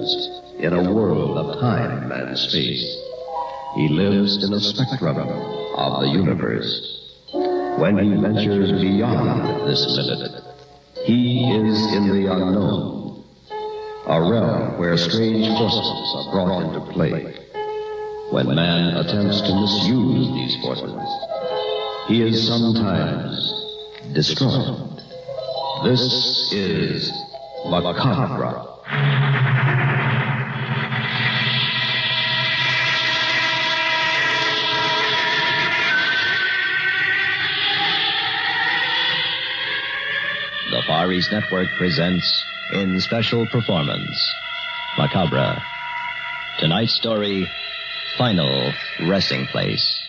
enclosed in a world of time and space. He lives in a spectrum of the universe. When he ventures beyond this limit, he is in the unknown, a realm where strange forces are brought into play. When man attempts to misuse these forces, he is sometimes destroyed. This is Macabre. The Far East Network presents in special performance, Macabre. Tonight's story, Final Resting Place.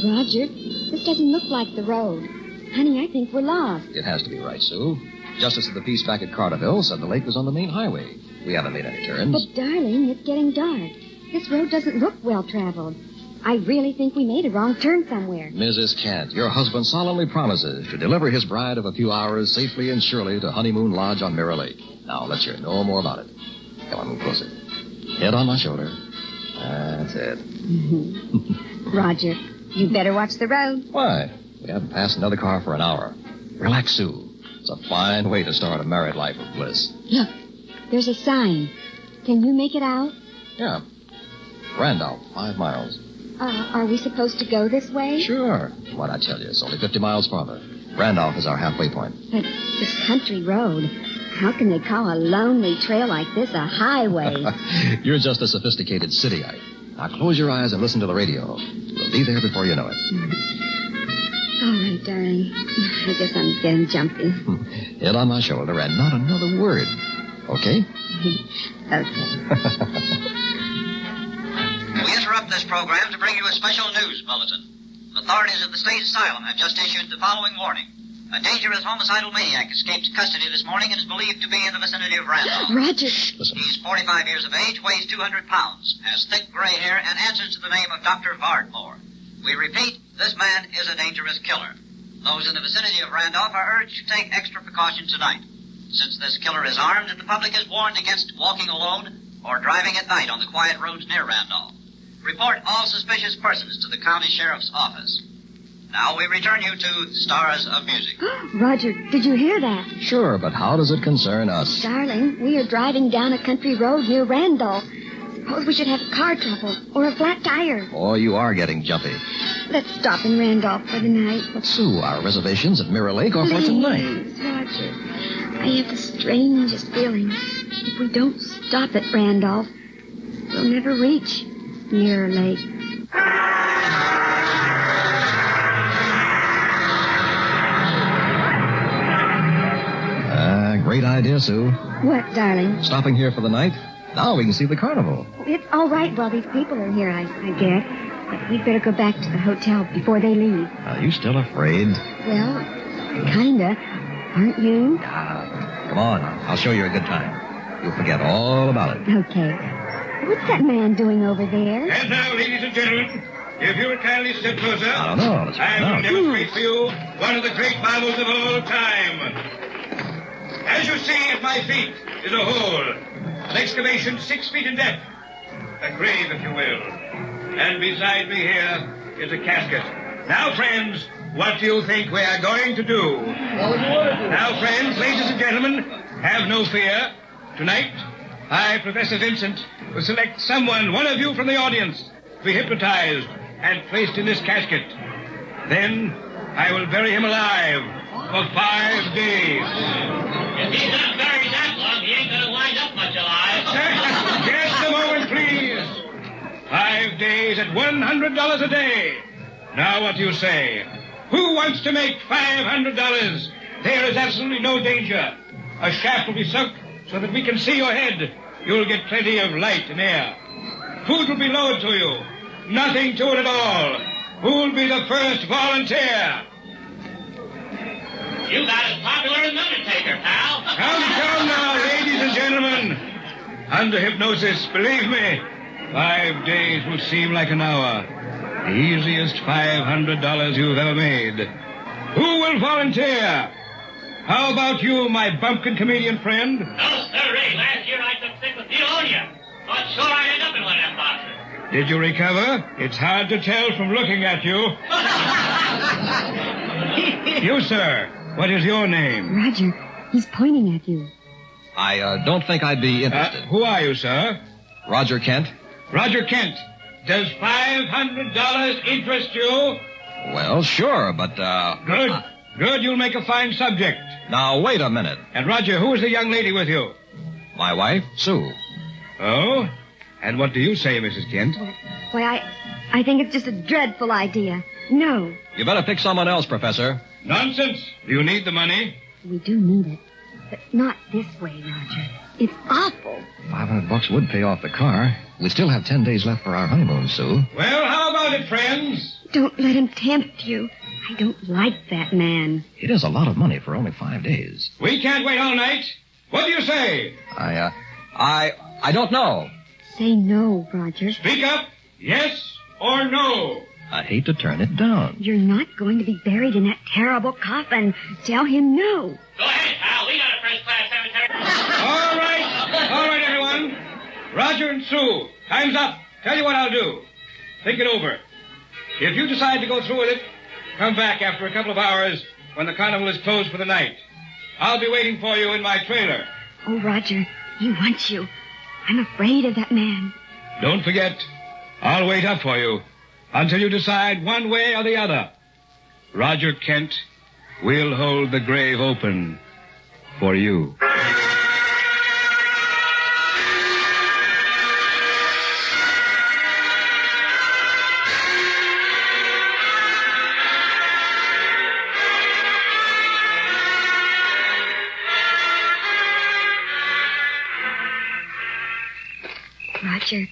Roger, this doesn't look like the road. Honey, I think we're lost. It has to be right, Sue. Justice of the Peace back at Carterville said the lake was on the main highway. We haven't made any turns. But, darling, it's getting dark. This road doesn't look well-traveled. I really think we made a wrong turn somewhere. Mrs. Kent, your husband solemnly promises to deliver his bride of a few hours safely and surely to Honeymoon Lodge on Mirror Lake. Now, let's hear no more about it. Come on, move closer. Head on my shoulder. That's it. Roger, you better watch the road. Why? We haven't passed another car for an hour. Relax, Sue. It's a fine way to start a married life of bliss. Look, there's a sign. Can you make it out? Yeah. Randolph, 5 miles. Are we supposed to go this way? Sure. Why'd I tell you? It's only 50 miles farther. Randolph is our halfway point. But this country road, how can they call a lonely trail like this a highway? You're just a sophisticated cityite. Now close your eyes and listen to the radio. We'll be there before you know it. All right, darling. I guess I'm getting jumpy. Head on my shoulder and not another word. Okay? Okay. We interrupt this program to bring you a special news bulletin. Authorities of the state asylum have just issued the following warning. A dangerous homicidal maniac escaped custody this morning and is believed to be in the vicinity of Randolph. Roger. Listen. He's 45 years of age, weighs 200 pounds, has thick gray hair, and answers to the name of Dr. Vardmore. We repeat, this man is a dangerous killer. Those in the vicinity of Randolph are urged to take extra precaution tonight. Since this killer is armed, the public is warned against walking alone or driving at night on the quiet roads near Randolph. Report all suspicious persons to the county sheriff's office. Now we return you to Stars of Music. Roger, did you hear that? Sure, but how does it concern us? Darling, we are driving down a country road near Randolph. Suppose we should have car trouble or a flat tire. Oh, you are getting jumpy. Let's stop in Randolph for the night. But, Sue, our reservations at Mirror Lake are for tonight. Please, Roger. I have the strangest feeling. If we don't stop at Randolph, we'll never reach Mirror Lake. Great idea, Sue. What, darling? Stopping here for the night? Now we can see the carnival. It's all right while these people are here, I guess. But we'd better go back to the hotel before they leave. Are you still afraid? Well, kinda. Aren't you? Come on. I'll show you a good time. You'll forget all about it. Okay. What's that man doing over there? And now, ladies and gentlemen, if you would kindly step closer, I don't know. Let's I find will out. demonstrate for you one of the great marvels of all time. As you see at my feet is a hole, an excavation 6 feet in depth, a grave, if you will. And beside me here is a casket. Now, friends, what do you think we are going to do? Now, friends, ladies and gentlemen, have no fear. Tonight, I, Professor Vincent, will select someone, one of you from the audience, to be hypnotized and placed in this casket. Then I will bury him alive for 5 days. If he's not buried that long, he ain't gonna wind up much alive. Just a moment, please. 5 days at $100 a day. Now, what do you say? Who wants to make $500? There is absolutely no danger. A shaft will be sunk so that we can see your head. You'll get plenty of light and air. Food will be lowered to you. Nothing to it at all. Who'll be the first volunteer? You got it, Under hypnosis, believe me, 5 days will seem like an hour. The easiest $500 you've ever made. Who will volunteer? How about you, my bumpkin comedian friend? No, sirree. Last year I took sick with pneumonia. Thought sure I'd end up in one of them boxes. Did you recover? It's hard to tell from looking at you. You, sir, what is your name? Roger, he's pointing at you. I don't think I'd be interested. Who are you, sir? Roger Kent? Roger Kent. Does $500 interest you? Well, sure, but, Good. Good, you'll make a fine subject. Now, wait a minute. And, Roger, who is the young lady with you? My wife, Sue. Oh? And what do you say, Mrs. Kent? Why, I think it's just a dreadful idea. No. You better pick someone else, Professor. Nonsense. Do you need the money? We do need it. But not this way, Roger. It's awful. $500 would pay off the car. We still have 10 days left for our honeymoon, Sue. Well, how about it, friends? Don't let him tempt you. I don't like that man. It is a lot of money for only 5 days. We can't wait all night. What do you say? I don't know. Say no, Roger. Speak up. Yes or no? I hate to turn it down. You're not going to be buried in that terrible coffin. Tell him no. Go ahead, pal. We got a first-class cemetery. All right, everyone. Roger and Sue, time's up. Tell you what I'll do. Think it over. If you decide to go through with it, come back after a couple of hours when the carnival is closed for the night. I'll be waiting for you in my trailer. Oh, Roger, he wants you. I'm afraid of that man. Don't forget, I'll wait up for you until you decide one way or the other. Roger Kent will hold the grave open for you. Roger,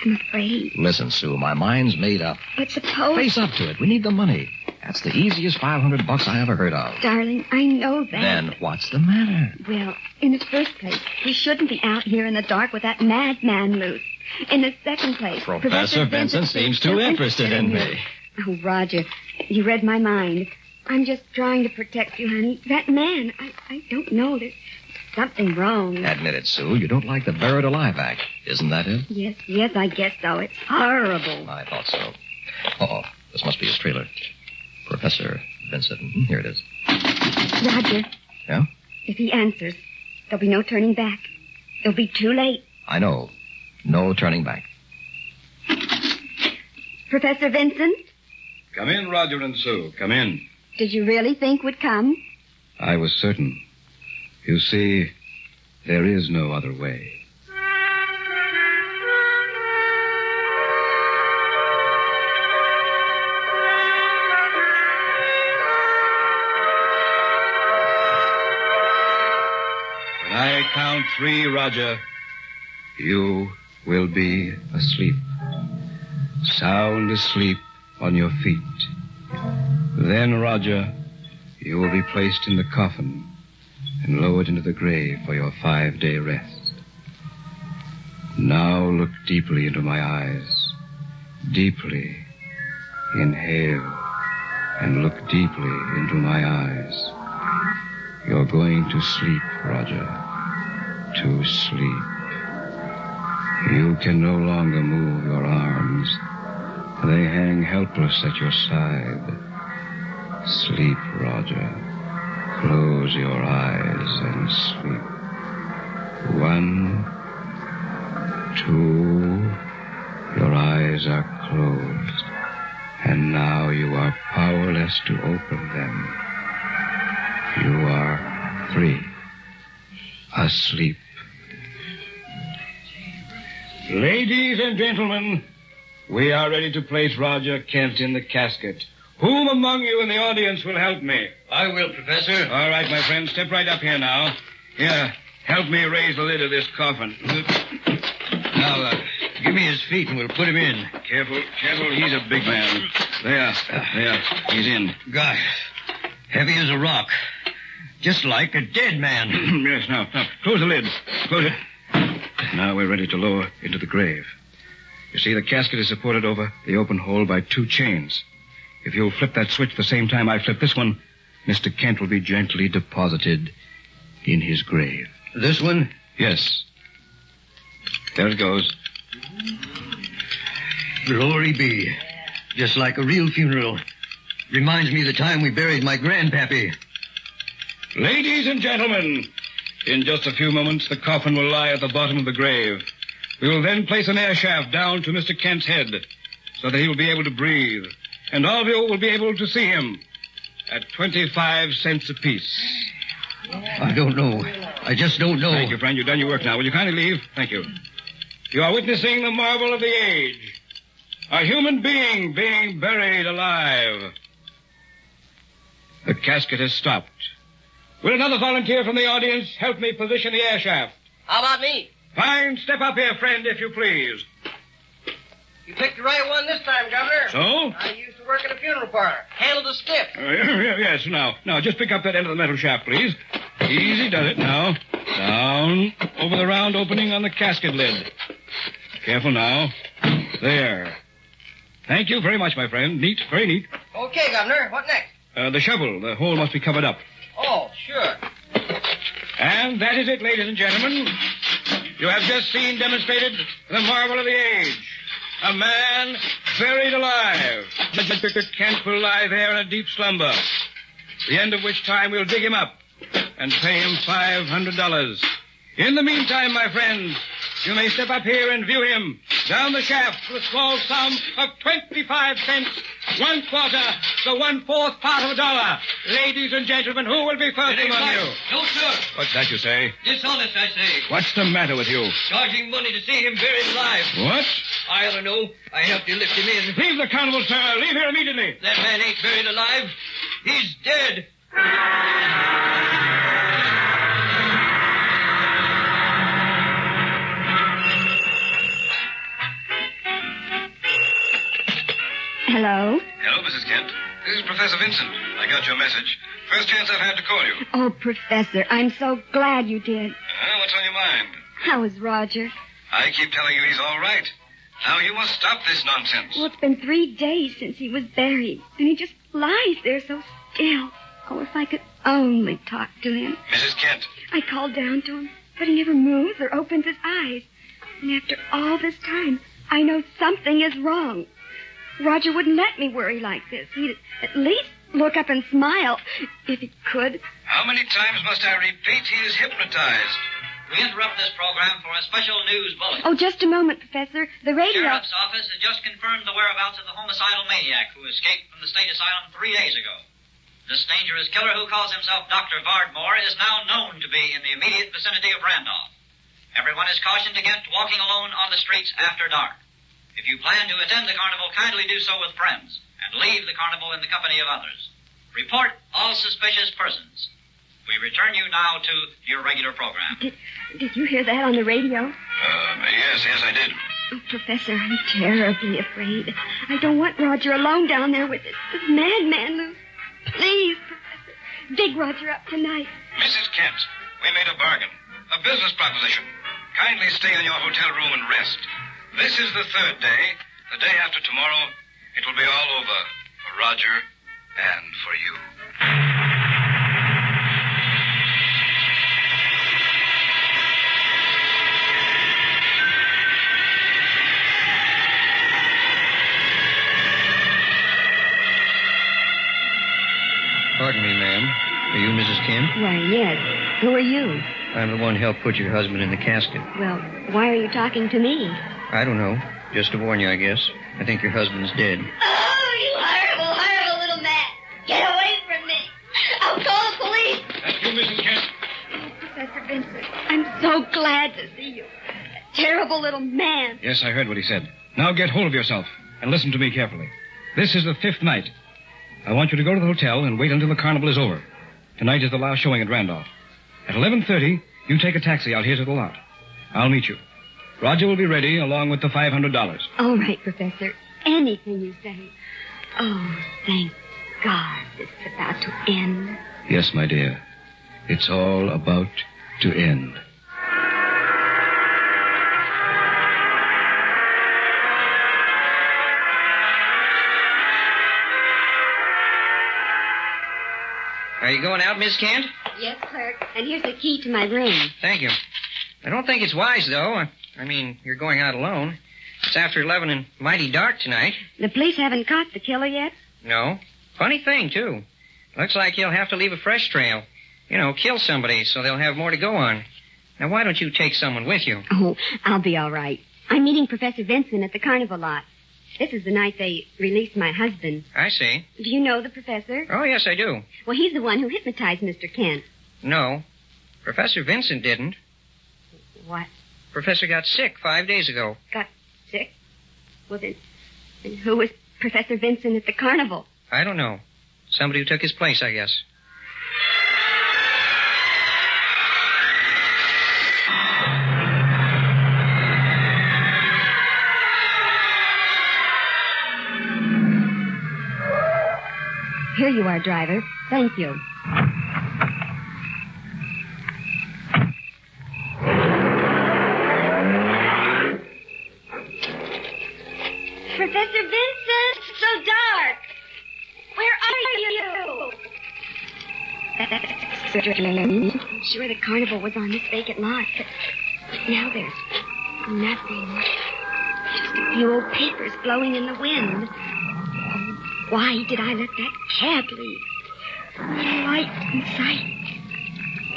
I'm afraid. Listen, Sue, my mind's made up. But suppose... Face up to it. We need the money. That's the easiest $500 I ever heard of. Darling, I know that. Then what's the matter? Well, in the first place, we shouldn't be out here in the dark with that madman loose. In the second place... Professor Vincent seems too interested in me. Oh, Roger, you read my mind. I'm just trying to protect you, honey. That man, I don't know. There's something wrong. Admit it, Sue. You don't like the buried alive act. Isn't that it? Yes, I guess so. It's horrible. I thought so. Uh-oh. This must be his trailer. Professor Vincent. Here it is. Roger. Yeah? If he answers, there'll be no turning back. It'll be too late. I know. No turning back. Professor Vincent? Come in, Roger and Sue. Come in. Did you really think we'd come? I was certain. You see, there is no other way. When I count 3, Roger, you will be asleep. Sound asleep on your feet. Then, Roger, you will be placed in the coffin and lowered into the grave for your 5-day rest. Now look deeply into my eyes. Deeply. Inhale and look deeply into my eyes. You're going to sleep, Roger. To sleep. You can no longer move your arms. They hang helpless at your side. Sleep, Roger. Close your eyes and sleep. 1, 2, your eyes are closed. And now you are powerless to open them. You are 3. Asleep. Ladies and gentlemen, we are ready to place Roger Kent in the casket. Whom among you in the audience will help me? I will, Professor. All right, my friend, step right up here now. Here, help me raise the lid of this coffin. Now, give me his feet and we'll put him in. Careful, he's a big man. There, he's in. Gosh, heavy as a rock. Just like a dead man. Yes, now, close the lid. Close it. Now we're ready to lower into the grave. You see, the casket is supported over the open hole by 2 chains. If you'll flip that switch the same time I flip this one, Mr. Kent will be gently deposited in his grave. This one? Yes. There it goes. Glory be. Just like a real funeral. Reminds me of the time we buried my grandpappy. Ladies and gentlemen, in just a few moments, the coffin will lie at the bottom of the grave. We will then place an air shaft down to Mr. Kent's head so that he will be able to breathe. And all of you will be able to see him at 25 cents apiece. I don't know. I just don't know. Thank you, friend. You've done your work now. Will you kindly leave? Thank you. You are witnessing the marvel of the age. A human being being buried alive. The casket has stopped. Will another volunteer from the audience help me position the air shaft? How about me? Fine. Step up here, friend, if you please. You picked the right one this time, Governor. So? I used to work in a funeral parlor. Handled a stiff. Yes, now, just pick up that end of the metal shaft, please. Easy does it now. Down over the round opening on the casket lid. Careful now. There. Thank you very much, my friend. Neat, very neat. Okay, Governor. What next? The shovel. The hole must be covered up. Oh, sure. And that is it, ladies and gentlemen. You have just seen demonstrated the marvel of the age. A man buried alive. Mr. Kent will lie there in a deep slumber, the end of which time we'll dig him up and pay him $500. In the meantime, my friends, you may step up here and view him down the shaft for a small sum of 25 cents, 1/4, so 1/4 part of a dollar. Ladies and gentlemen, who will be first among you? No, sir. What's that you say? Dishonest, I say. What's the matter with you? Charging money to see him buried alive. What? I ought to know. I helped you lift him in. Leave the carnival, sir. Leave here immediately. That man ain't buried alive. He's dead. Hello? Hello, Mrs. Kent. This is Professor Vincent. I got your message. First chance I've had to call you. Oh, Professor, I'm so glad you did. What's on your mind? How is Roger? I keep telling you he's all right. Now you must stop this nonsense. Well, it's been 3 days since he was buried, and he just lies there so still. Oh, if I could only talk to him. Mrs. Kent. I called down to him, but he never moves or opens his eyes. And after all this time, I know something is wrong. Roger wouldn't let me worry like this. He'd at least look up and smile, if he could. How many times must I repeat he is hypnotized? We interrupt this program for a special news bulletin. Oh, just a moment, Professor. The radio... Sheriff's office has just confirmed the whereabouts of the homicidal maniac who escaped from the state asylum 3 days ago. This dangerous killer who calls himself Dr. Vardmore is now known to be in the immediate vicinity of Randolph. Everyone is cautioned against walking alone on the streets after dark. If you plan to attend the carnival, kindly do so with friends, and leave the carnival in the company of others. Report all suspicious persons. We return you now to your regular program. Did you hear that on the radio? Yes, I did. Oh, Professor, I'm terribly afraid. I don't want Roger alone down there with this madman, Lou. Please, Professor, dig Roger up tonight. Mrs. Kent, we made a bargain. A business proposition. Kindly stay in your hotel room and rest. This is the 3rd day. The day after tomorrow, it will be all over for Roger and for you. Pardon me, ma'am. Are you Mrs. Kent? Why, yes. Who are you? I'm the one who helped put your husband in the casket. Well, why are you talking to me? I don't know. Just to warn you, I guess. I think your husband's dead. Oh, you horrible, horrible little man. Get away from me. I'll call the police. That's you, Mrs. Kent. Oh, Professor Vincent, I'm so glad to see you. That terrible little man. Yes, I heard what he said. Now get hold of yourself and listen to me carefully. This is the 5th night. I want you to go to the hotel and wait until the carnival is over. Tonight is the last showing at Randolph. At 11:30, you take a taxi out here to the lot. I'll meet you. Roger will be ready along with the $500. All right, Professor. Anything you say. Oh, thank God it's about to end. Yes, my dear. It's all about to end. Are you going out, Miss Kent? Yes, clerk. And here's the key to my room. Thank you. I don't think it's wise, though. I mean, you're going out alone. It's after 11 and mighty dark tonight. The police haven't caught the killer yet? No. Funny thing, too. Looks like he'll have to leave a fresh trail. Kill somebody so they'll have more to go on. Now, why don't you take someone with you? Oh, I'll be all right. I'm meeting Professor Vincent at the carnival lot. This is the night they released my husband. I see. Do you know the professor? Oh, yes, I do. Well, he's the one who hypnotized Mr. Kent. No. Professor Vincent didn't. What? Professor got sick 5 days ago. Got sick? Well, then who was Professor Vincent at the carnival? I don't know. Somebody who took his place, I guess. Here you are, driver. Thank you. Professor Vincent, it's so dark. Where are you? I'm sure the carnival was on this vacant lot, but now there's nothing. Just a few old papers blowing in the wind. Why did I let that cab leave? No light in sight.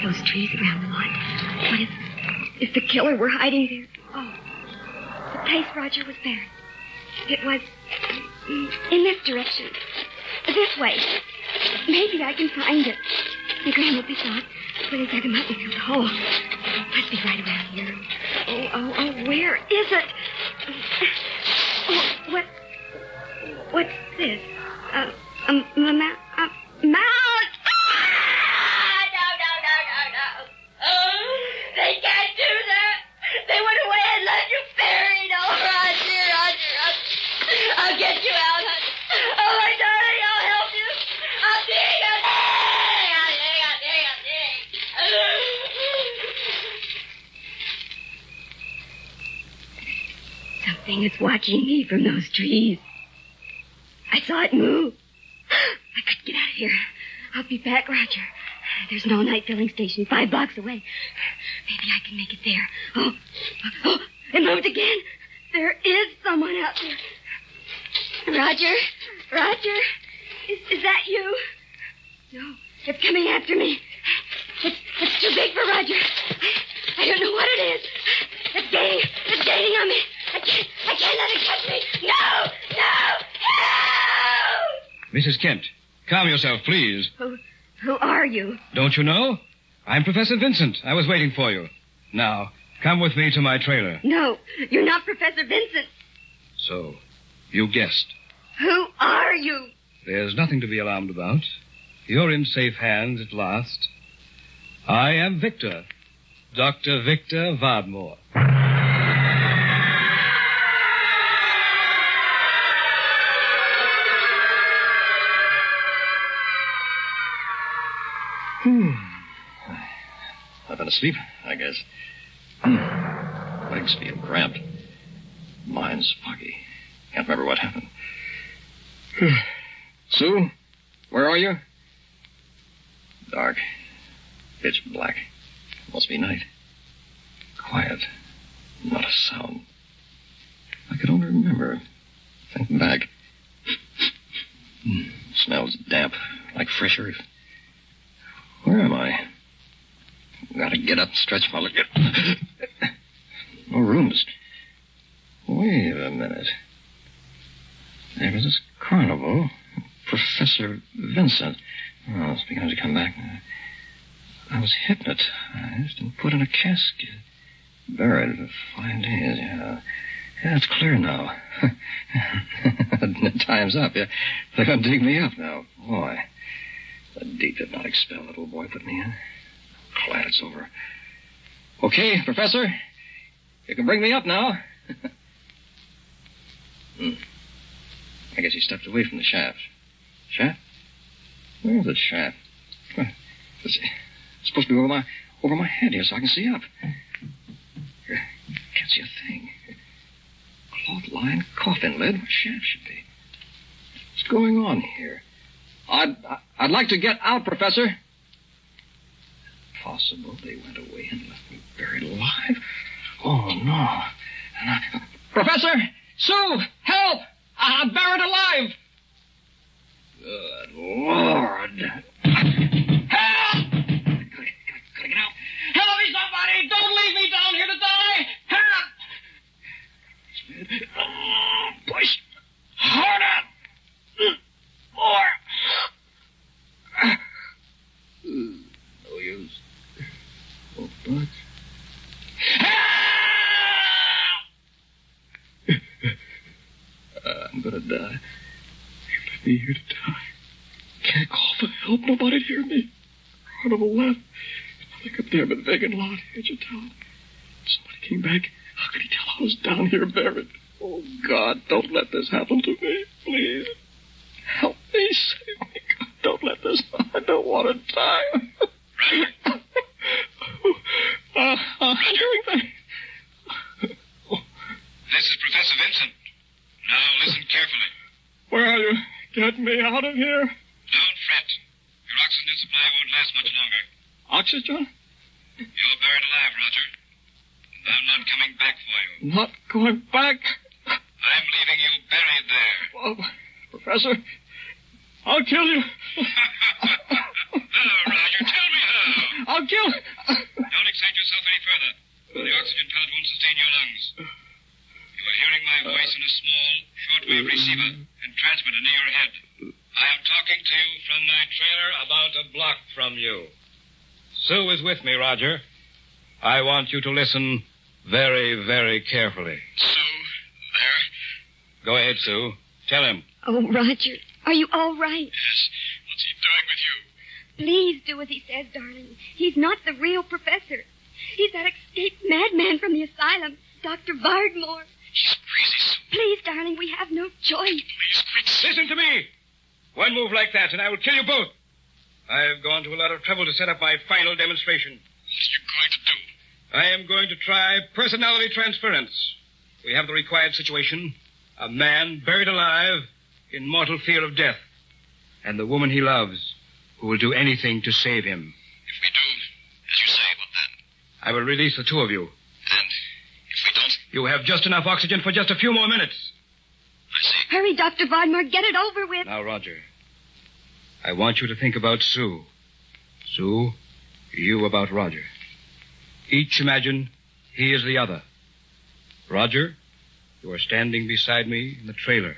Those trees around the lot. What if the killer were hiding there? Oh, the place Roger was buried. It was in this direction. This way. Maybe I can find it. And Graham will be thought when he dug him up and filled the hole. Must be right around here. Oh, where is it? Oh, what's this? Mouse. No. They can't do that. They went away and left you buried. Oh, Roger. I'll get you out, honey. Oh, my darling, I'll help you. I'll dig. Something is watching me from those trees. I saw it move. I could get out of here. I'll be back, Roger. There's an all-night filling station 5 blocks away. Maybe I can make it there. Oh, it moved again. There is someone out there. Roger, is that you? No, it's coming after me. It's too big for Roger. I don't know what it is. It's gaining on me. I can't let it catch me. No! Mrs. Kent, calm yourself, please. Who are you? Don't you know? I'm Professor Vincent. I was waiting for you. Now, come with me to my trailer. No, you're not Professor Vincent. So, you guessed. Who are you? There's nothing to be alarmed about. You're in safe hands at last. I am Victor. Dr. Victor Vardmore. I've been asleep, I guess. Legs feel cramped. Mind's foggy. Can't remember what happened. Sue, where are you? Dark. Pitch black. Must be night. Quiet. Not a sound. I could only remember. Think back. Smells damp, like fresh earth. Where am I? Gotta get up and stretch my leg. No rooms. Wait a minute. There was this carnival. Professor Vincent. Oh, it's beginning to come back. I was hypnotized and put in a casket. Buried for 5 days, yeah. Yeah, it's clear now. The time's up, yeah. They're gonna dig me up now. Boy. The deep hypnotic spell that little boy put me in. Glad it's over. Okay, Professor. You can bring me up now. I guess he stepped away from the shaft. Shaft? Where's the shaft? It's supposed to be over my head here so I can see up. Can't see a thing. Cloth-lined coffin lid where shaft should be. What's going on here? I'd like to get out, Professor. Possible they went away and left me buried alive? Oh, no. Professor! Sue! Help! I'm buried alive! Good Lord. Help! Gotta get out. Help me, somebody! Don't leave me down here to die! Help! Push harder! More! No use. Oh, but... I'm gonna die. You left me here to die. Can't call for help. Nobody'd hear me. Heart of a left. Like up there by the vacant lot, edge of town. If somebody came back, how could he tell I was down here buried? Oh, God, don't let this happen to me, please. Help me, save me. God, don't let this... I don't want to die. I'm hearing things. This is Professor Vincent. Now listen carefully. Where are you? Get me out of here. Don't fret. Your oxygen supply won't last much longer. Oxygen? You're buried alive, Roger. And I'm not coming back for you. Not going back? I'm leaving you buried there. Oh, Professor, I'll kill you. Now, Roger, tell me how. I'll kill... Don't excite yourself any further. The oxygen pellet won't sustain your lungs. You are hearing my voice in a small, shortwave receiver and transmitter near your head. I am talking to you from my trailer about a block from you. Sue is with me, Roger. I want you to listen very, very carefully. Sue, there? Go ahead, Sue. Tell him. Oh, Roger, are you all right? Yes. What's he doing with you? Please do as he says, darling. He's not the real professor. He's that escaped madman from the asylum, Dr. Vardmore. He's crazy, Sue. Please, darling, we have no choice. Please, quick. Listen to me. One move like that, and I will kill you both. I've gone to a lot of trouble to set up my final demonstration. What are you going to do? I am going to try personality transference. We have the required situation. A man buried alive in mortal fear of death. And the woman he loves, who will do anything to save him. If we do, as you say, what then? I will release the two of you. And if we don't? You have just enough oxygen for just a few more minutes. I see. Hurry, Dr. Vardmore. Get it over with. Now, Roger, I want you to think about Sue. Sue, you about Roger. Each imagine he is the other. Roger, you are standing beside me in the trailer.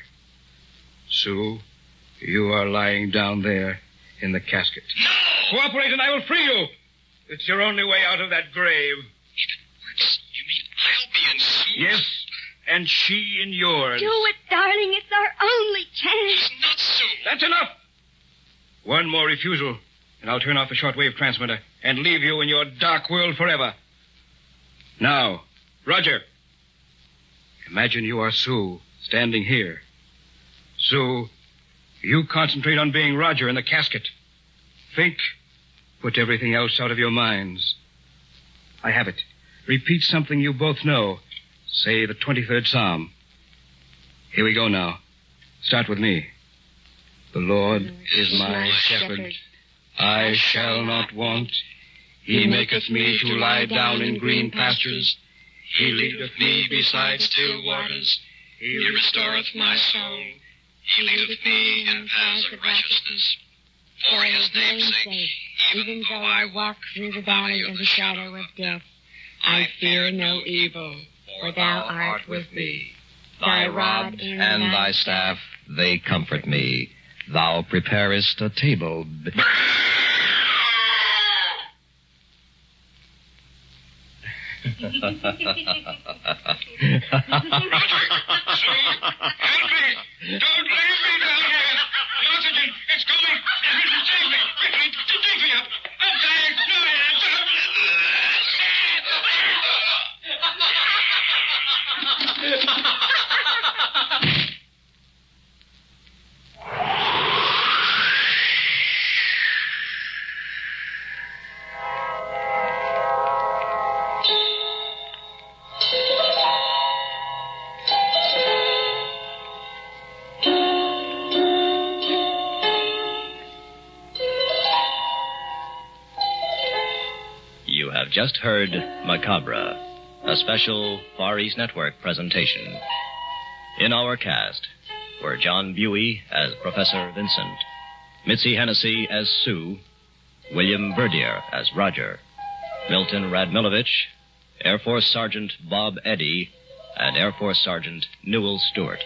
Sue, you are lying down there in the casket. No! Cooperate and I will free you. It's your only way out of that grave. If it works, you mean I'll be in Sue's? Yes, and she in yours. Do it, darling. It's our only chance. He's not Sue. That's enough. One more refusal, and I'll turn off the shortwave transmitter and leave you in your dark world forever. Now, Roger, imagine you are Sue standing here. Sue, you concentrate on being Roger in the casket. Think. Put everything else out of your minds. I have it. Repeat something you both know. Say the 23rd Psalm. Here we go now. Start with me. The Lord is my shepherd. I shall not want. He maketh me to lie down in green pastures. He leadeth me beside still waters. He restoreth my soul. He leadeth me in paths of righteousness. For his name's sake, even though I walk through the valley of the shadow of death, I fear no evil, for thou art with me. Thy rod and thy staff, they comfort me. Thou preparest a table. Roger, Sue, help me! Don't leave me down here! The oxygen, it's going! Save me! Take me up! I'm dying! have just heard Macabre, a special Far East Network presentation. In our cast were John Buey as Professor Vincent, Mitzi Hennessy as Sue, William Verdier as Roger, Milton Radmilovich, Air Force Sergeant Bob Eddy, and Air Force Sergeant Newell Stewart.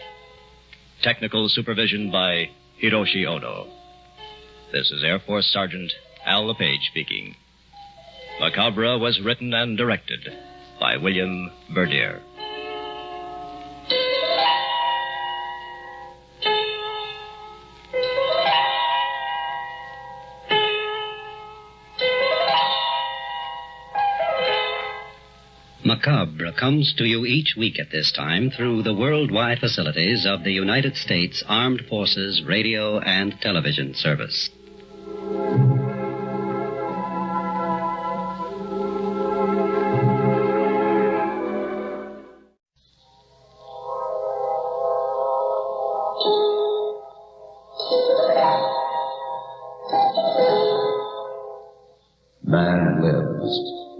Technical supervision by Hiroshi Ono. This is Air Force Sergeant Al LePage speaking. Macabre was written and directed by William Verdier. Macabre comes to you each week at this time through the worldwide facilities of the United States Armed Forces Radio and Television Service. Man lives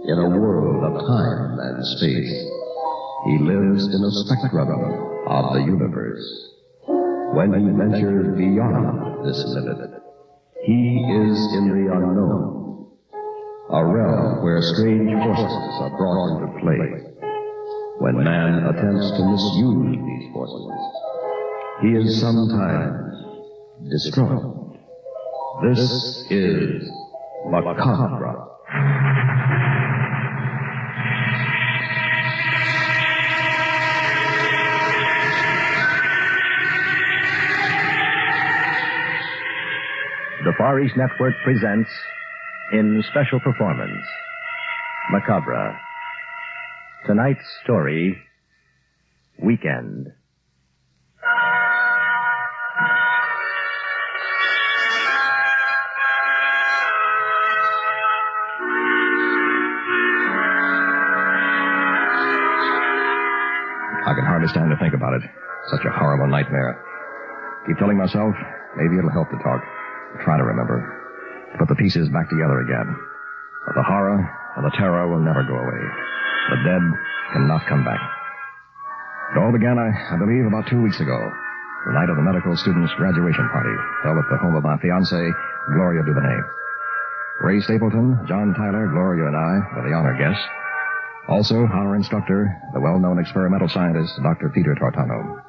in a world of time and space. He lives in a spectrum of the universe. When he ventures beyond this limit, he is in the unknown, a realm where strange forces are brought into play. When man attempts to misuse these forces, he is sometimes destroyed. This is Macabre. The Far East Network presents, in special performance, Macabre. Tonight's story, Weekend. I can hardly stand to think about it. Such a horrible nightmare. Keep telling myself, maybe it'll help to talk. Try to remember. To put the pieces back together again. But the horror and the terror will never go away. The dead cannot come back. It all began, I believe, about 2 weeks ago. The night of the medical students' graduation party held at the home of my fiancée, Gloria Dubonnet. Ray Stapleton, John Tyler, Gloria, and I were the honor guests. Also, our instructor, the well-known experimental scientist, Dr. Peter Tortano.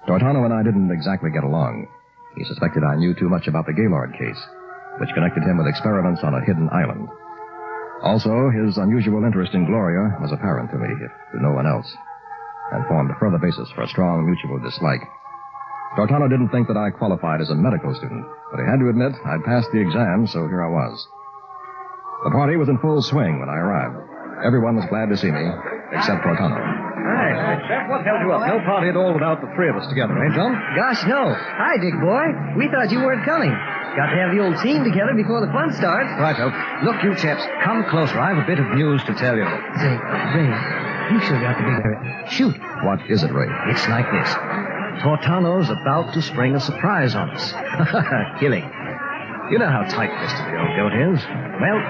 Tortano and I didn't exactly get along. He suspected I knew too much about the Gaylord case, which connected him with experiments on a hidden island. Also, his unusual interest in Gloria was apparent to me, if to no one else, and formed a further basis for a strong mutual dislike. Tortano didn't think that I qualified as a medical student, but he had to admit I'd passed the exam, so here I was. The party was in full swing when I arrived. Everyone was glad to see me, except Tortano. Hi, Jeff, what held you up? No party at all without the three of us together, eh, John? Gosh, no. Hi, Dick boy. We thought you weren't coming. Got to have the old team together before the fun starts. Right, Hope. Look, you chaps, come closer. I have a bit of news to tell you. Say, Ray, you sure got the big... Shoot. What is it, Ray? It's like this. Tortano's about to spring a surprise on us. Killing. You know how tight-fisted the old goat is. Well,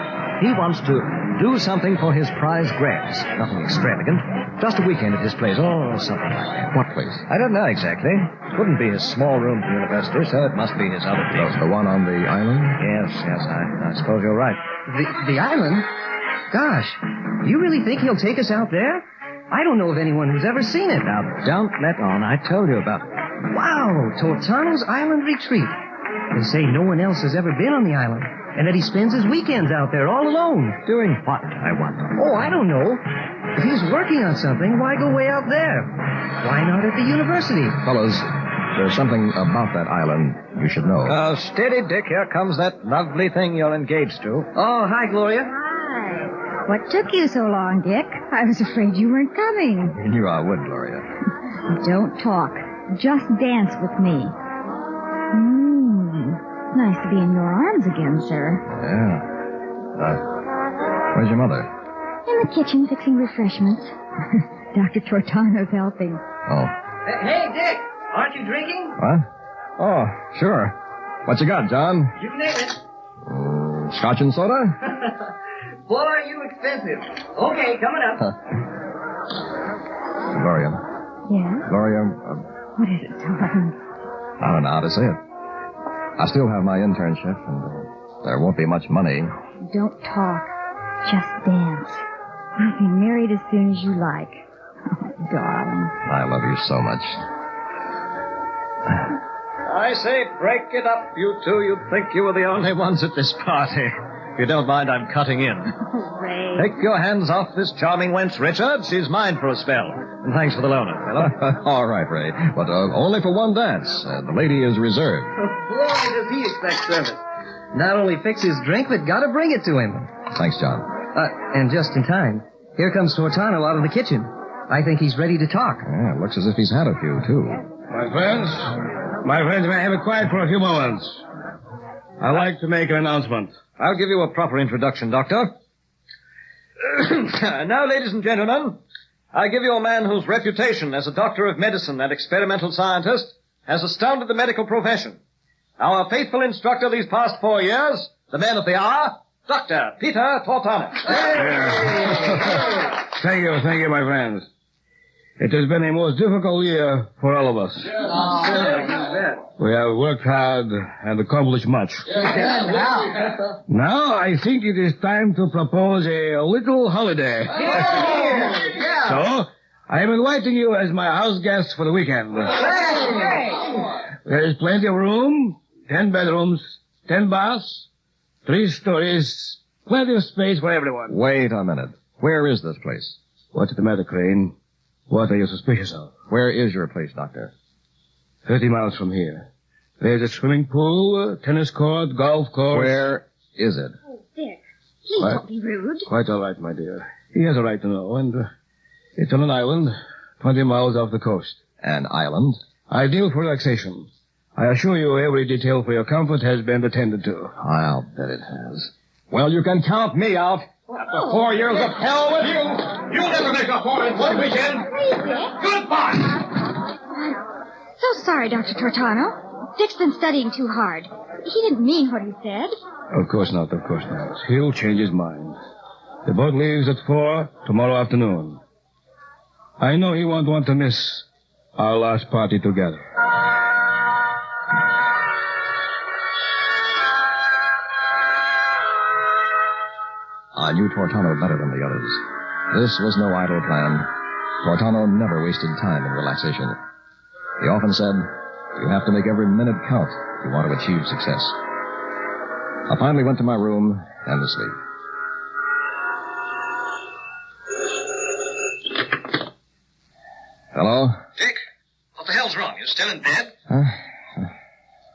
he wants to do something for his prize grants. Nothing extravagant. Just a weekend at his place. Oh, something like that. What place? I don't know exactly. Couldn't be his small room at the university, so it must be his other place. The one on the island? Yes, I suppose you're right. The island? Gosh, you really think he'll take us out there? I don't know of anyone who's ever seen it. Now, don't let on. I told you about it. Wow, Tortano's Island Retreat. They say no one else has ever been on the island, and that he spends his weekends out there all alone. Doing what, I wonder? Oh, I don't know. If he's working on something, why go way out there? Why not at the university? Fellas, there's something about that island you should know. Oh, steady, Dick. Here comes that lovely thing you're engaged to. Oh, hi, Gloria. Hi. What took you so long, Dick? I was afraid you weren't coming. You knew I would, Gloria. Don't talk. Just dance with me. Nice to be in your arms again, sir. Yeah. Where's your mother? In the kitchen fixing refreshments. Dr. Tortano's helping. Oh. Hey, Dick, aren't you drinking? What? Oh, sure. What you got, John? You can name it. Scotch and soda? Boy, are you expensive. Okay, coming up. Gloria. Yeah? Gloria, What is it, darling? I don't know how to say it. I still have my internship, and there won't be much money. Don't talk. Just dance. We'll be married as soon as you like. Oh, darling. I love you so much. I say, break it up, you two. You'd think you were the only ones at this party. If you don't mind, I'm cutting in. Oh, Ray. Take your hands off this charming wench, Richard. She's mine for a spell. And thanks for the loaner, fella. All right, Ray. But only for one dance. The lady is reserved. Boy, does he expect service. Not only fix his drink, but gotta bring it to him. Thanks, John. And just in time. Here comes Tortano out of the kitchen. I think he's ready to talk. Yeah, it looks as if he's had a few, too. My friends, may I have it quiet for a few moments? I'd like to make an announcement. I'll give you a proper introduction, Doctor. Now, ladies and gentlemen, I give you a man whose reputation as a doctor of medicine and experimental scientist has astounded the medical profession. Our faithful instructor these past 4 years, the man of the hour, Dr. Peter Tortano. Thank you, my friends. It has been a most difficult year for all of us. We have worked hard and accomplished much. Now I think it is time to propose a little holiday. So, I am inviting you as my house guests for the weekend. There is plenty of room, 10 bedrooms, 10 baths, 3 stories, plenty of space for everyone. Wait a minute. Where is this place? What's the matter, Crane? What are you suspicious of? Where is your place, Doctor? 30 miles from here. There's a swimming pool, tennis court, golf course. Where is it? Oh, Dick, please don't be rude. Quite all right, my dear. He has a right to know, and it's on an island, 20 miles off the coast. An island? Ideal for relaxation. I assure you every detail for your comfort has been attended to. I'll bet it has. Well, you can count me out. After 4 years of hell with you, you'll never make a 4 in 1 weekend. Goodbye. So sorry, Dr. Tortano. Dick's been studying too hard. He didn't mean what he said. Of course not. He'll change his mind. The boat leaves at 4 tomorrow afternoon. I know he won't want to miss our last party together. I knew Tortano better than the others. This was no idle plan. Tortano never wasted time in relaxation. He often said, you have to make every minute count if you want to achieve success. I finally went to my room and to sleep. Hello? Dick, what the hell's wrong? You still in bed?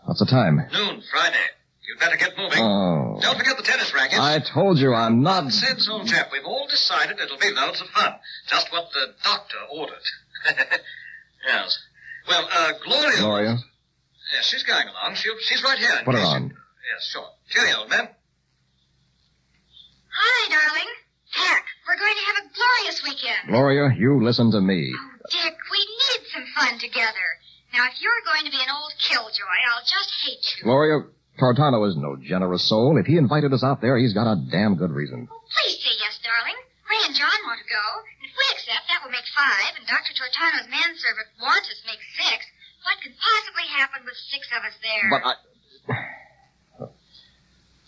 What's the time? Noon, Friday. You'd better get moving. Oh. Don't forget the tennis rackets. I told you I'm not... Nonsense, old chap. We've all decided it'll be loads of fun. Just what the doctor ordered. Yes. Well, Gloria... Gloria? Yes, she's going along. She's right here. Put her on. Yes, sure. Cheerio, old man. Hi, darling. Heck, we're going to have a glorious weekend. Gloria, you listen to me. Oh, Dick, we need some fun together. Now, if you're going to be an old killjoy, I'll just hate you. Gloria, Tortano is no generous soul. If he invited us out there, he's got a damn good reason. Oh, please say yes, darling. Ray and John want to go. And if we accept, that will make 5, and Dr. Tortano's manservant Wantus makes 6. What could possibly happen with 6 of us there? But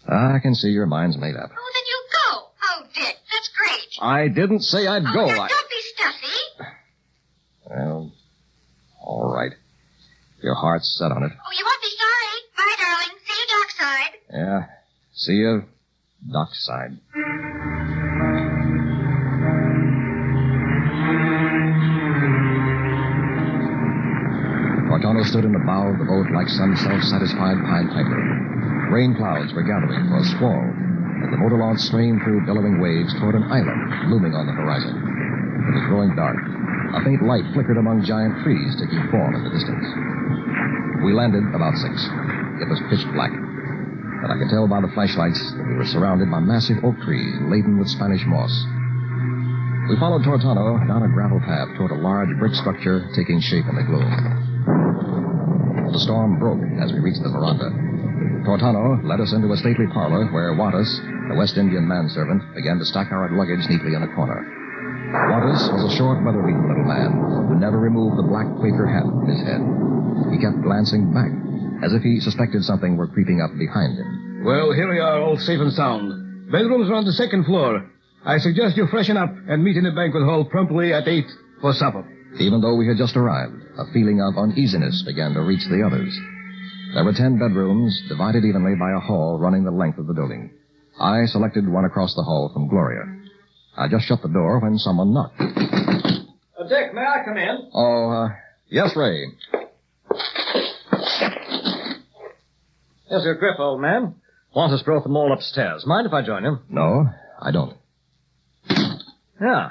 I can see your mind's made up. Oh, then you go. Oh, Dick, that's great. I didn't say I'd go. Now, don't be stuffy. Well, all right. Your heart's set on it. Oh, you won't be sorry. Bye, darling. See you dockside. Yeah. See you dockside. Tortano stood in the bow of the boat like some self-satisfied Pied Piper. Rain clouds were gathering for a squall, and the motor launch strained through billowing waves toward an island looming on the horizon. It was growing dark. A faint light flickered among giant trees, taking form in the distance. We landed about 6. It was pitch black, but I could tell by the flashlights that we were surrounded by massive oak trees laden with Spanish moss. We followed Tortano down a gravel path toward a large brick structure taking shape in the gloom. The storm broke as we reached the veranda. Tortano led us into a stately parlor where Wantus, the West Indian manservant began to stack our luggage neatly in a corner. Wantus was a short, weather-beaten little man who never removed the black Quaker hat from his head. He kept glancing back, as if he suspected something were creeping up behind him. Well, here we are, all safe and sound. Bedrooms are on the second floor. I suggest you freshen up and meet in the banquet hall promptly at 8 for supper. Even though we had just arrived, a feeling of uneasiness began to reach the others. There were 10 bedrooms, divided evenly by a hall running the length of the building. I selected one across the hall from Gloria. I just shut the door when someone knocked. Dick, may I come in? Oh, yes, Ray. Here's your grip, old man. Wantus brought them all upstairs. Mind if I join him? No, I don't. Yeah.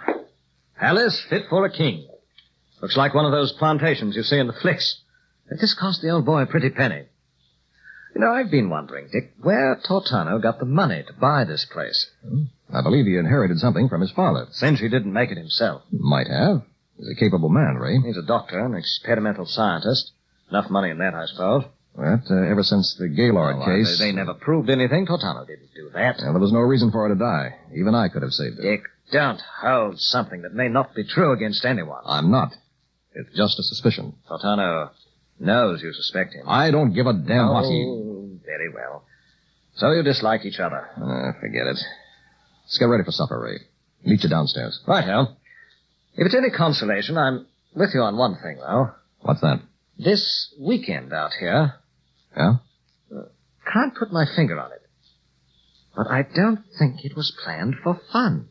Palace fit for a king. Looks like one of those plantations you see in the flicks. But this cost the old boy a pretty penny. You know, I've been wondering, Dick, where Tortano got the money to buy this place. I believe he inherited something from his father. Since he didn't make it himself. Might have. He's a capable man, Ray. He's a doctor, an experimental scientist. Enough money in that, I suppose. Well, ever since the Gaylord case... They never proved anything. Tortano didn't do that. Well, there was no reason for her to die. Even I could have saved her. Dick, don't hold something that may not be true against anyone. I'm not. It's just a suspicion. Tortano knows you suspect him. I don't give a damn what he... Oh, very well. So you dislike each other. Forget it. Let's get ready for supper, Ray. Meet you downstairs. Righto. If it's any consolation, I'm with you on one thing, though. What's that? This weekend out here... Yeah? Can't put my finger on it. But I don't think it was planned for fun.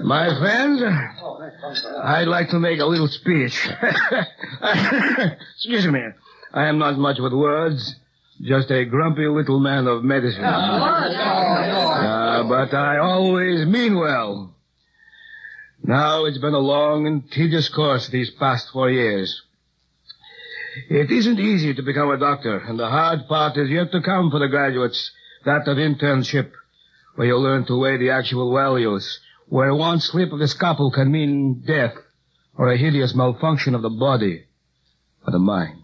My friends, I'd like to make a little speech. Excuse me. I am not much with words, just a grumpy little man of medicine. But I always mean well. Now, it's been a long and tedious course these past 4 years. It isn't easy to become a doctor, and the hard part is yet to come for the graduates, that of internship, where you learn to weigh the actual values, where one slip of the scalpel can mean death or a hideous malfunction of the body or the mind.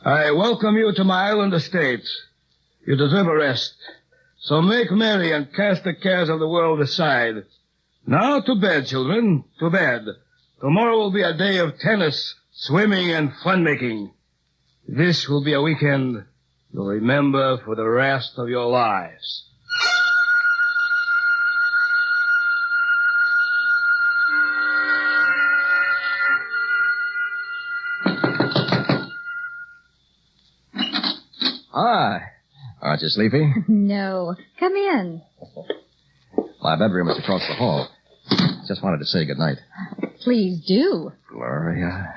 I welcome you to my island estate. You deserve a rest. So make merry and cast the cares of the world aside. Now to bed, children, to bed. Tomorrow will be a day of tennis, swimming, and fun-making. This will be a weekend you'll remember for the rest of your lives. Hi. Aren't you sleepy? No. Come in. My bedroom is across the hall. Just wanted to say goodnight. Please do. Gloria.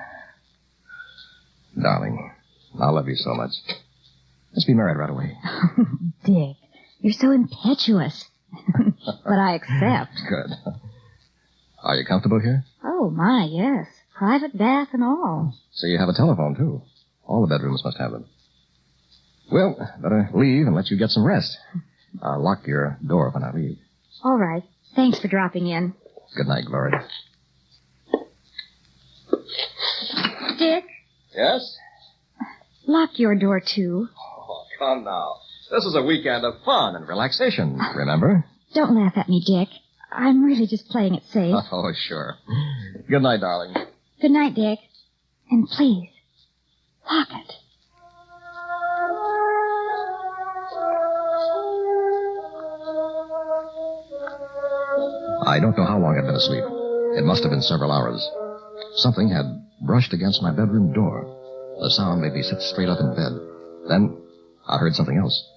Darling, I love you so much. Let's be married right away. Dick, you're so impetuous. But I accept. Good. Are you comfortable here? Oh, my, yes. Private bath and all. So you have a telephone, too. All the bedrooms must have them. Well, better leave and let you get some rest. I'll lock your door when I leave. All right. Thanks for dropping in. Good night, Gloria. Dick, Yes? lock your door, too. Oh, come now. This is a weekend of fun and relaxation, remember? Don't laugh at me, Dick. I'm really just playing it safe. Oh, sure. Good night, darling. Good night, Dick. And please, lock it. I don't know how long I'd been asleep. It must have been several hours. Something had brushed against my bedroom door. The sound made me sit straight up in bed. Then I heard something else.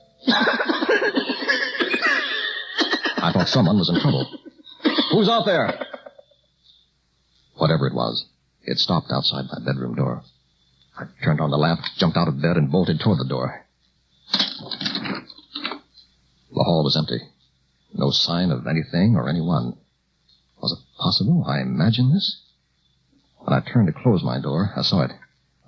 I thought someone was in trouble. Who's out there? Whatever it was, it stopped outside my bedroom door. I turned on the lamp, jumped out of bed, and bolted toward the door. The hall was empty. No sign of anything or anyone. Was it possible I imagined this? When I turned to close my door, I saw it.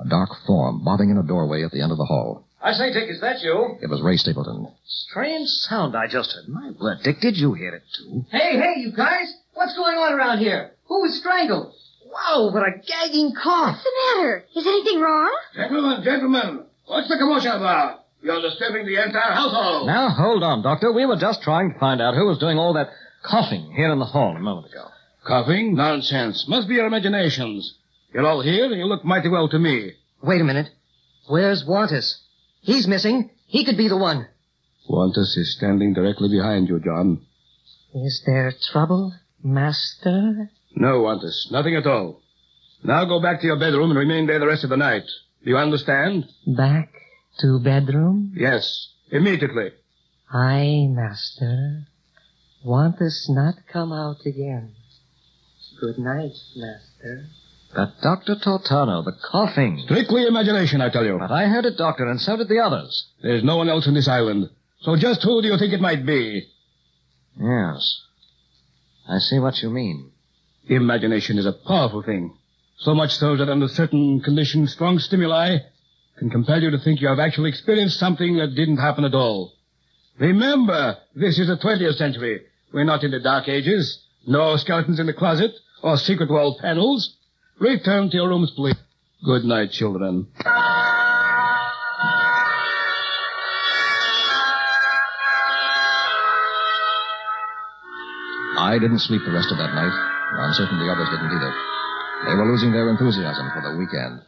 A dark form bobbing in a doorway at the end of the hall. I say, Dick, is that you? It was Ray Stapleton. Strange sound I just heard. My word, Dick, did you hear it, too? Hey, you guys. What's going on around here? Who was strangled? Wow, what a gagging cough. What's the matter? Is anything wrong? Gentlemen, what's the commotion about? You're disturbing the entire household. Now, hold on, Doctor. We were just trying to find out who was doing all that coughing here in the hall a moment ago. Coughing? Nonsense. Must be your imaginations. You're all here, and you look mighty well to me. Wait a minute. Where's Wantus? He's missing. He could be the one. Wantus is standing directly behind you, John. Is there trouble, Master? No, Wantus. Nothing at all. Now go back to your bedroom and remain there the rest of the night. Do you understand? Back to bedroom? Yes. Immediately. Aye, Master. Wantus not come out again. Good night, Master. But, Dr. Tortano, the coughing. Strictly imagination, I tell you. But I heard it, Doctor, and so did the others. There's no one else in this island. So just who do you think it might be? Yes. I see what you mean. Imagination is a powerful thing. So much so that under certain conditions, strong stimuli can compel you to think you have actually experienced something that didn't happen at all. Remember, this is the 20th century. We're not in the Dark Ages. No skeletons in the closet or secret wall panels. Return to your rooms, please. Good night, children. I didn't sleep the rest of that night, and I'm certain the others didn't either. They were losing their enthusiasm for the weekend.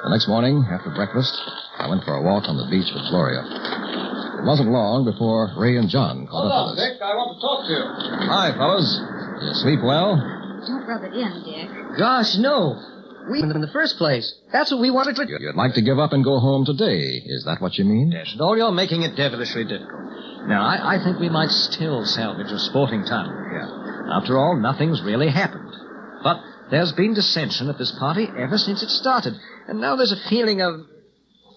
The next morning, after breakfast, I went for a walk on the beach with Gloria. It wasn't long before Ray and John caught up with us. Dick. I want to talk to you. Hi, fellas. You sleep well? Don't rub it in, Dick. Gosh, no. We in the first place. That's what we wanted to... You'd like to give up and go home today. Is that what you mean? Yes, and all you're making it devilishly difficult. Now, I think we might still salvage a sporting time here. After all, nothing's really happened. But there's been dissension at this party ever since it started. And now there's a feeling of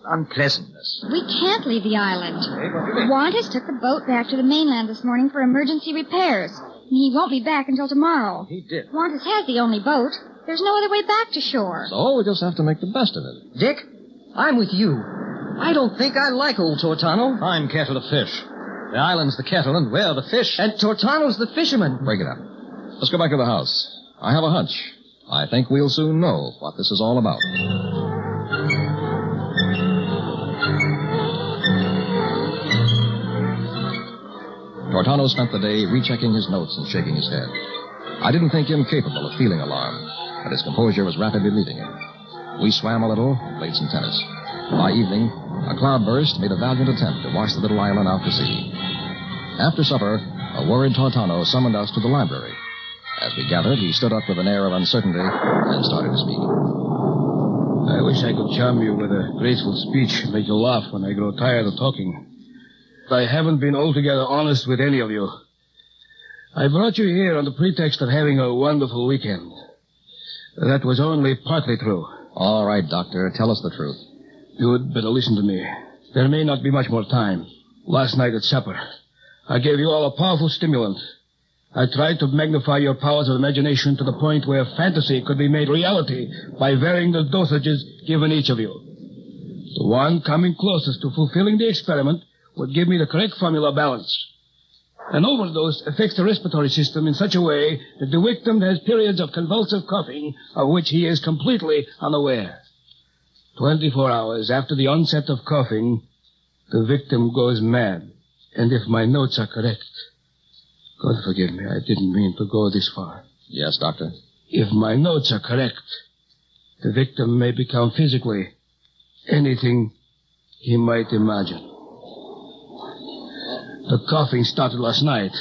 unpleasantness. We can't leave the island. Hey, what do you mean? Wantus took the boat back to the mainland this morning for emergency repairs. And he won't be back until tomorrow. He did. Wantus has the only boat. There's no other way back to shore. So we just have to make the best of it. Dick, I'm with you. I don't think I like old Tortano. I'm kettle of fish. The island's the kettle, and we're the fish. And Tortano's the fisherman. Break it up. Let's go back to the house. I have a hunch. I think we'll soon know what this is all about. Tortano spent the day rechecking his notes and shaking his head. I didn't think him capable of feeling alarm, but his composure was rapidly leaving him. We swam a little and played some tennis. By evening, a cloudburst made a valiant attempt to wash the little island out to sea. After supper, a worried Tortano summoned us to the library. As we gathered, he stood up with an air of uncertainty and started to speak. I wish I could charm you with a graceful speech and make you laugh when I grow tired of talking. But I haven't been altogether honest with any of you. I brought you here on the pretext of having a wonderful weekend. That was only partly true. All right, Doctor, tell us the truth. You'd better listen to me. There may not be much more time. Last night at supper, I gave you all a powerful stimulant. I tried to magnify your powers of imagination to the point where fantasy could be made reality by varying the dosages given each of you. The one coming closest to fulfilling the experiment would give me the correct formula balance. An overdose affects the respiratory system in such a way that the victim has periods of convulsive coughing of which he is completely unaware. 24 hours after the onset of coughing, the victim goes mad. And if my notes are correct... God forgive me, I didn't mean to go this far. Yes, Doctor? If my notes are correct, the victim may become physically anything he might imagine. The coughing started last night.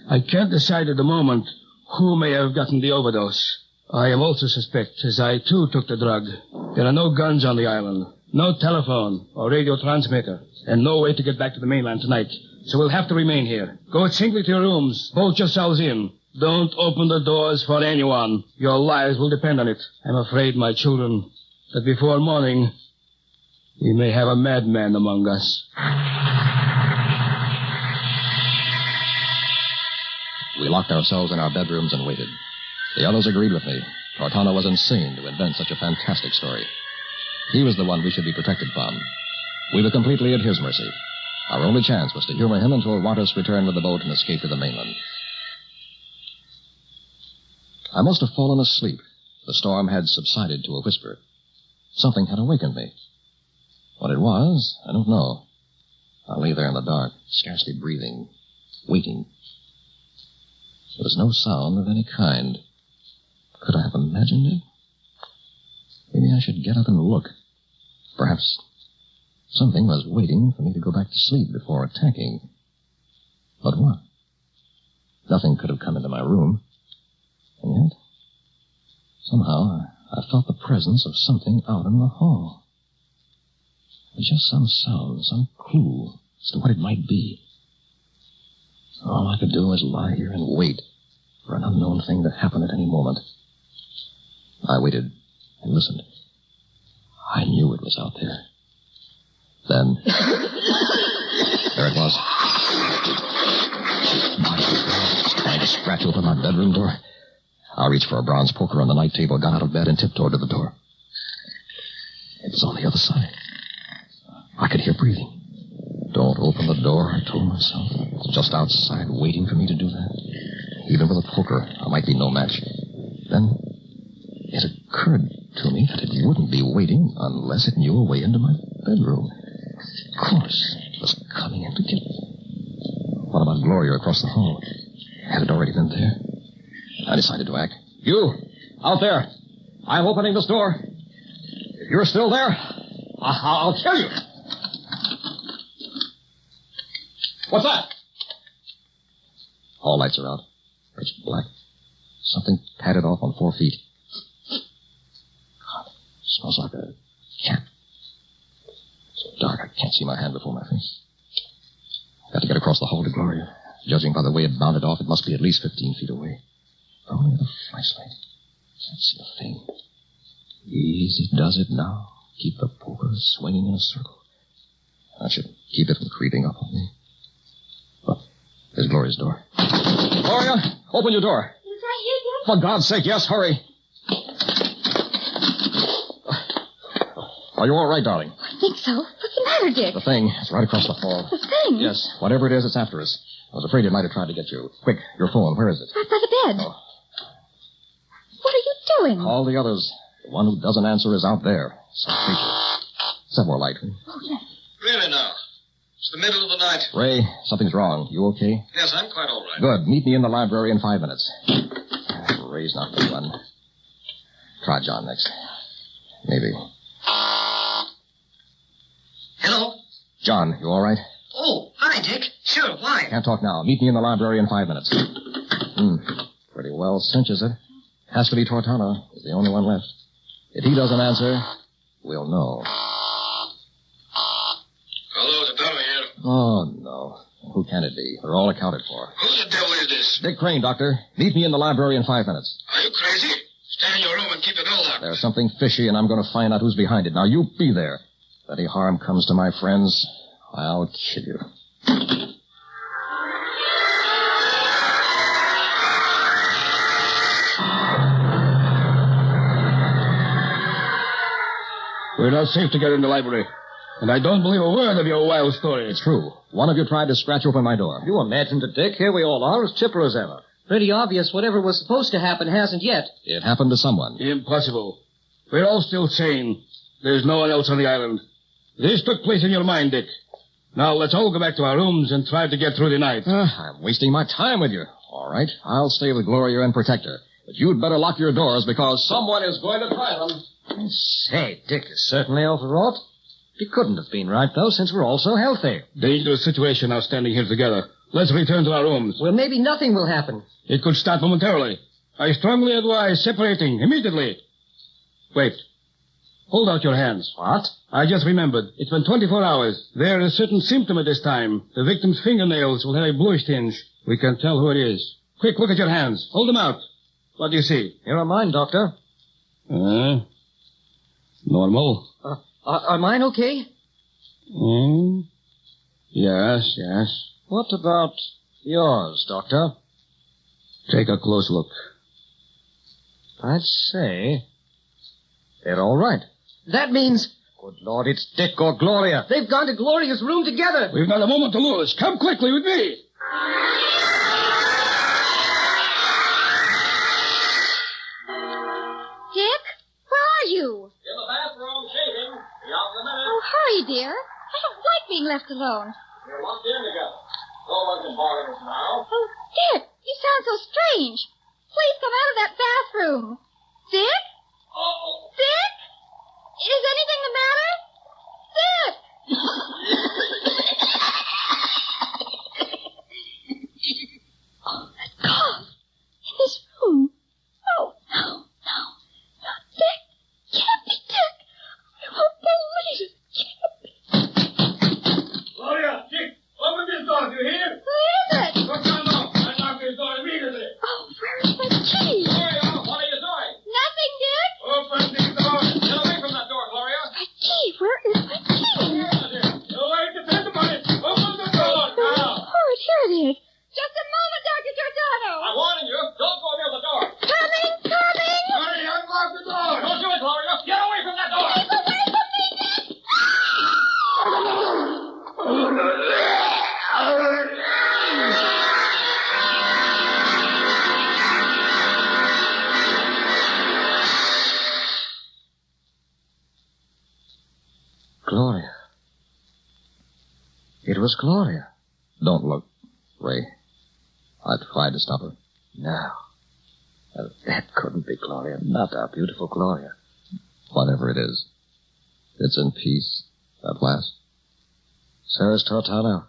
I can't decide at the moment who may have gotten the overdose. I am also suspect, as I too took the drug. There are no guns on the island, no telephone or radio transmitter, and no way to get back to the mainland tonight. So we'll have to remain here. Go singly to your rooms. Bolt yourselves in. Don't open the doors for anyone. Your lives will depend on it. I'm afraid, my children, that before morning, we may have a madman among us. We locked ourselves in our bedrooms and waited. The others agreed with me. Tortano was insane to invent such a fantastic story. He was the one we should be protected from. We were completely at his mercy. Our only chance was to humor him until Wantus returned with the boat and escape to the mainland. I must have fallen asleep. The storm had subsided to a whisper. Something had awakened me. What it was, I don't know. I lay there in the dark, scarcely breathing, waiting. There was no sound of any kind. Could I have imagined it? Maybe I should get up and look. Perhaps something was waiting for me to go back to sleep before attacking. But what? Nothing could have come into my room. And yet, somehow, I felt the presence of something out in the hall. Just some sound, some clue as to what it might be. All I could do was lie here and wait for an unknown thing to happen at any moment. I waited and listened. I knew it was out there. Then, there it was. Trying to scratch open my bedroom door. I reached for a bronze poker on the night table, got out of bed, and tiptoed to the door. It was on the other side. I could hear breathing. Don't open the door, I told myself. It's just outside, waiting for me to do that. Even with a poker, I might be no match. Then it occurred to me that it wouldn't be waiting unless it knew a way into my bedroom. Of course, it was coming in to get me. What about Gloria across the hall? Had it already been there? I decided to act. You, out there. I'm opening this door. If you're still there, I'll kill you. What's that? All lights are out. Pitch black. Something padded off on 4 feet. God, it smells like a cat. So dark I can't see my hand before my face. Got to get across the hall to Gloria. Judging by the way it bounded off, it must be at least 15 feet away. Only with a flashlight. Can't see a thing. Easy does it now. Keep the poker swinging in a circle. I should keep it from creeping up on me. But there's Gloria's door. Gloria, open your door. Is that you, Dick? For God's sake, yes, hurry. Are you all right, darling? I think so. What's the matter, Dick? The thing is right across the hall. The thing? Yes, whatever it is, it's after us. I was afraid it might have tried to get you. Quick, your phone, where is it? Right by the bed. Oh. What are you doing? All the others. The one who doesn't answer is out there. Some creature. Let's have more light. Oh, yes. Really now? It's the middle of the night. Ray, something's wrong. You okay? Yes, I'm quite all right. Good. Meet me in the library in 5 minutes. Ray's not the one. Try John next. Maybe. Hello? John, you all right? Oh, hi, Dick. Sure, why? Can't talk now. Meet me in the library in 5 minutes. Pretty well cinches it. Has to be Tortano. He's the only one left. If he doesn't answer, we'll know. Hello, Tortano here. Oh, no. Who can it be? They're all accounted for. Who the devil is this? Dick Crane, Doctor. Meet me in the library in 5 minutes. Are you crazy? Stay in your room and keep the door locked. There's something fishy, and I'm going to find out who's behind it. Now, you be there. If any harm comes to my friends, I'll kill you. We're not safe together in the library. And I don't believe a word of your wild story. It's true. One of you tried to scratch open my door. You imagined it, Dick. Here we all are, as chipper as ever. Pretty obvious whatever was supposed to happen hasn't yet. It happened to someone. Impossible. We're all still sane. There's no one else on the island. This took place in your mind, Dick. Now let's all go back to our rooms and try to get through the night. I'm wasting my time with you. All right, I'll stay with Gloria and protect her. But you'd better lock your doors because someone is going to try them. Say, Dick is certainly overwrought. He couldn't have been right, though, since we're all so healthy. Dangerous situation now standing here together. Let's return to our rooms. Well, maybe nothing will happen. It could start momentarily. I strongly advise separating immediately. Wait. Hold out your hands. What? I just remembered. It's been 24 hours. There is a certain symptom at this time. The victim's fingernails will have a bluish tinge. We can tell who it is. Quick, look at your hands. Hold them out. What do you see? Here are mine, Doctor. Normal. Are mine okay? Yes. What about yours, Doctor? Take a close look. I'd say they're all right. That means... Good Lord, it's Dick or Gloria. They've gone to Gloria's room together. We've not a moment to lose. Come quickly with me. you? In the bathroom, shaving. Be out in a minute. Oh, hurry, dear. I don't like being left alone. We're locked in together. No one can bother us now. Oh, Dick, you sound so strange. Please come out of that bathroom. Dick? Uh-oh. Dick? Is anything the matter? Dick! Oh, that cough. In this room. Oh, no. Not Dick. Can't be Dick. I won't believe it. Can't be. Gloria, Dick, open this door. Do you hear? Who is it? Look down now. Unlock this door immediately. Oh, where is my key? Gloria, what are you doing? Nothing, Dick. Open this door. Get away from that door, Gloria. My key. Where is my key? You'll wait to depend upon it. Open the door now. Oh, here it is. Just a moment, Dr. Giordano. I'm warning you. Don't go near the door. Coming. Hurry, unlock the door. Don't do it, Gloria. Get away from that door. Keep away from me, Dick. Gloria. It was Gloria. Don't look, Ray. I tried to stop her. No. That couldn't be Gloria. Not our beautiful Gloria. Whatever it is, it's in peace at last. So is Tortano.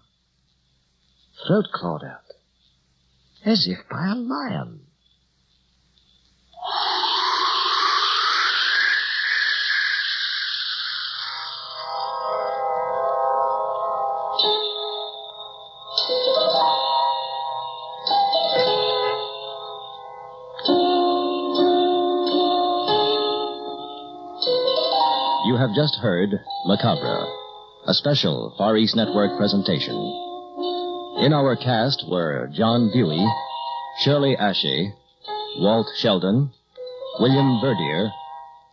Throat clawed out. As if by a lion. You have just heard Macabre, a special Far East Network presentation. In our cast were John Dewey, Shirley Ashe, Walt Sheldon, William Verdier,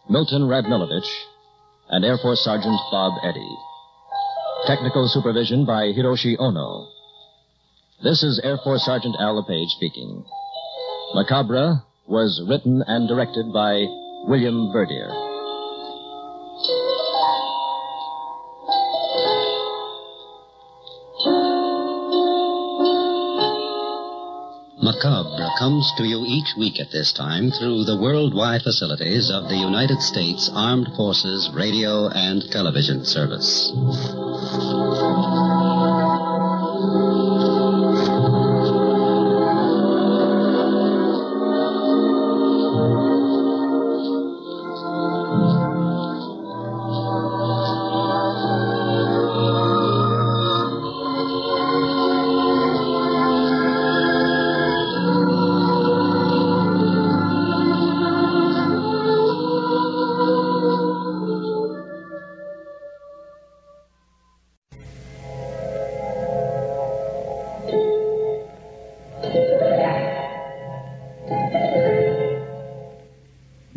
Milton Radmilovich, and Air Force Sergeant Bob Eddy. Technical supervision by Hiroshi Ono. This is Air Force Sergeant Al LePage speaking. Macabre was written and directed by William Verdier. Macabre comes to you each week at this time through the worldwide facilities of the United States Armed Forces Radio and Television Service.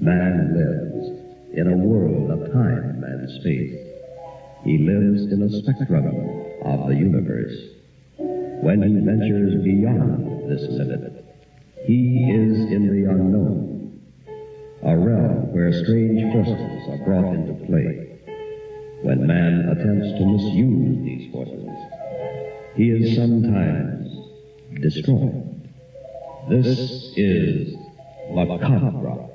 Man lives in a world of time and space. He lives in a spectrum of the universe. When he ventures beyond this limit, he is in the unknown, a realm where strange forces are brought into play. When man attempts to misuse these forces, he is sometimes destroyed. This is Macabre.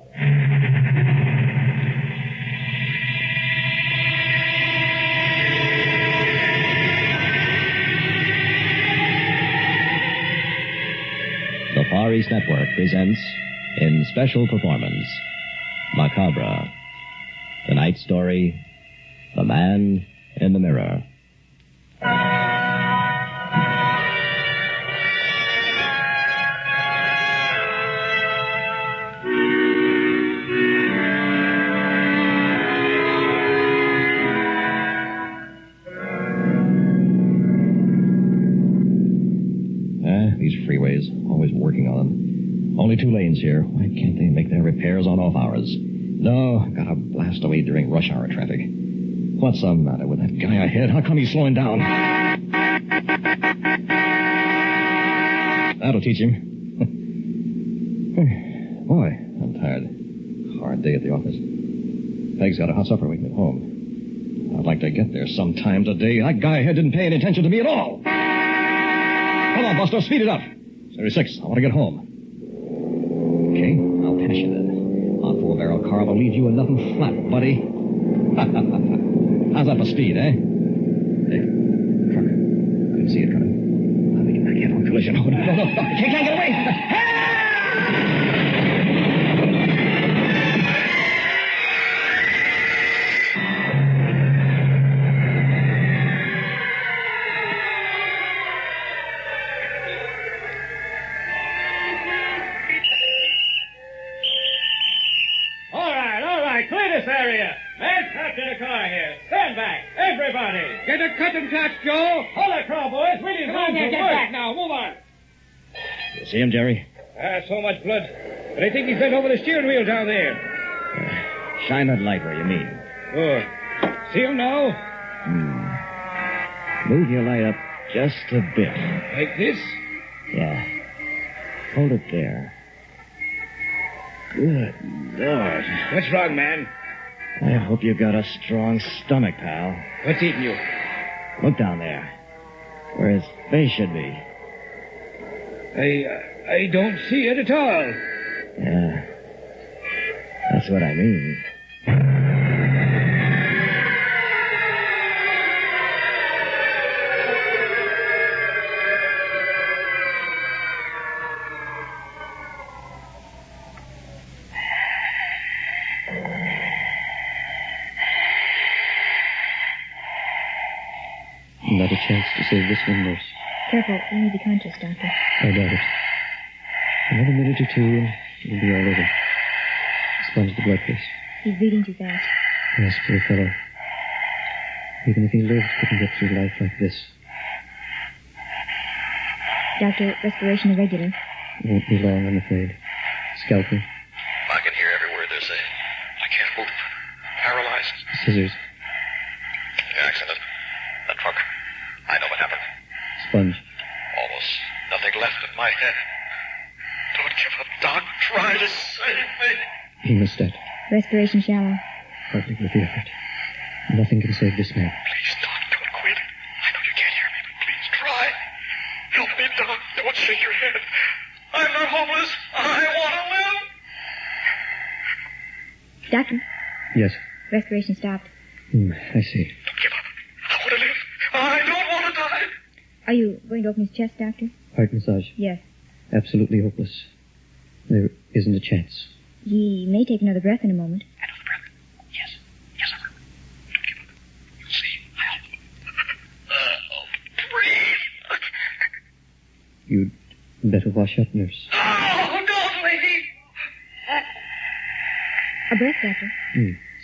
The Far East Network presents, in special performance, Macabre. Tonight's story, The Man in the Mirror. These freeways, always working on them. Only 2 lanes here. Why can't they make their repairs on off hours? No, gotta blast away during rush hour traffic. What's the matter with that guy ahead? How come he's slowing down? That'll teach him. Boy, I'm tired. Hard day at the office. Peg's got a hot supper waiting at home. I'd like to get there sometime today. That guy here didn't pay any attention to me at all. Come on, Buster, speed it up. Series 6, I want to get home. Okay, I'll pass you then. On 4-barrel car will leave you with nothing flat, buddy. How's that for speed, eh? Hey, truck. I didn't see it coming. I'm making back head-on collision. Oh, no. I can't get away. All right, clear this area. Man trapped in a car here. Stand back, everybody. Get a cutting catch, Joe. Hold it, Crow, boys. We need room to Get work. back now. Move on. You see him, Jerry? So much blood. But I think he's bent over the steering wheel down there. Shine that light where you mean. Good. See him now? Move your light up just a bit. Like this? Yeah. Hold it there. Good Lord. What's wrong, man? I hope you got a strong stomach, pal. What's eating you? Look down there. Where his face should be. I don't see it at all. Yeah. That's what I mean. Not a chance to save this one, nurse. Careful, you may be conscious, Doctor. I doubt it. Another minute or two, and it'll be all over. Sponge the blood first. He's breathing too fast. Yes, poor fellow. Even if he lived, couldn't get through life like this. Doctor, respiration irregular. Won't be long, I'm afraid. Scalpel. I can hear every word they're saying. I can't move. Paralyzed. Scissors. The accident. The truck. I know what happened. Sponge. Almost nothing left of my head. Don't give up, Doc. Try to save me. Hemostat. Respiration shallow. Hardly worth the effort. Nothing can save this man. Please, Doc, don't quit. I know you can't hear me, but please try. Help me, Doc. Don't shake your head. I'm not homeless. I want to live. Doctor, Yes. respiration stopped. I see. Don't give up. I want to live. I don't want to die. Are you going to open his chest, Doctor? Heart massage. Yes. Absolutely hopeless. There isn't a chance. He may take another breath in a moment. Another breath. Yes. Yes, I will. Don't give up. You'll see. I'll breathe. You'd better wash up, nurse. Oh, don't leave. A breath, Doctor.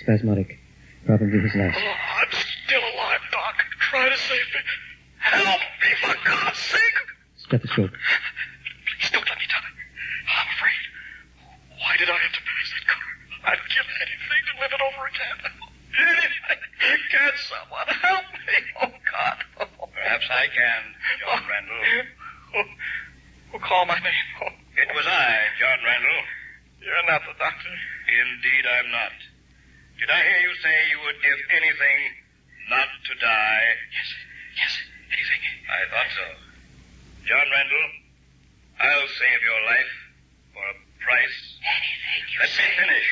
Spasmodic. Probably his last. Oh, I'm still alive, Doc. Try to save me. Help me, for God's sake. Stethoscope. Please don't let me die. I'm afraid. Why did I have to pass that car? I'd give anything to live it over again. Anything. Can someone help me? Oh, God. Perhaps I can, John Randall. Call my name. It was I, John Randall. You're not the doctor. Indeed, I'm not. Did I hear you say you would give anything not to die? Yes, anything. I thought so. John Randall, I'll save your life for a price. Anything you Let say. me finish.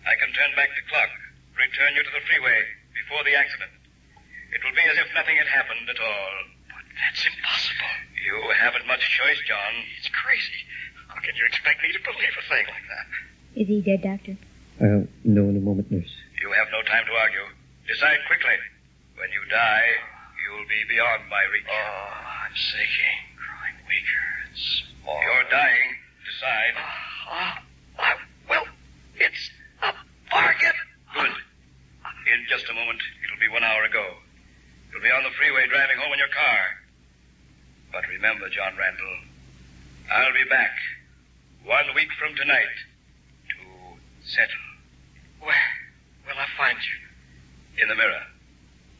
I can turn back the clock, return you to the freeway before the accident. It will be as if nothing had happened at all. But that's impossible. You haven't much choice, John. It's crazy. How can you expect me to believe a thing like that? Is he dead, Doctor? I'll know in a moment, nurse. You have no time to argue. Decide quickly. When you die, you'll be beyond my reach. Oh, I'm sinking, growing weaker and smaller. You're dying. Decide. Well, it's a bargain. Good. In just a moment, it'll be 1 hour ago. You'll be on the freeway driving home in your car. But remember, John Randall, I'll be back 1 week from tonight to settle. Where will I find you? In the mirror.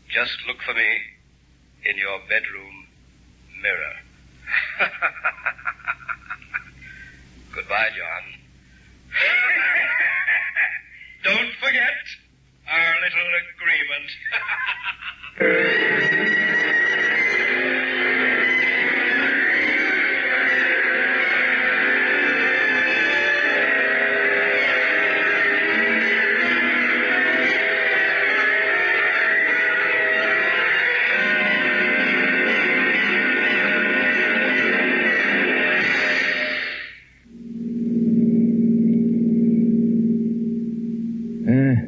Just look for me in your bedroom mirror. Goodbye, John. Don't forget. little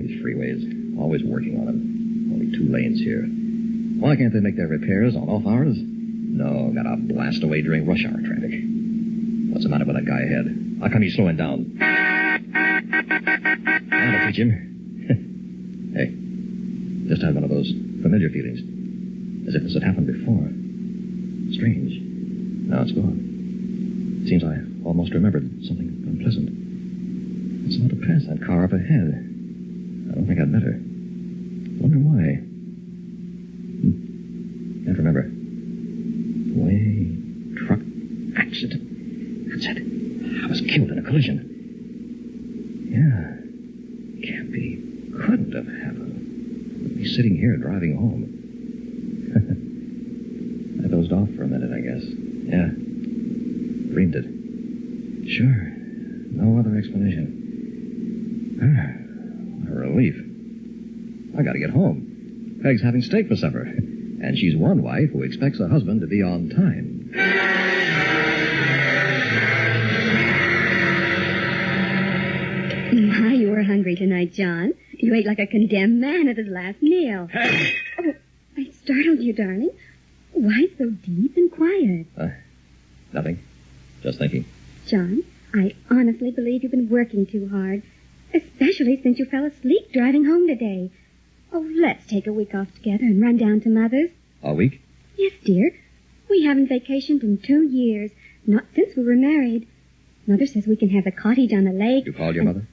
These freeways, always working on them. Only 2 lanes here. Why can't they make their repairs on off hours? No, gotta blast away during rush hour traffic. What's the matter with that guy ahead? How come he's slowing down? That'll teach him. Hey, just had one of those familiar feelings. As if this had happened before. Strange. Now it's gone. Seems I almost remembered something unpleasant. It's not to pass that car up ahead. I don't think I'd better. Wonder why. Can't remember. Way truck accident. That's it. I was killed in a collision. Yeah. Can't be. Couldn't have happened. I'd be sitting here driving home. I dozed off for a minute, I guess. Yeah. Dreamed it. Sure. No other explanation. A relief. I gotta get home. Peg's having steak for supper. And she's one wife who expects her husband to be on time. My, you were hungry tonight, John. You ate like a condemned man at his last meal. Hey! Oh, I startled you, darling. Why so deep and quiet? Nothing. Just thinking. John, I honestly believe you've been working too hard. Especially since you fell asleep driving home today. Oh, let's take a week off together and run down to Mother's. A week? Yes, dear. We haven't vacationed in 2 years. Not since we were married. Mother says we can have the cottage on the lake. You called your mother?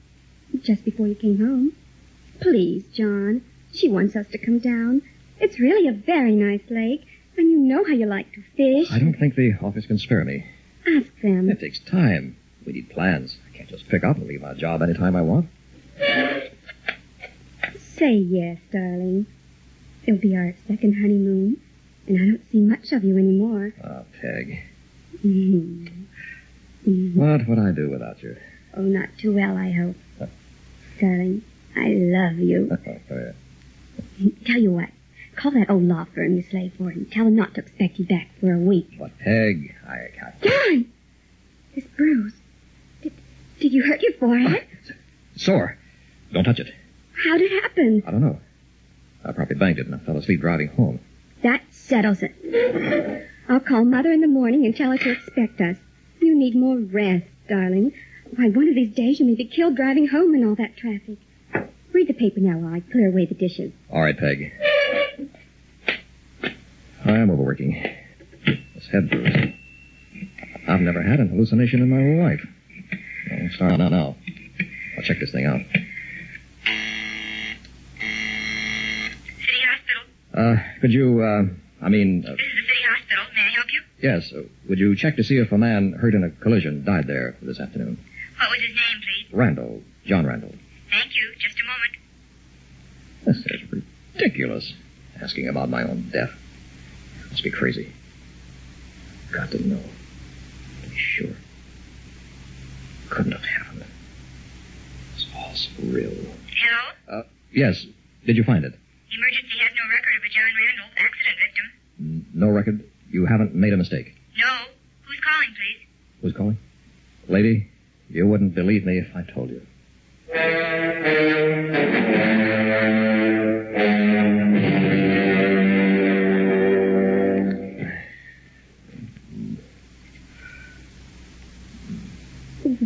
Just before you came home. Please, John. She wants us to come down. It's really a very nice lake. And you know how you like to fish. I don't think the office can spare me. Ask them. It takes time. We need plans. I can't just pick up and leave my job anytime I want. Say yes, darling. It'll be our second honeymoon, and I don't see much of you anymore. Oh, Peg. Mm-hmm. What would I do without you? Oh, not too well, I hope. Darling, I love you. Oh, yeah. Tell you what. Call that old law firm you slave for and tell them not to expect you back for a week. But, Peg, I can't... John! This bruise. Did you hurt your forehead? Sore. Don't touch it. How'd it happen? I don't know. I probably banged it and I fell asleep driving home. That settles it. I'll call Mother in the morning and tell her to expect us. You need more rest, darling. Why, one of these days you may be killed driving home in all that traffic. Read the paper now while I clear away the dishes. All right, Peg. I am overworking. This head bruise. I've never had an hallucination in my whole life. I'll start now. I'll check this thing out. City Hospital. Could you, This is the city hospital. May I help you? Yes. Would you check to see if a man hurt in a collision died there this afternoon? What was his name, please? Randall. John Randall. Thank you. Just a moment. This is ridiculous. Asking about my own death. Must be crazy. Got to know. To be sure. Couldn't have happened. It's all surreal. Hello? Yes. Did you find it? Emergency has no record of a John Randall accident victim. No record? You haven't made a mistake? No. Who's calling, please? Who's calling? Lady, you wouldn't believe me if I told you.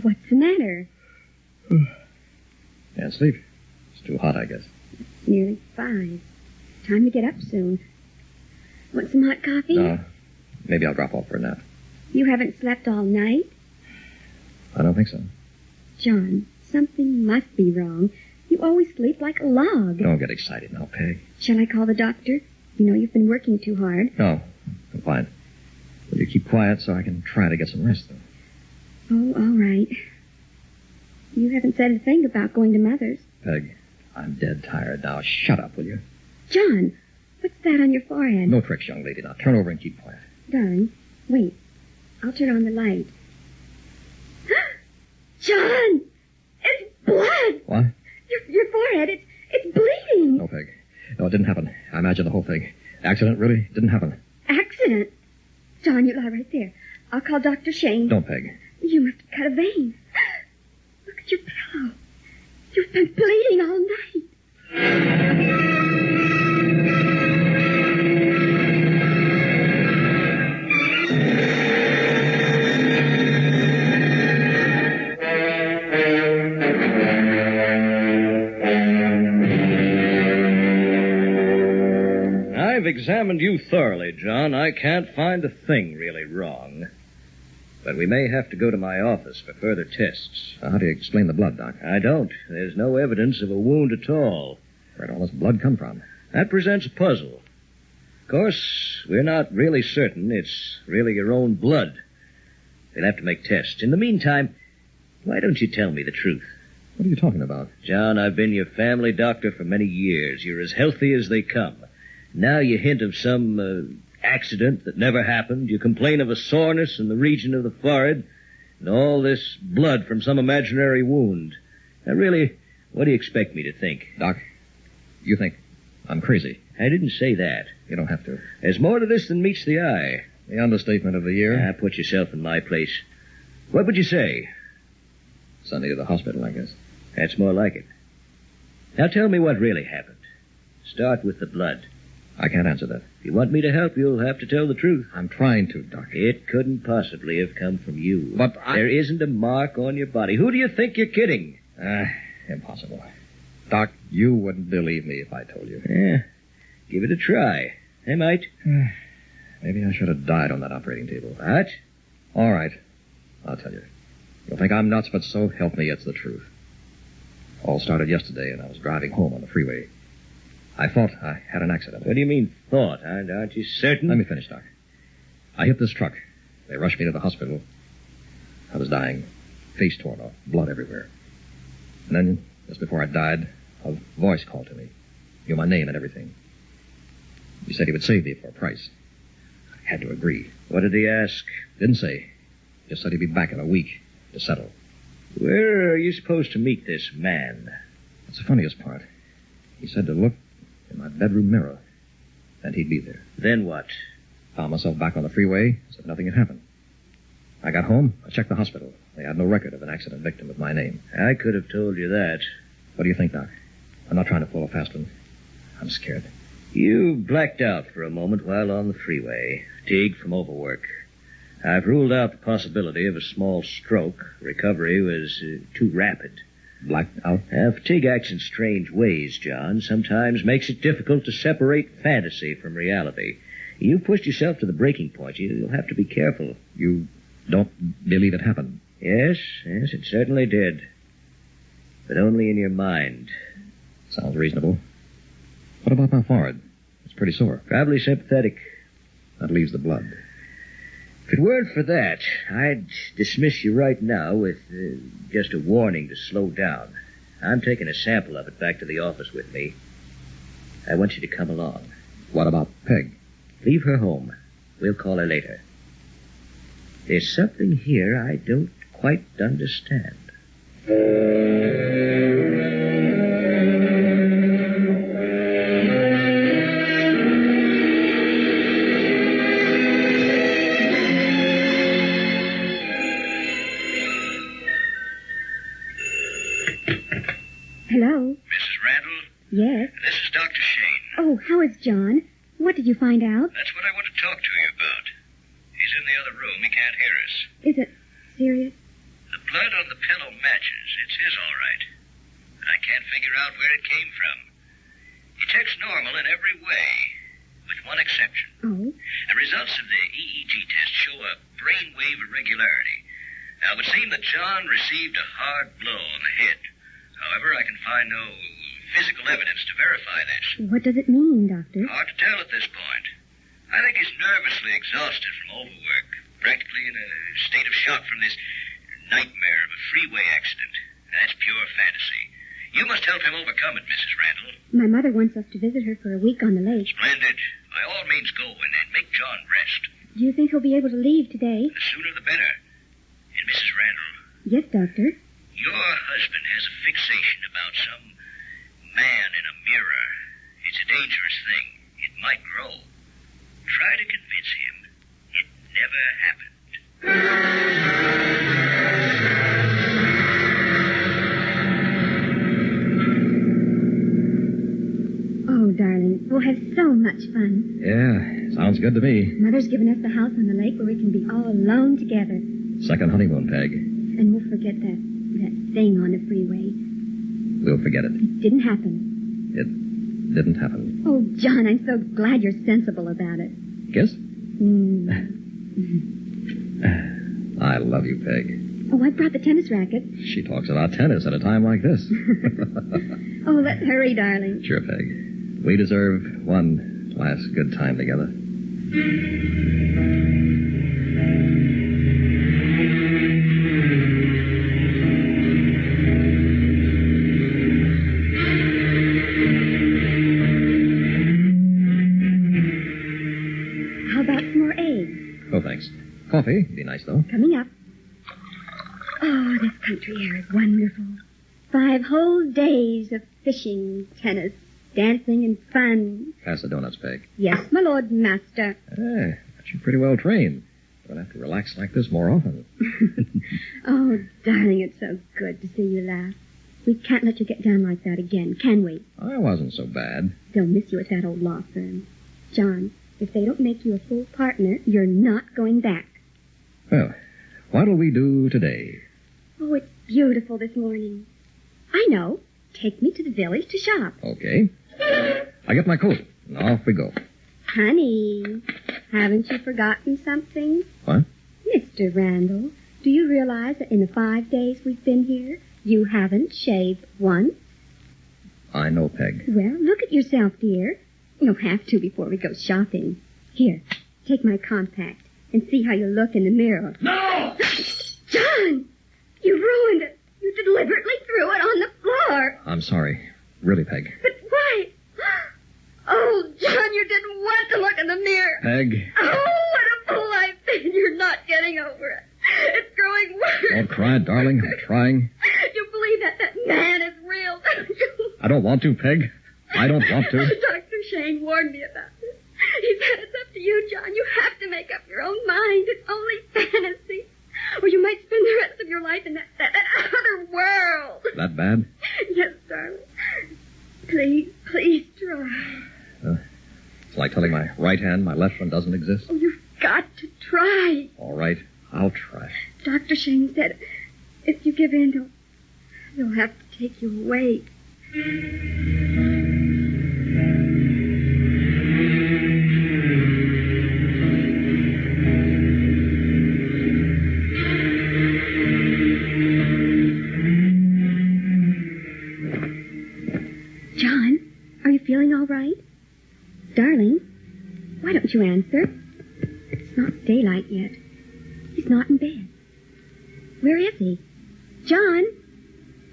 What's the matter? Can't sleep. It's too hot, I guess. It's nearly 5. Time to get up soon. Want some hot coffee? No. Maybe I'll drop off for a nap. You haven't slept all night? I don't think so. John, something must be wrong. You always sleep like a log. Don't get excited now, Peg. Shall I call the doctor? You know you've been working too hard. No. I'm fine. Will you keep quiet so I can try to get some rest, though? Oh, all right. You haven't said a thing about going to Mother's. Peg, I'm dead tired now. Shut up, will you? John, what's that on your forehead? No tricks, young lady. Now turn over and keep quiet. Darling, wait. I'll turn on the light. John! It's blood! What? Your forehead, it's bleeding. No, Peg. No, it didn't happen. I imagine the whole thing. Accident really didn't happen. Accident? John, you lie right there. I'll call Dr. Shane. Don't, Peg. You must have cut a vein. Look at your pillow. You've been bleeding all night. I've examined you thoroughly, John. I can't find a thing really wrong. But we may have to go to my office for further tests. How do you explain the blood, Doc? I don't. There's no evidence of a wound at all. Where'd all this blood come from? That presents a puzzle. Of course, we're not really certain it's really your own blood. We'll have to make tests. In the meantime, why don't you tell me the truth? What are you talking about? John, I've been your family doctor for many years. You're as healthy as they come. Now you hint of some accident that never happened. You complain of a soreness in the region of the forehead, and all this blood from some imaginary wound. Now, really, what do you expect me to think? Doc, you think I'm crazy. I didn't say that. You don't have to. There's more to this than meets the eye. The understatement of the year. Put yourself in my place. What would you say? Send me to the hospital, I guess. That's more like it. Now tell me what really happened. Start with the blood. I can't answer that. If you want me to help, you'll have to tell the truth. I'm trying to, Doc. It couldn't possibly have come from you. But There isn't a mark on your body. Who do you think you're kidding? Impossible. Doc, you wouldn't believe me if I told you. Yeah. Give it a try. I might. Maybe I should have died on that operating table. What? All right. I'll tell you. You'll think I'm nuts, but so help me, it's the truth. All started yesterday, and I was driving home on the freeway. I thought I had an accident. What do you mean, thought? Aren't you certain? Let me finish, Doc. I hit this truck. They rushed me to the hospital. I was dying, face torn off, blood everywhere. And then, just before I died, a voice called to me. Knew my name and everything. He said he would save me for a price. I had to agree. What did he ask? Didn't say. Just said he'd be back in a week to settle. Where are you supposed to meet this man? That's the funniest part. He said to look in my bedroom mirror, and he'd be there. Then what? Found myself back on the freeway, as if nothing had happened. I got home, I checked the hospital. They had no record of an accident victim with my name. I could have told you that. What do you think, Doc? I'm not trying to pull a fast one. I'm scared. You blacked out for a moment while on the freeway, fatigued from overwork. I've ruled out the possibility of a small stroke. Recovery was too rapid. Blacked out? Fatigue acts in strange ways, John. Sometimes makes it difficult to separate fantasy from reality. You've pushed yourself to the breaking point. You'll have to be careful. You don't believe it happened? Yes, it certainly did. But only in your mind. Sounds reasonable. What about my forehead? It's pretty sore. Probably sympathetic. That leaves the blood. If it weren't for that, I'd dismiss you right now with just a warning to slow down. I'm taking a sample of it back to the office with me. I want you to come along. What about Peg? Leave her home. We'll call her later. There's something here I don't quite understand. Hello? Mrs. Randall? Yes? This is Dr. Shane. Oh, how is John? What did you find out? That's what I want to talk to you about. He's in the other room. He can't hear us. Is it serious? The blood on the pillow matches. It's his, all right. But I can't figure out where it came from. He checks normal in every way, with one exception. Oh? The results of the EEG test show a brainwave irregularity. Now, it would seem that John received a hard blow on the head. However, I can find no physical evidence to verify this. What does it mean, Doctor? Hard to tell at this point. I think he's nervously exhausted from overwork, practically in a state of shock from this nightmare of a freeway accident. That's pure fantasy. You must help him overcome it, Mrs. Randall. My mother wants us to visit her for a week on the lake. Splendid. By all means go and make John rest. Do you think he'll be able to leave today? The sooner the better. And Mrs. Randall, Yes, Doctor. your husband has a fixation about some man in a mirror. It's a dangerous thing. It might grow. Try to convince him it never happened. Oh, darling, we'll have so much fun. Yeah, sounds good to me. Mother's given us the house on the lake where we can be all alone together. Second honeymoon, Peg. And we'll forget that thing on the freeway. We'll forget it. It didn't happen. It didn't happen. Oh, John, I'm so glad you're sensible about it. Kiss? Mm. I love you, Peg. Oh, I brought the tennis racket. She talks about tennis at a time like this. Oh, let's hurry, darling. Sure, Peg. We deserve one last good time together. How about some more eggs? Oh, thanks. Coffee would be nice, though. Coming up. Oh, this country air is wonderful. 5 whole days of fishing, tennis, dancing, and fun. Pass the donuts, Peg. Yes, my lord master. Hey, got you pretty well trained. You're going to have to relax like this more often. Oh, darling, it's so good to see you laugh. We can't let you get down like that again, can we? I wasn't so bad. They'll miss you at that old law firm. John, if they don't make you a full partner, you're not going back. Well, what'll we do today? Oh, it's beautiful this morning. I know. Take me to the village to shop. Okay. I get my coat, and off we go. Honey, haven't you forgotten something? What? Mr. Randall, do you realize that in the 5 days we've been here, you haven't shaved once? I know, Peg. Well, look at yourself, dear. You'll have to before we go shopping. Here, take my compact and see how you look in the mirror. No! John! You ruined it. You deliberately threw it on the floor. I'm sorry. Really, Peg. But why? Oh, John, you didn't want to look in the mirror. Peg. Oh, what a fool I've been. You're not getting over it. It's growing worse. Don't cry, darling. I'm trying. You believe that man is real, don't you? I don't want to, Peg. I don't want to. Dr. Shane warned me about this. He said it's up to you, John. You have to make up your own mind. It's only fantasy. Or you might spend the rest of your life in that other world. That bad? Yes, darling. Please try. It's like telling my right hand my left one doesn't exist. Oh, you've got to try. All right, I'll try. Dr. Shane said if you give in, they'll have to take you away. John, are you feeling all right? Darling, why don't you answer? It's not daylight yet. He's not in bed. Where is he? John?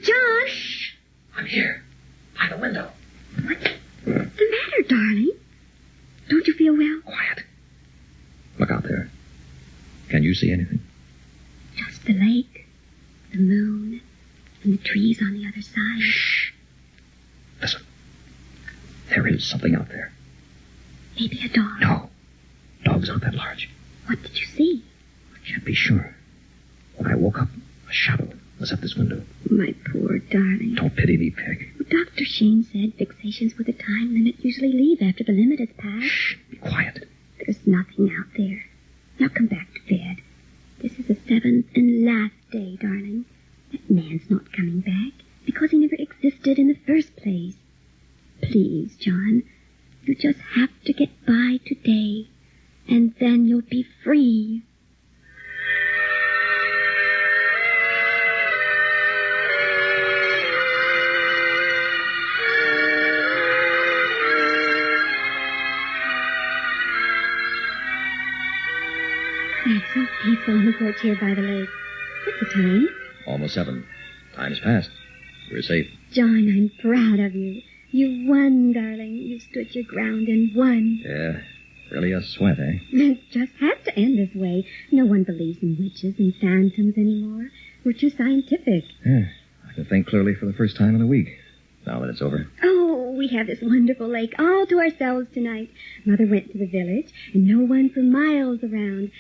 John? Shh. I'm here. By the window. What's the matter, darling? Don't you feel well? Quiet. Look out there. Can you see anything? Just the lake, the moon, and the trees on the other side. Shh. Listen. There is something out there. Maybe a dog. No. Dogs aren't that large. What did you see? I can't be sure. When I woke up, a shadow was at this window. My poor darling. Don't pity me, Peg. Well, Dr. Sheen said fixations with a time limit usually leave after the limit has passed. Shh. Be quiet. There's nothing out there. Now come back to bed. This is the 7th and last day, darling. That man's not coming back because he never existed in the first place. Please, John, you just have to get by today, and then you'll be free. It's so peaceful on the porch here by the lake. What's the time? Almost 7. Time's passed. We're safe. John, I'm proud of you. You won, darling. You stood your ground and won. Yeah. Really a sweat, eh? It just has to end this way. No one believes in witches and phantoms anymore. We're too scientific. Yeah. I can think clearly for the first time in a week. Now that it's over. Oh, we have this wonderful lake all to ourselves tonight. Mother went to the village, and no one for miles around.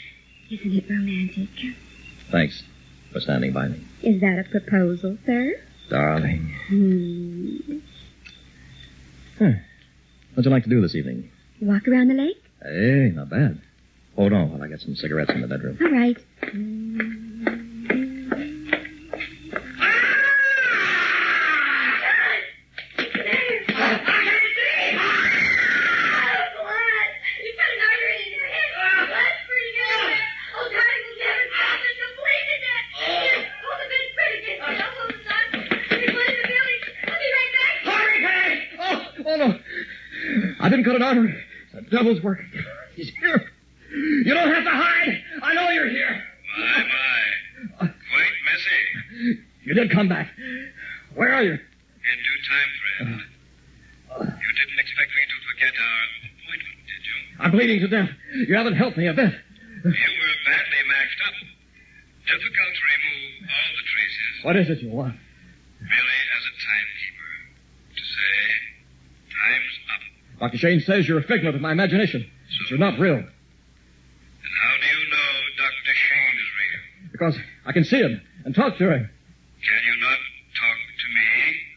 Isn't it romantic? Thanks for standing by me. Is that a proposal, sir? Darling. What'd you like to do this evening? Walk around the lake? Hey, not bad. Hold on while I get some cigarettes in the bedroom. All right. I didn't cut an artery. The devil's working. He's here. You don't have to hide. I know you're here. My. Quite messy. You did come back. Where are you? In due time, friend. You didn't expect me to forget our appointment, did you? I'm bleeding to death. You haven't helped me a bit. You were badly maxed up. Difficult to remove all the traces. What is it you want? Merely as a timekeeper. To say, time's up. Dr. Shane says you're a figment of my imagination. But you're not real. And how do you know Dr. Shane is real? Because I can see him and talk to him. Can you not talk to me?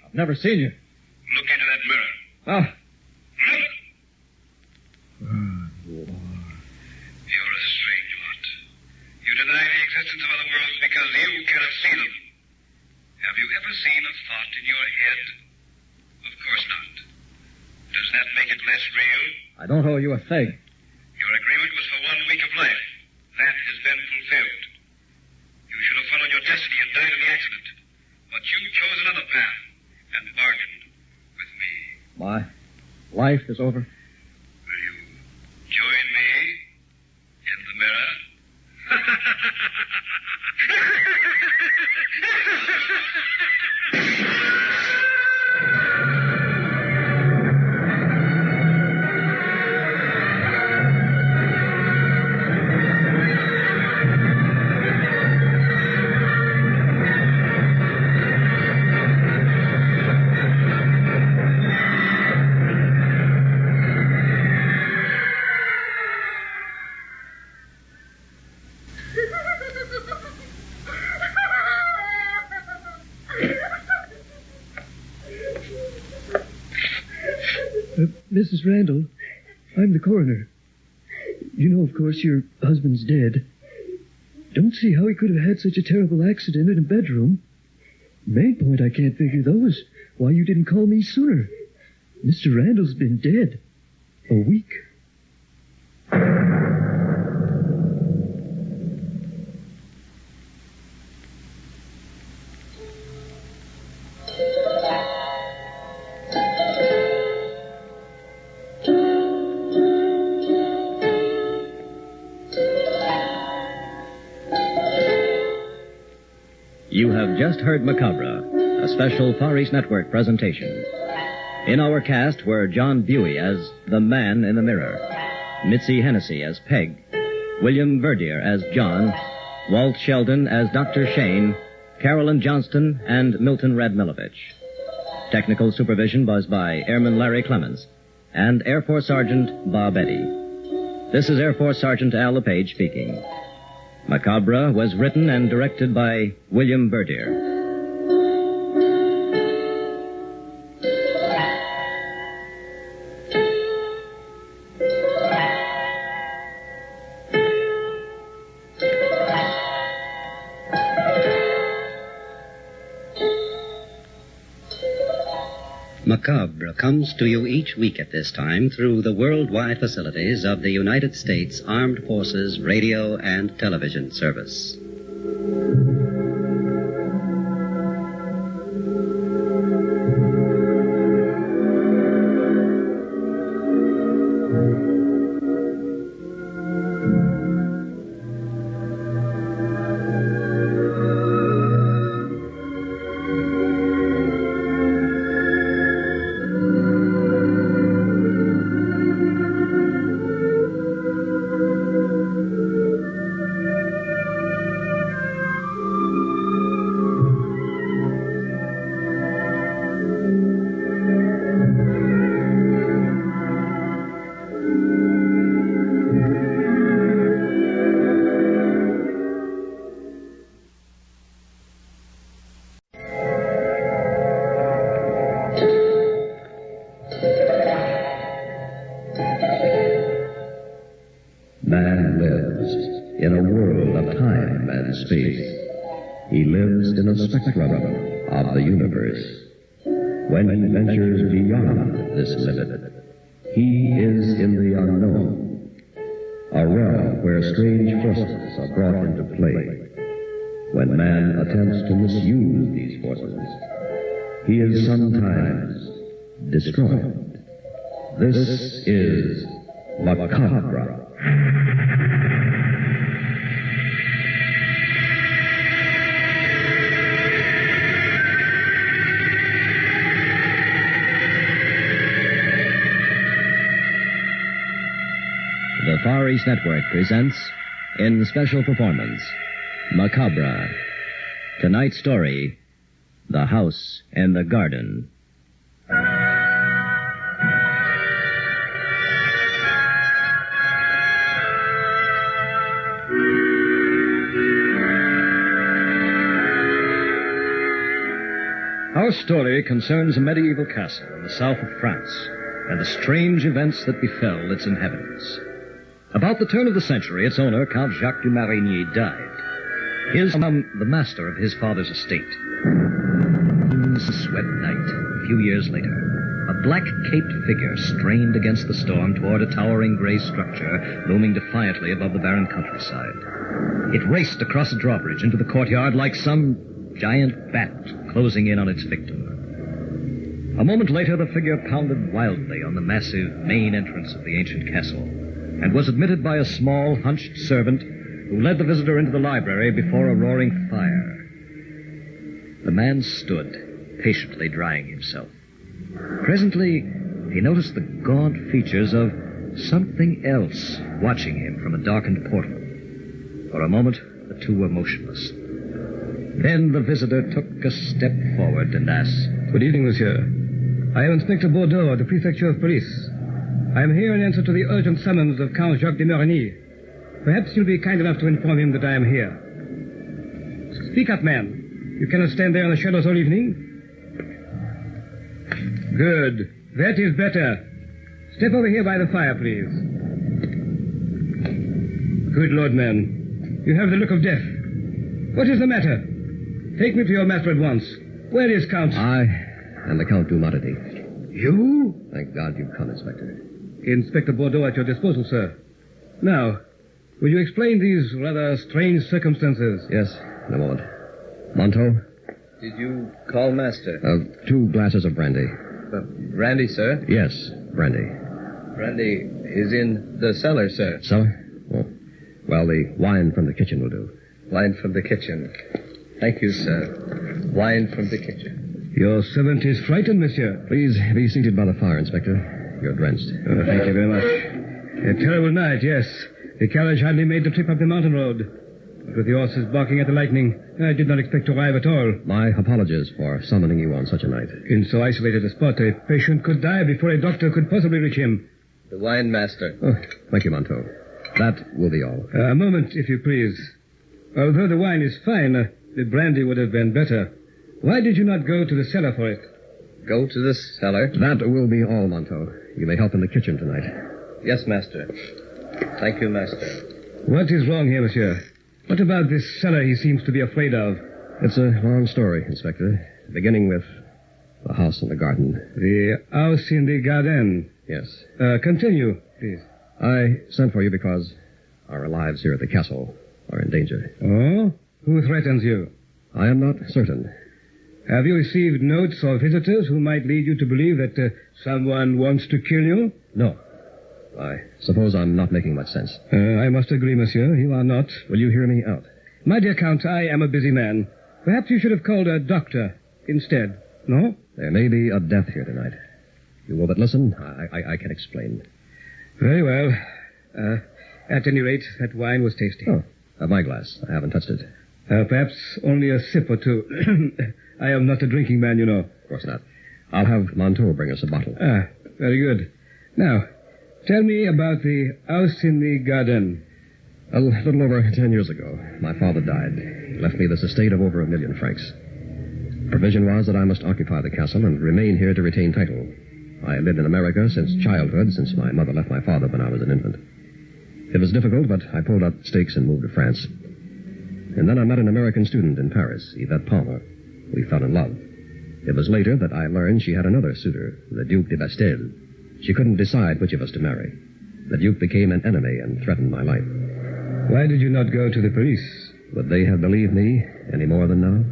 I've never seen you. Look into that mirror. Oh. Look! You're a strange lot. You deny the existence of other worlds because you cannot see them. Have you ever seen a thought in your head? Of course not. Does that make it less real? I don't owe you a thing. Your agreement was for 1 week of life. That has been fulfilled. You should have followed your destiny and died in the accident. But you chose another path and bargained with me. My life is over. Will you join me in the mirror? Mrs. Randall, I'm the coroner. You know, of course, your husband's dead. Don't see how he could have had such a terrible accident in a bedroom. The main point I can't figure, though, is why you didn't call me sooner. Mr. Randall's been dead a week. You have just heard Macabre, a special Far East Network presentation. In our cast were John Buey as the Man in the Mirror, Mitzi Hennessy as Peg, William Verdier as John, Walt Sheldon as Dr. Shane, Carolyn Johnston, and Milton Radmilovich. Technical supervision was by Airman Larry Clemens and Air Force Sergeant Bob Eddy. This is Air Force Sergeant Al LePage speaking. Macabre was written and directed by William Verdier. Macabre comes to you each week at this time through the worldwide facilities of the United States Armed Forces Radio and Television Service. space. He lives in a spectrum of the universe. When he ventures beyond this limit, he is in the unknown, a realm where strange forces are brought into play. When man attempts to misuse these forces, he is sometimes destroyed. This is Macabre. The Far East Network presents, in special performance, Macabre. Tonight's story, The House in the Garden. Our story concerns a medieval castle in the south of France and the strange events that befell its inhabitants. About the turn of the century, its owner, Count Jacques du Marigny, died. His the master of his father's estate. It was a sweat night, a few years later. A black-caped figure strained against the storm toward a towering gray structure looming defiantly above the barren countryside. It raced across a drawbridge into the courtyard like some giant bat closing in on its victim. A moment later, the figure pounded wildly on the massive main entrance of the ancient castle and was admitted by a small, hunched servant who led the visitor into the library before a roaring fire. The man stood, patiently drying himself. Presently, he noticed the gaunt features of something else watching him from a darkened portal. For a moment, the two were motionless. Then the visitor took a step forward and asked, Good evening, monsieur. I am Inspector Bordeaux of the Prefecture of Police. I am here in answer to the urgent summons of Count Jacques de Marigny. Perhaps you'll be kind enough to inform him that I am here. Speak up, man. You cannot stand there in the shadows all evening. Good. That is better. Step over here by the fire, please. Good Lord, man. You have the look of death. What is the matter? Take me to your master at once. Where is Count? I am the Count du Marigny. You? Thank God you've come, Inspector. Inspector Bordeaux at your disposal, sir. Now, will you explain these rather strange circumstances? Yes, in a moment. Monto? Did you call Master? 2 glasses of brandy. Brandy, sir? Yes, brandy. Brandy is in the cellar, sir. Cellar? Oh. Well, the wine from the kitchen will do. Wine from the kitchen. Thank you, sir. Wine from the kitchen. Your servant is frightened, monsieur. Please be seated by the fire, Inspector. You're drenched. Thank you very much. A terrible night, yes. The carriage hardly made the trip up the mountain road. But with the horses barking at the lightning, I did not expect to arrive at all. My apologies for summoning you on such a night. In so isolated a spot, a patient could die before a doctor could possibly reach him. The wine, Master. Oh, thank you, Monto. That will be all. A moment, if you please. Although the wine is fine, the brandy would have been better. Why did you not go to the cellar for it? Go to the cellar? That will be all, Monto. You may help in the kitchen tonight. Yes, Master. Thank you, Master. What is wrong here, monsieur? What about this cellar he seems to be afraid of? It's a long story, Inspector. Beginning with the house in the garden. The house in the garden? Yes. Continue, please. I sent for you because our lives here at the castle are in danger. Oh? Who threatens you? I am not certain. Have you received notes or visitors who might lead you to believe that someone wants to kill you? No. I suppose I'm not making much sense. I must agree, monsieur. You are not. Will you hear me out? My dear Count, I am a busy man. Perhaps you should have called a doctor instead. No? There may be a death here tonight. You will but listen. I can explain. Very well. At any rate, that wine was tasty. Oh, have my glass. I haven't touched it. Perhaps only a sip or two. I am not a drinking man, you know. Of course not. I'll have Monto bring us a bottle. Ah, very good. Now, tell me about the house in the garden. A little over 10 years ago, my father died. He left me this estate of over 1 million francs. Provision was that I must occupy the castle and remain here to retain title. I had lived in America since childhood, since my mother left my father when I was an infant. It was difficult, but I pulled out stakes and moved to France. And then I met an American student in Paris, Yvette Palmer. We fell in love. It was later that I learned she had another suitor, the Duke de Bastel. She couldn't decide which of us to marry. The Duke became an enemy and threatened my life. Why did you not go to the police? Would they have believed me any more than now?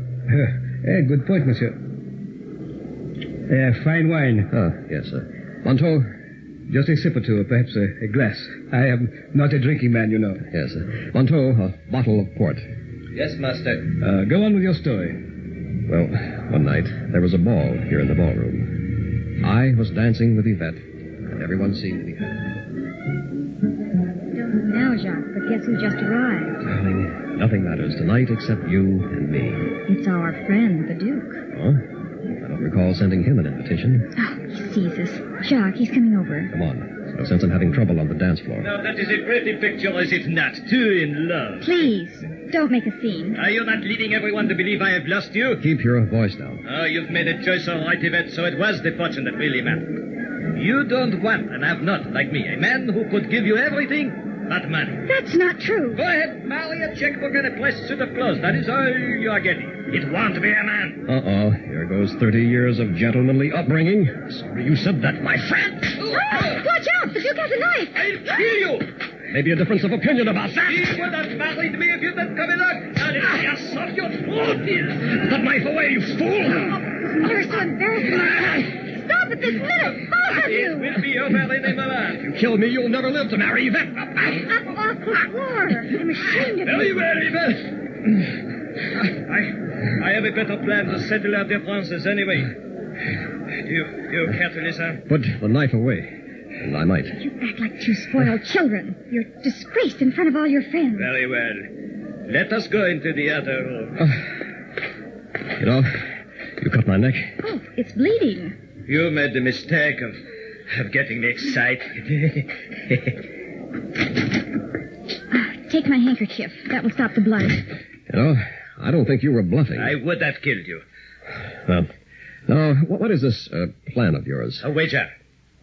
Good point, monsieur. Fine wine. Ah, yes, sir. Monteau? Just a sip or two, or perhaps a glass. I am not a drinking man, you know. Yes, sir. Monteau, a bottle of port. Yes, master. Go on with your story. Well, one night, there was a ball here in the ballroom. I was dancing with Yvette, and everyone seemed to be happy. Don't know, Jacques, but guess who just arrived? Darling, nothing matters tonight except you and me. It's our friend, the Duke. Oh? I don't recall sending him an invitation. Oh, he sees us. Jacques, he's coming over. Come on. No sense in having trouble on the dance floor. Now, that is a pretty picture, is it not? Two in love. Please, don't make a scene. Are you not leading everyone to believe I have lost you? Keep your voice down. Oh, you've made a choice all right, Yvette, so it was the fortune that really mattered. You don't want and have not, like me, a man who could give you everything but money. That's not true. Go ahead, marry a checkbook and a pressed suit of clothes. That is all you are getting. It won't be a man. Uh-oh. Here goes 30 years of gentlemanly upbringing. Sorry you said that, my friend. Oh, watch out! The Duke has a knife. I'll kill you. Maybe a difference of opinion about that. He would have married me if you didn't come along. Now, just of your throat is. That knife away, you fool. Oh, you're so embarrassing. Stop it this minute. Both of you. It will be over in a moment. If you kill me, you'll never live to marry Yvette. Up off the floor. I'm ashamed of you. Very well, Yvette. I have a better plan to settle our differences anyway. Do you care to listen? Put the knife away, and I might. You act like two spoiled children. You're disgraced in front of all your friends. Very well. Let us go into the other room. You know, you cut my neck. Oh, it's bleeding. You made the mistake of getting me excited. Take my handkerchief. That will stop the blood. You know, I don't think you were bluffing. I would have killed you. Now, what is this plan of yours? A wager.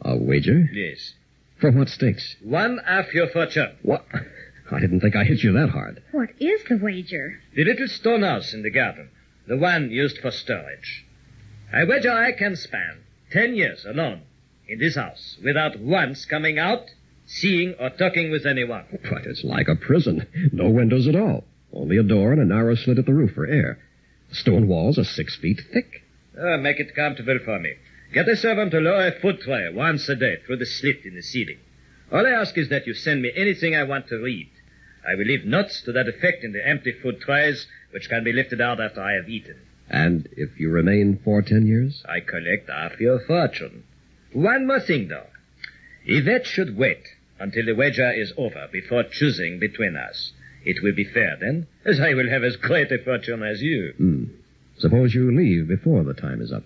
A wager? Yes. For what stakes? 1/2 your fortune. What? I didn't think I hit you that hard. What is the wager? The little stone house in the garden. The one used for storage. I wager I can span 10 years alone in this house without once coming out, seeing or talking with anyone. But it's like a prison. No windows at all. Only a door and a narrow slit at the roof for air. The stone walls are 6 feet thick. Make it comfortable for me. Get a servant to lower a foot tray once a day through the slit in the ceiling. All I ask is that you send me anything I want to read. I will leave notes to that effect in the empty food trays, which can be lifted out after I have eaten. And if you remain for 10 years? I collect half your fortune. One more thing, though. Yvette should wait until the wager is over before choosing between us. It will be fair, then, as I will have as great a fortune as you. Suppose you leave before the time is up.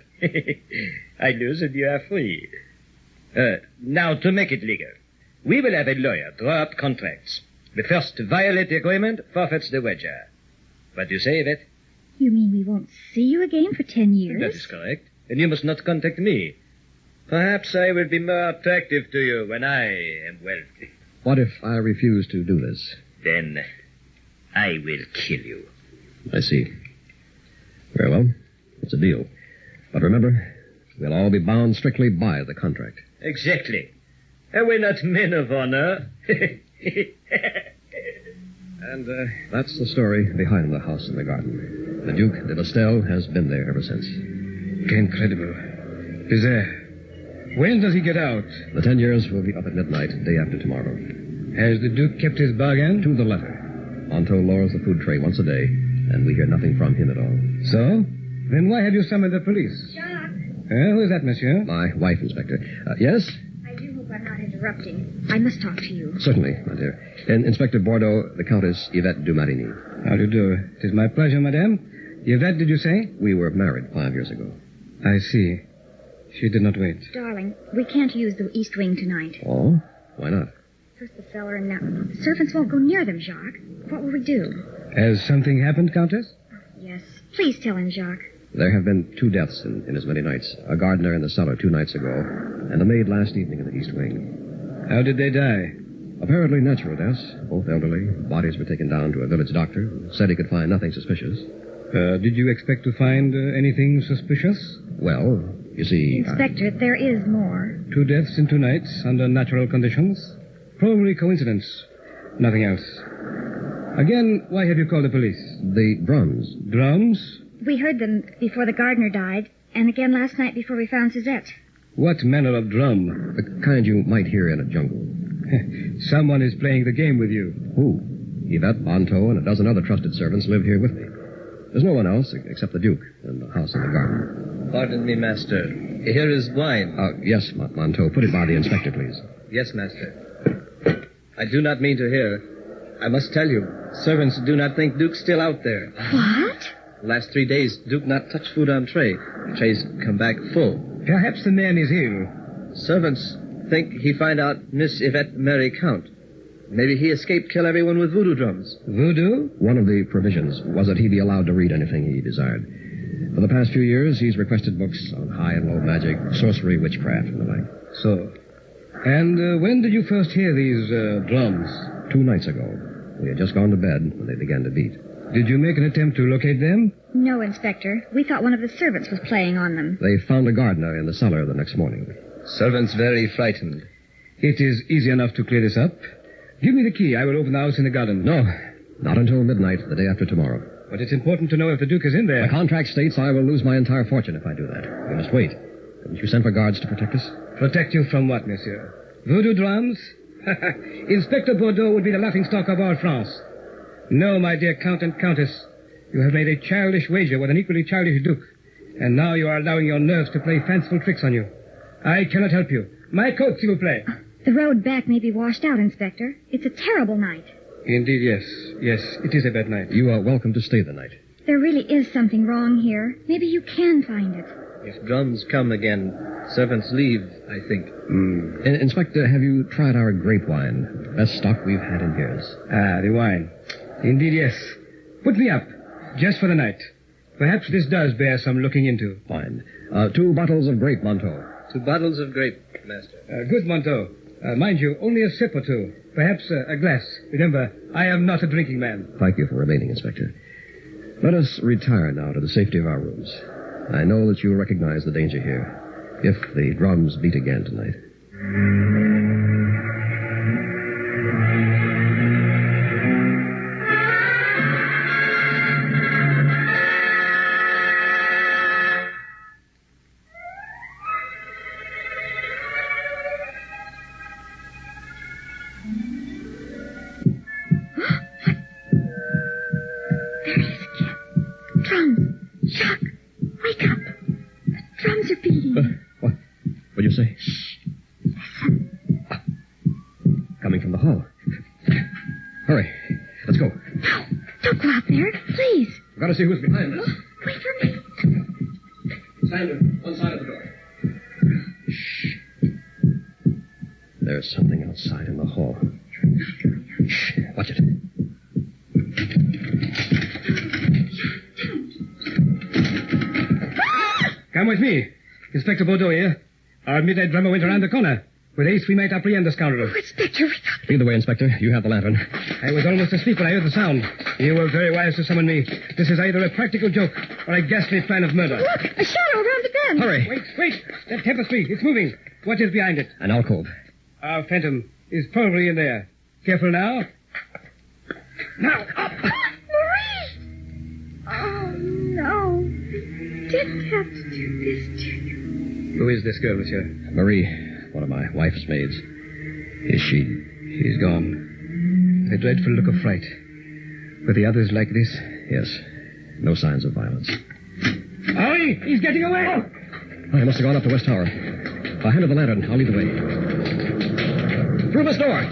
I lose and you are free. Now, to make it legal, we will have a lawyer draw up contracts. The first to violate the agreement forfeits the wager. What do you say, Yvette? You mean we won't see you again for 10 years? That is correct. And you must not contact me. Perhaps I will be more attractive to you when I am wealthy. What if I refuse to do this? Then I will kill you. I see. Very well. It's a deal. But remember, we'll all be bound strictly by the contract. Exactly. Are we not men of honor? And that's the story behind the house in the garden. The Duke de Bastel has been there ever since. Incredible. When does he get out? The 10 years will be up at midnight, day after tomorrow. Has the Duke kept his bargain? To the letter. Monteau lowers the food tray once a day, and we hear nothing from him at all. So? Then why have you summoned the police? Jacques. Who is that, monsieur? My wife, Inspector. Yes? I do hope I'm not interrupting. I must talk to you. Certainly, my dear. Inspector Bordeaux, the Countess Yvette du Marigny. How do you do? It is my pleasure, madame. Yvette, did you say? We were married 5 years ago. I see. She did not wait. Darling, we can't use the East Wing tonight. Oh? Why not? First the cellar and now the servants won't go near them, Jacques. What will we do? Has something happened, Countess? Yes. Please tell him, Jacques. There have been 2 deaths in as many nights. A gardener in the cellar 2 nights ago, and a maid last evening in the East Wing. How did they die? Apparently natural deaths, both elderly. Bodies were taken down to a village doctor who said he could find nothing suspicious. Did you expect to find anything suspicious? Well, you see... Inspector, there is more. 2 deaths in 2 nights under natural conditions. Probably coincidence. Nothing else. Again, why have you called the police? The drums. Drums? We heard them before the gardener died, and again last night before we found Suzette. What manner of drum? The kind you might hear in a jungle. Someone is playing the game with you. Who? Yvette, Bonto, and a dozen other trusted servants live here with me. There's no one else except the Duke and the house in the garden. Pardon me, master. Here is wine. Yes, Monto. Put it by the inspector, please. Yes, master. I do not mean to hear. I must tell you, servants do not think Duke's still out there. What? Last 3 days, Duke not touch food on tray. Trays come back full. Perhaps the man is ill. Servants think he find out Miss Yvette marry Count. Maybe he escaped kill everyone with voodoo drums. Voodoo? One of the provisions was that he be allowed to read anything he desired. For the past few years, he's requested books on high and low magic, sorcery, witchcraft, and the like. So. And when did you first hear these drums? 2 nights ago. We had just gone to bed when they began to beat. Did you make an attempt to locate them? No, Inspector. We thought one of the servants was playing on them. They found a gardener in the cellar the next morning. Servants very frightened. It is easy enough to clear this up. Give me the key. I will open the house in the garden. No, not until midnight the day after tomorrow. But it's important to know if the Duke is in there. The contract states I will lose my entire fortune if I do that. We must wait. Didn't you send for guards to protect us? Protect you from what, monsieur? Voodoo drums? Inspector Bordeaux would be the laughingstock of all France. No, my dear Count and Countess. You have made a childish wager with an equally childish Duke. And now you are allowing your nerves to play fanciful tricks on you. I cannot help you. My coat, s'il vous plaît. The road back may be washed out, Inspector. It's a terrible night. Indeed, yes. Yes, it is a bad night. You are welcome to stay the night. There really is something wrong here. Maybe you can find it. If drums come again, servants leave, I think. Inspector, have you tried our grape wine? Best stock we've had in years. Ah, the wine. Indeed, yes. Put me up. Just for the night. Perhaps this does bear some looking into. Fine. 2 bottles of grape, Monto. 2 bottles of grape, master. Good, Monto. Mind you, only a sip or 2. Perhaps a glass. Remember, I am not a drinking man. Thank you for remaining, Inspector. Let us retire now to the safety of our rooms. I know that you recognize the danger here, if the drums beat again tonight. Gotta see who's behind us. Wait for me. Stand on one side of the door. Shh. There's something outside in the hall. Shh. Watch it. Come with me. Inspector Bordeaux here. Our midnight drummer went around the corner. With haste, we might apprehend the scoundrel. Oh, Inspector, Lead the way, Inspector. You have the lantern. I was almost asleep when I heard the sound. You were very wise to summon me. This is either a practical joke or a ghastly plan of murder. Look, a shadow around the bend. Hurry. Wait. That tapestry. It's moving. What is behind it? An alcove. Our phantom is probably in there. Careful now. Now, up! Marie! Oh, no. I didn't have to do this to you. Who is this girl, monsieur? Marie, one of my wife's maids. Is she? She's gone. A dreadful look of fright. Were the others like this? Yes. No signs of violence. Hurry! He's getting away! I must have gone up the west tower. If I handle the lantern, I'll lead the way. Through this door! A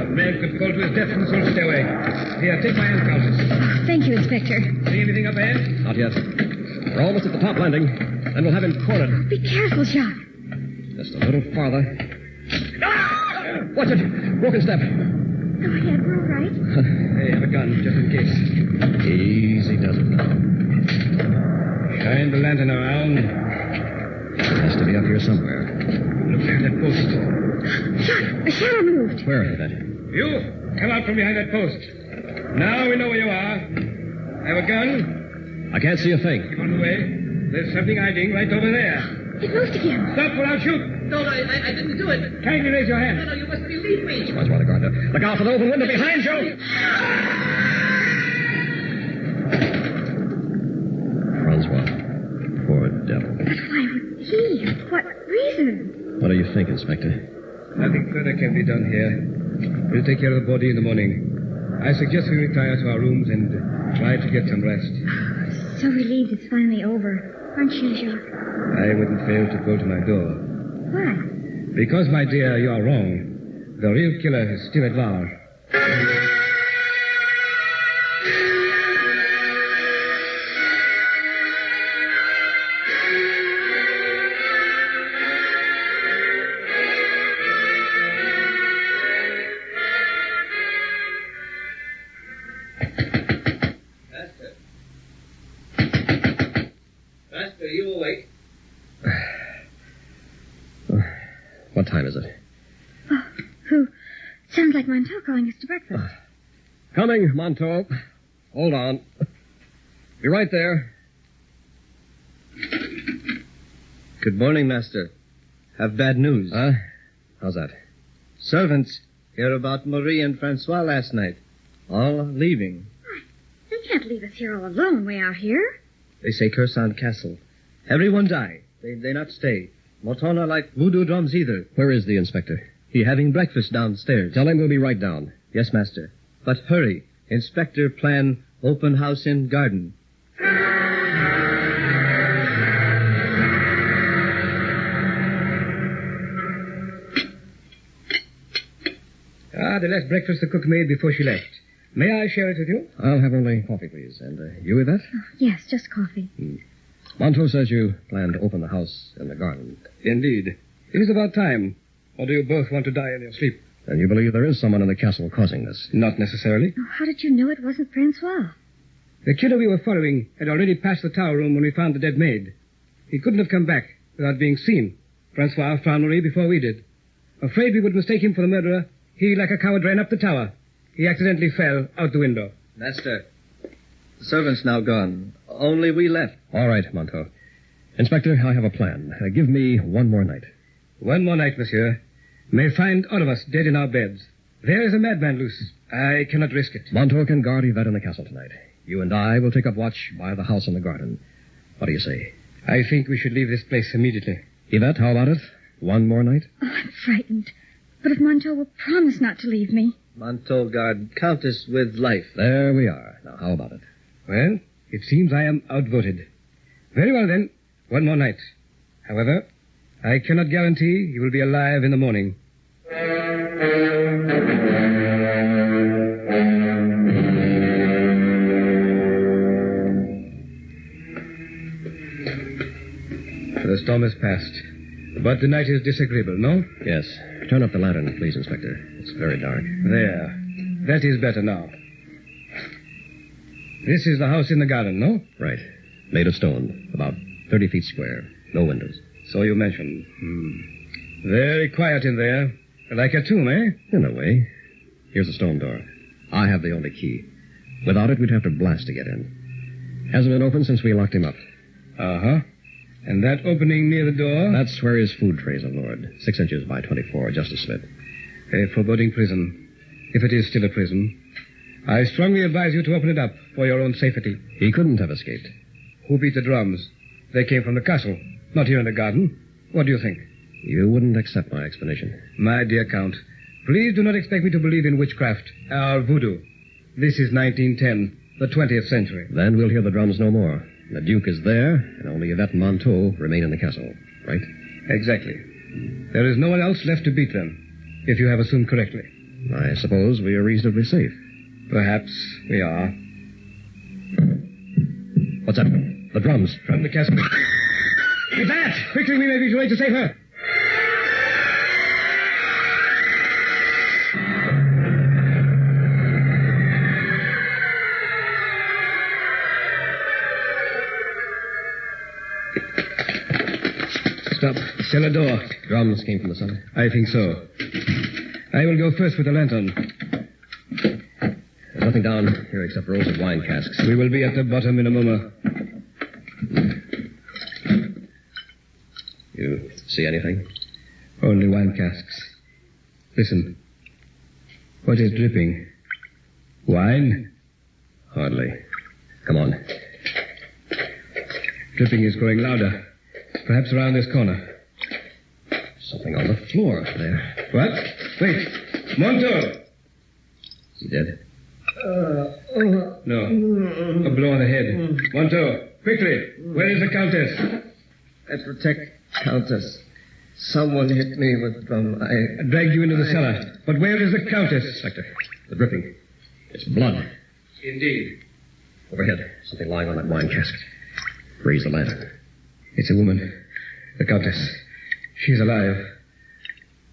man could fall to his death from this old stairway. Here, take my hand, Countess. Oh, thank you, Inspector. See anything up ahead? Not yet. We're almost at the top landing. Then we'll have him cornered. Be careful, Jacques. Just a little farther. Watch it! Broken step. Go ahead, we're all right. They have a gun, just in case. Easy does it now. Shine the lantern around. It has to be up here somewhere. Looks behind that post. Look, a shadow moved. Where is that? You, come out from behind that post. Now we know where you are. I have a gun. I can't see a thing. Keep on the way. There's something hiding right over there. It moved again. Stop or I'll shoot. No, I didn't do it. Kindly raise your hand. No, you must believe me. Francois, the gardener. Look out for the open window behind you! Francois. Poor devil. But why would he? What reason? What do you think, Inspector? Nothing further can be done here. We'll take care of the body in the morning. I suggest we retire to our rooms and try to get some rest. So relieved it's finally over. Aren't you, Jacques? I wouldn't fail to go to my door. Why? Because, my dear, you are wrong. The real killer is still at large. Master, are you awake? What time is it? Oh, who? Sounds like Montauk calling us to breakfast. Coming, Montauk. Hold on. Be right there. Good morning, Master. Have bad news. Huh? How's that? Servants hear about Marie and Francois last night. All leaving. They can't leave us here all alone way out here. They say Cursan Castle. Everyone die. They not stay. Motona like voodoo drums either. Where is the inspector? He having breakfast downstairs. Tell him we'll be right down. Yes, Master. But hurry. Inspector plan open house in garden. They left breakfast the cook made before she left. May I share it with you? I'll have only coffee, please. And you with that? Oh, yes, just coffee. Montauk says you plan to open the house in the garden. Indeed. It is about time. Or do you both want to die in your sleep? And you believe there is someone in the castle causing this? Not necessarily. Oh, how did you know it wasn't Francois? The killer we were following had already passed the tower room when we found the dead maid. He couldn't have come back without being seen. Francois found Marie before we did. Afraid we would mistake him for the murderer, he, like a coward, ran up the tower. He accidentally fell out the window. Master, the servants now gone. Only we left. All right, Montauk. Inspector, I have a plan. Give me one more night. One more night, monsieur. May find all of us dead in our beds. There is a madman loose. I cannot risk it. Montauk and guard Yvette in the castle tonight. You and I will take up watch by the house in the garden. What do you say? I think we should leave this place immediately. Yvette, how about it? One more night? Oh, I'm frightened. But if Montauk will promise not to leave me. Montauk guard Countess with life. There we are. Now, how about it? Well, it seems I am outvoted. Very well, then. One more night. However, I cannot guarantee you will be alive in the morning. The storm has passed. But the night is disagreeable, no? Yes. Turn up the lantern, please, Inspector. It's very dark. There. That is better now. This is the house in the garden, no? Right. Made of stone. About 30 feet square. No windows. So you mentioned. Very quiet in there. Like a tomb, eh? In a way. Here's a stone door. I have the only key. Without it, we'd have to blast to get in. Hasn't been opened since we locked him up. Uh-huh. And that opening near the door? That's where his food trays are lured. 6 inches by 24, just a slit. A foreboding prison. If it is still a prison. I strongly advise you to open it up for your own safety. He couldn't have escaped. Who beat the drums? They came from the castle, not here in the garden. What do you think? You wouldn't accept my explanation. My dear Count, please do not expect me to believe in witchcraft or voodoo. This is 1910, the 20th century. Then we'll hear the drums no more. The Duke is there, and only Yvette and Montauk remain in the castle, right? Exactly. There is no one else left to beat them, if you have assumed correctly. I suppose we are reasonably safe. Perhaps we are. What's that? The drums. From the castle. Yvette! Quickly, we may be too late to save her. Cellar door. Drums came from the cellar. I think so. I will go first with the lantern. There's nothing down here except rows of wine casks. We will be at the bottom in a moment. You see anything? Only wine casks. Listen. What is dripping? Wine? Hardly. Come on. Dripping is growing louder. Perhaps around this corner. Something on the floor there. What? Wait. Monto! Is he dead? No. A blow on the head. Monto, quickly. Where is the Countess? I protect Countess. Someone hit me with drum. I dragged you into the cellar. But where is the Countess? Inspector, the dripping. It's blood. Indeed. Overhead, something lying on that wine cask. Raise the lantern. It's a woman. The Countess. She's alive.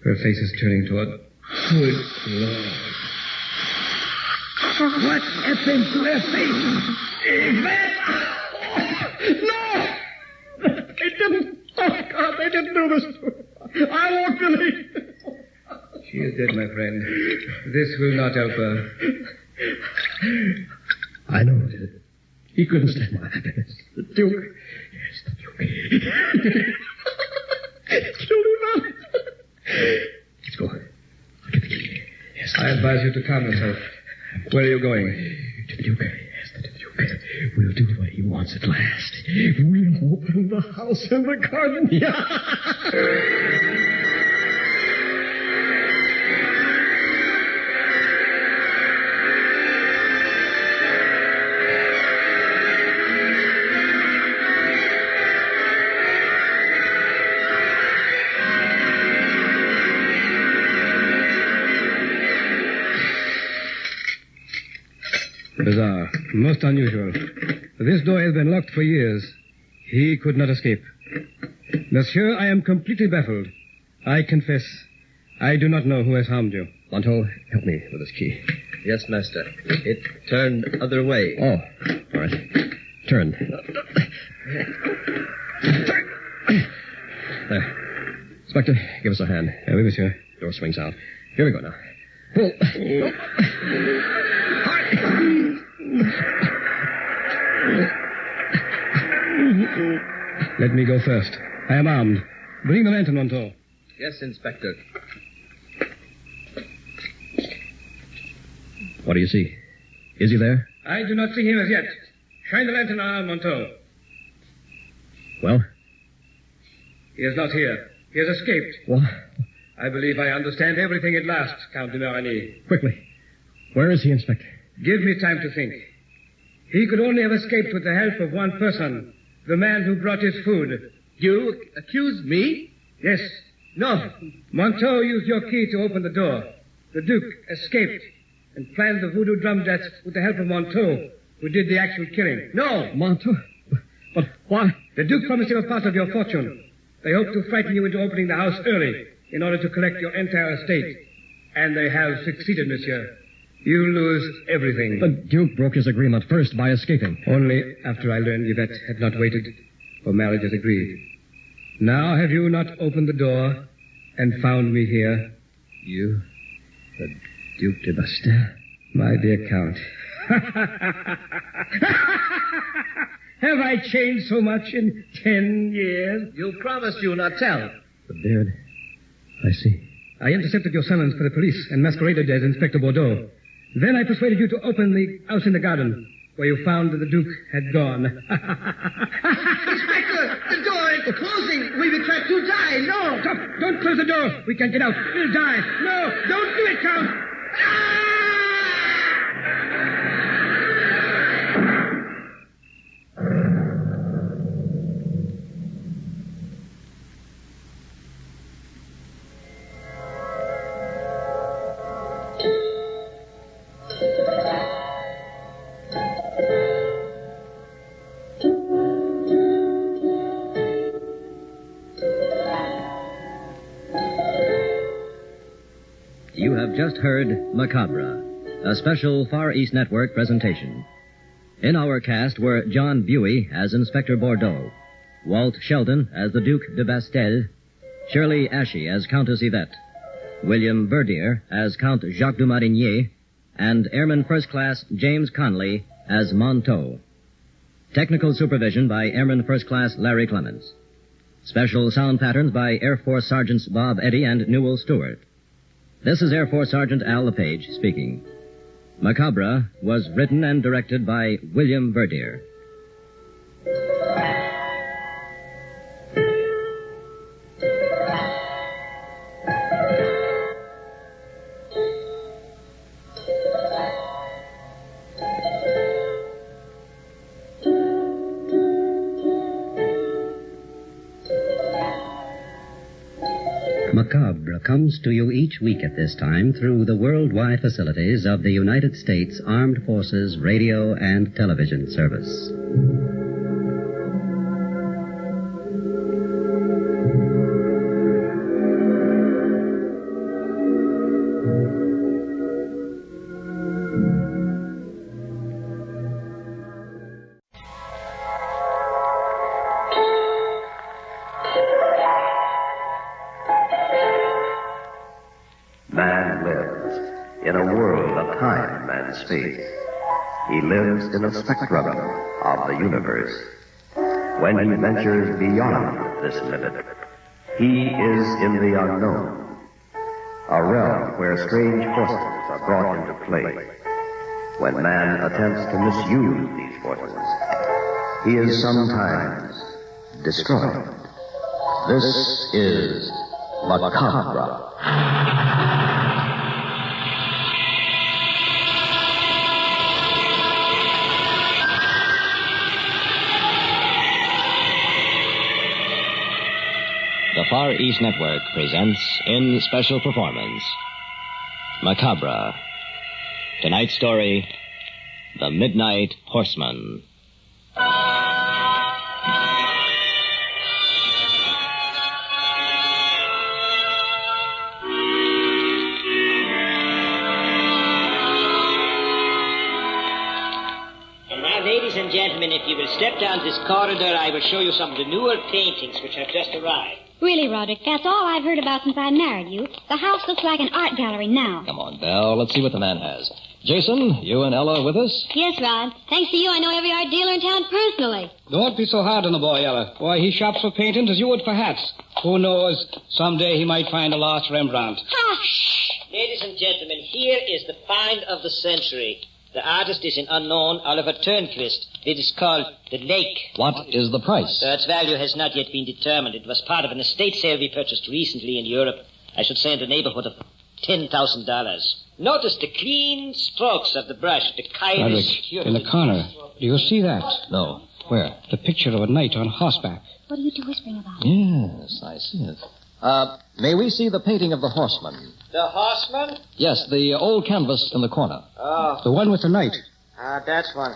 Her face is turning toward... Good Lord. What happened to her face? Is that... No! They didn't... Oh, God, they didn't do this to her. I won't believe it. She is dead, my friend. This will not help her. I know it is. He couldn't stand my happiness. The Duke. Yes, the Duke. Killed him up. Let's go. I'll get the key. Yes. I advise you to calm yourself. Where are you going? To the Duke. Yes, to the Duke. We'll do what he wants at last. We'll open the house and the garden. Bizarre. Most unusual. This door has been locked for years. He could not escape. Monsieur, I am completely baffled. I confess, I do not know who has harmed you. Monto, help me with this key. Yes, master. It turned other way. Oh, all right. Turn. There. Inspector, give us a hand. Oui, monsieur. Door swings out. Here we go now. Pull. Let me go first. I am armed. Bring the lantern, Monto. Yes, Inspector. What do you see? Is he there? I do not see him as yet. Shine the lantern on, Monto. Well? He is not here. He has escaped. What? I believe I understand everything at last, Count de Marigny. Quickly. Where is he, Inspector? Give me time to think. He could only have escaped with the help of one person, the man who brought his food. You accuse me? Yes. No. Monteau used your key to open the door. The Duke escaped and planned the voodoo drum jets with the help of Monteau, who did the actual killing. No. Monteau? But why? The Duke promised you a part of your fortune. They hoped to frighten you into opening the house early in order to collect your entire estate. And they have succeeded, monsieur. You lose everything. The Duke broke his agreement first by escaping. Only after I learned Yvette had not waited for marriage as agreed. Now have you not opened the door and found me here? You? The Duke de Bastel? My dear Count. Have I changed so much in 10 years? You promised you not tell. The beard. I see. I intercepted your summons for the police and masqueraded as Inspector Bordeaux. Then I persuaded you to open the house in the garden, where you found that the Duke had gone. Inspector, the door is closing. We've been trapped to die. No. Stop. Don't close the door. We can't get out. We'll die. No. Don't do it, Count. You have just heard Macabre, a special Far East Network presentation. In our cast were John Buey as Inspector Bordeaux, Walt Sheldon as the Duke de Bastel, Shirley Ashey as Countess Yvette, William Verdier as Count Jacques de Marigny, and Airman First Class James Conley as Monteau. Technical supervision by Airman First Class Larry Clemens. Special sound patterns by Air Force Sergeants Bob Eddy and Newell Stewart. This is Air Force Sergeant Al LePage speaking. Macabre was written and directed by William Verdier. Macabre comes to you each week at this time through the worldwide facilities of the United States Armed Forces Radio and Television Service. Man lives in a world of time and space. He lives in a spectrum of the universe. When he ventures beyond this limit, he is in the unknown, a realm where strange forces are brought into play. When man attempts to misuse these forces, he is sometimes destroyed. This is Macabre. The Far East Network presents in special performance Macabre. Tonight's story, The Midnight Horseman. And now, ladies and gentlemen, if you will step down this corridor, I will show you some of the newer paintings which have just arrived. Really, Roderick, that's all I've heard about since I married you. The house looks like an art gallery now. Come on, Belle. Let's see what the man has. Jason, you and Ella with us? Yes, Rod. Thanks to you, I know every art dealer in town personally. Don't be so hard on the boy, Ella. Why, he shops for paintings as you would for hats. Who knows, someday he might find a lost Rembrandt. Ladies and gentlemen, here is the find of the century. The artist is an unknown Oliver Turnquist. It is called The Lake. What is the price? Its value has not yet been determined. It was part of an estate sale we purchased recently in Europe. I should say in the neighborhood of $10,000. Notice the clean strokes of the brush, the kindness. Roderick, in the corner. Do you see that? No. Where? The picture of a knight on horseback. What are you two whispering about? Yes, I see it. May we see the painting of the horseman? The horseman? Yes, the old canvas in the corner. Oh. The one with the knight. That one.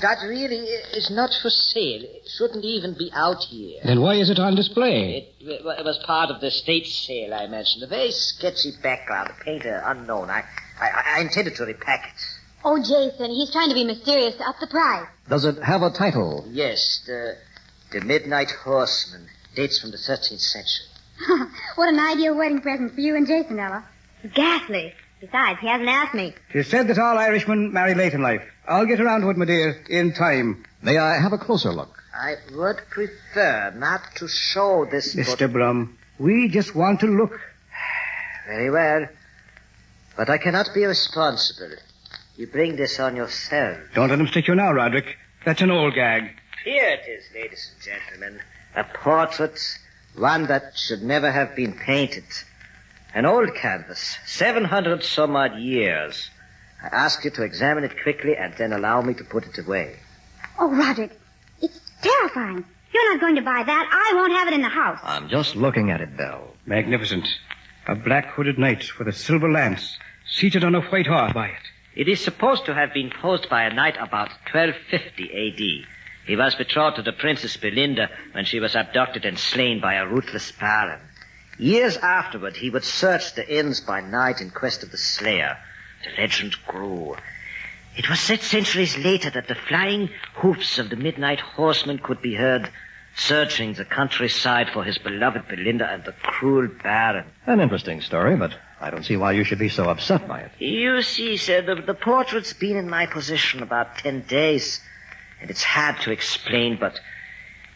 That really is not for sale. It shouldn't even be out here. Then why is it on display? It was part of the estate sale I mentioned. A very sketchy background, a painter unknown. I intended to repack it. Oh, Jason, he's trying to be mysterious to up the price. Does it have a title? Yes, the Midnight Horseman. Dates from the 13th century. What an ideal wedding present for you and Jason, Ella. Ghastly. Besides, he hasn't asked me. It's said that all Irishmen marry late in life. I'll get around to it, my dear, in time. May I have a closer look? I would prefer not to show this... Mr. Brum, we just want to look. Very well. But I cannot be responsible. You bring this on yourself. Don't let him stick you now, Roderick. That's an old gag. Here it is, ladies and gentlemen. A portrait, one that should never have been painted. An old canvas, 700 some odd years. I ask you to examine it quickly and then allow me to put it away. Oh, Roderick, it's terrifying. You're not going to buy that. I won't have it in the house. I'm just looking at it, Belle. Magnificent. A black-hooded knight with a silver lance, seated on a white horse by it. It is supposed to have been posed by a knight about 1250 A.D. He was betrothed to the Princess Belinda when she was abducted and slain by a ruthless Baron. Years afterward, he would search the inns by night in quest of the slayer. The legend grew. It was said centuries later that the flying hoofs of the midnight horseman could be heard searching the countryside for his beloved Belinda and the cruel Baron. An interesting story, but I don't see why you should be so upset by it. You see, sir, the portrait's been in my possession about 10 days, and it's hard to explain, but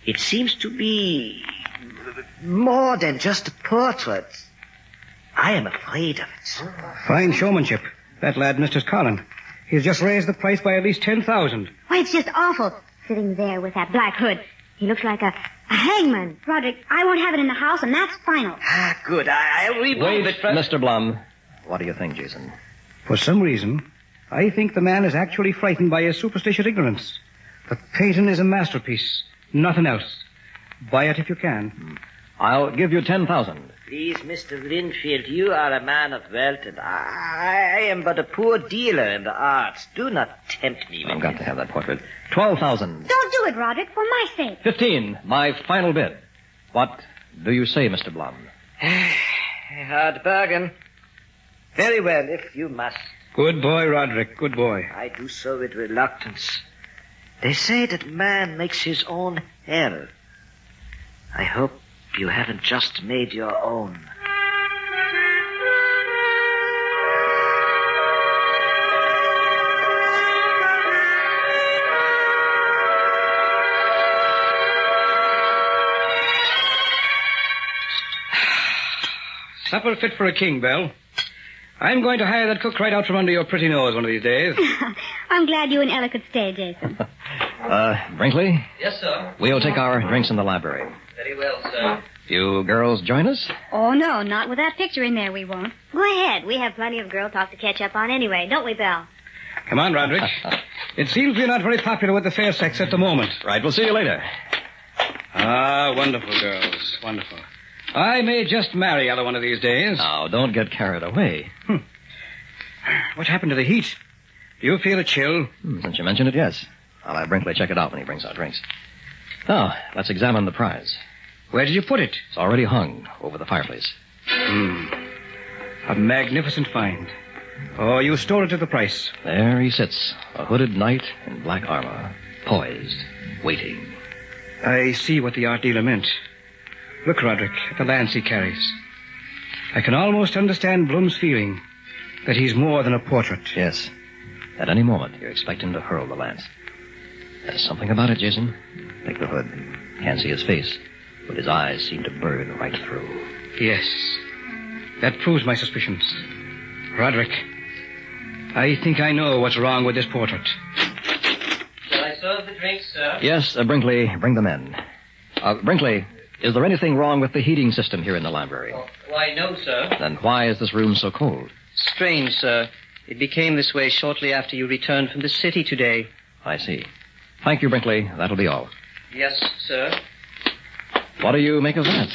it seems to be more than just a portrait. I am afraid of it. Fine showmanship. That lad, Mr. Collin. He's just raised the price by at least 10,000. Why, it's just awful. Sitting there with that black hood. He looks like a hangman. Roderick, I won't have it in the house, and that's final. Ah, good. I'll remove it. Mr. Blum. What do you think, Jason? For some reason, I think the man is actually frightened by his superstitious ignorance. The painting is a masterpiece. Nothing else. Buy it if you can. I'll give you 10,000. Please, Mr. Linfield, you are a man of wealth, and I am but a poor dealer in the arts. Do not tempt me. I've got to have that portrait. 12,000. Don't do it, Roderick, for my sake. 15. My final bid. What do you say, Mr. Blum? A hard bargain. Very well, if you must. Good boy, Roderick. Good boy. I do so with reluctance. They say that man makes his own hell. I hope you haven't just made your own. Supper fit for a king, Belle. I'm going to hire that cook right out from under your pretty nose one of these days. I'm glad you and Ella could stay, Jason. Brinkley? Yes, sir. We'll take our drinks in the library. Very well, sir. You girls join us? Oh, no, not with that picture in there, we won't. Go ahead. We have plenty of girl talk to catch up on anyway, don't we, Belle? Come on, Roderick. It seems we're not very popular with the fair sex at the moment. Right, we'll see you later. Ah, wonderful girls. Wonderful. I may just marry Ella one of these days. Now, don't get carried away. What happened to the heat? Do you feel a chill? Since you mentioned it, yes. I'll have Brinkley check it out when he brings our drinks. Now, let's examine the prize. Where did you put it? It's already hung over the fireplace. A magnificent find. Oh, you stole it at the price. There he sits, a hooded knight in black armor, poised, waiting. I see what the art dealer meant. Look, Roderick, at the lance he carries. I can almost understand Blum's feeling that he's more than a portrait. Yes. At any moment, you expect him to hurl the lance. There's something about it, Jason. Take the hood. Can't see his face, but his eyes seem to burn right through. Yes. That proves my suspicions. Roderick, I think I know what's wrong with this portrait. Shall I serve the drinks, sir? Yes, Brinkley, bring them in. Brinkley, is there anything wrong with the heating system here in the library? Why, no, sir. Then why is this room so cold? Strange, sir. It became this way shortly after you returned from the city today. I see. Thank you, Brinkley. That'll be all. Yes, sir. What do you make of that?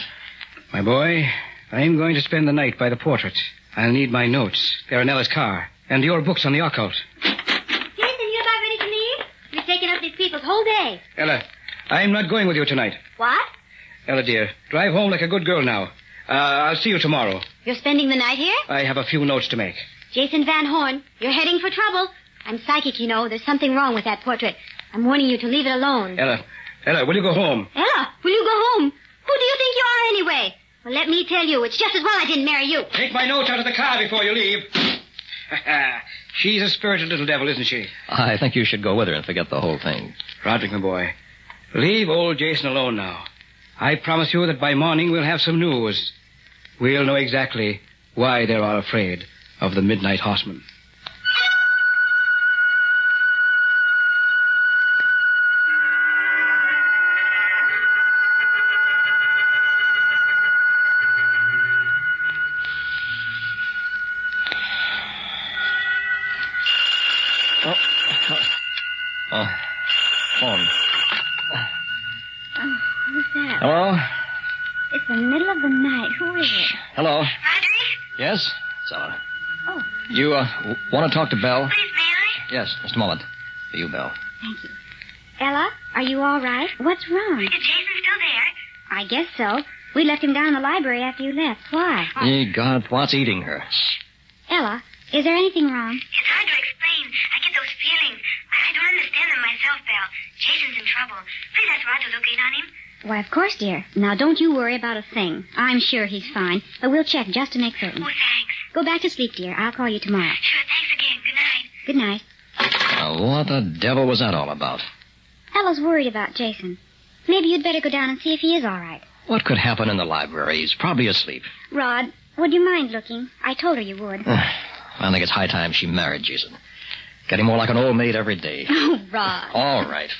My boy, I'm going to spend the night by the portrait. I'll need my notes. They're in Ella's car. And your books on the occult. Jason, you about ready to leave? You're taking up these people's whole day. Ella, I'm not going with you tonight. What? Ella, dear, drive home like a good girl now. I'll see you tomorrow. You're spending the night here? I have a few notes to make. Jason Van Horn, you're heading for trouble. I'm psychic, you know. There's something wrong with that portrait. I'm warning you to leave it alone. Ella, will you go home? Ella, will you go home? Who do you think you are anyway? Well, let me tell you, it's just as well I didn't marry you. Take my notes out of the car before you leave. She's a spirited little devil, isn't she? I think you should go with her and forget the whole thing. Roderick, my boy, leave old Jason alone now. I promise you that by morning we'll have some news. We'll know exactly why they're all afraid of the Midnight Horseman. Phone. Who's that? Hello? It's the middle of the night. Who is it? Hello? Roderick? Yes? It's Ella. Oh. You, want to talk to Belle? Please, may I? Yes, just a moment. For you, Belle. Thank you. Ella, are you all right? What's wrong? Is Jason still there? I guess so. We left him down in the library after you left. Why? Ye God, what's eating her? Ella, is there anything wrong? It's hard to explain. I get those feelings. I don't understand them myself, Belle. Jason's in trouble. Please ask Roger to look in on him. Why, of course, dear. Now, don't you worry about a thing. I'm sure he's fine, but we'll check just to make certain. Oh, thanks. Go back to sleep, dear. I'll call you tomorrow. Sure, thanks again. Good night. Good night. Now, what the devil was that all about? Ella's worried about Jason. Maybe you'd better go down and see if he is all right. What could happen in the library? He's probably asleep. Rod, would you mind looking? I told her you would. I think it's high time she married Jason. Getting more like an old maid every day. Oh, Rod. All right.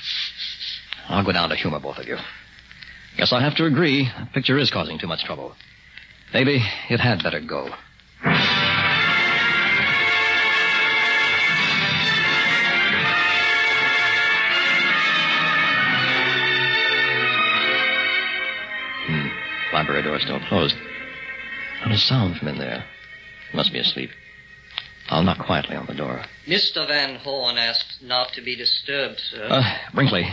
I'll go down to humor both of you. Guess I'll have to agree. The picture is causing too much trouble. Maybe it had better go. Library door still closed. Not a sound from in there. He must be asleep. I'll knock quietly on the door. Mr. Van Horn asked not to be disturbed, sir. Brinkley,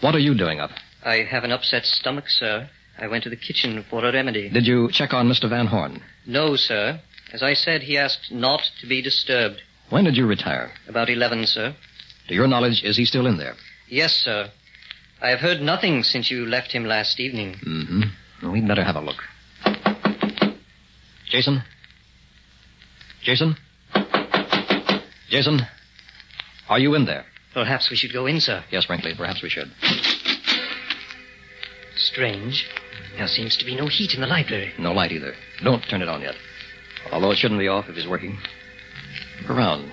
what are you doing up? I have an upset stomach, sir. I went to the kitchen for a remedy. Did you check on Mr. Van Horn? No, sir. As I said, he asked not to be disturbed. When did you retire? About 11, sir. To your knowledge, is he still in there? Yes, sir. I have heard nothing since you left him last evening. Mm-hmm. Well, we'd better have a look. Jason? Jason? Jason? Are you in there? Perhaps we should go in, sir. Yes, Brinkley, perhaps we should. Strange. There seems to be no heat in the library. No light either. Don't turn it on yet. Although it shouldn't be off if he's working. Look around.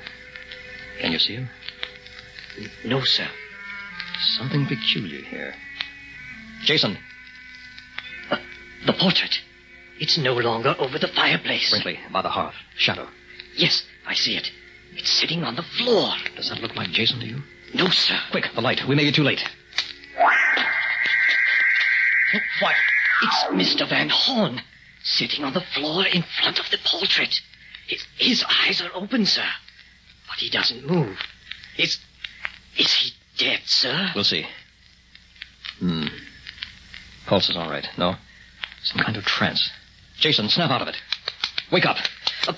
Can you see him? No, sir. Something peculiar here. Jason! The portrait. It's no longer over the fireplace. Brinkley, by the hearth. Shadow. Yes, I see it. It's sitting on the floor. Does that look like Jason to you? No, sir. Quick, the light. We may be too late. What? It's Mr. Van Horn, sitting on the floor in front of the portrait. His eyes are open, sir. But he doesn't move. Is he dead, sir? We'll see. Pulse is all right. No? Some kind of trance. Jason, snap out of it. Wake up.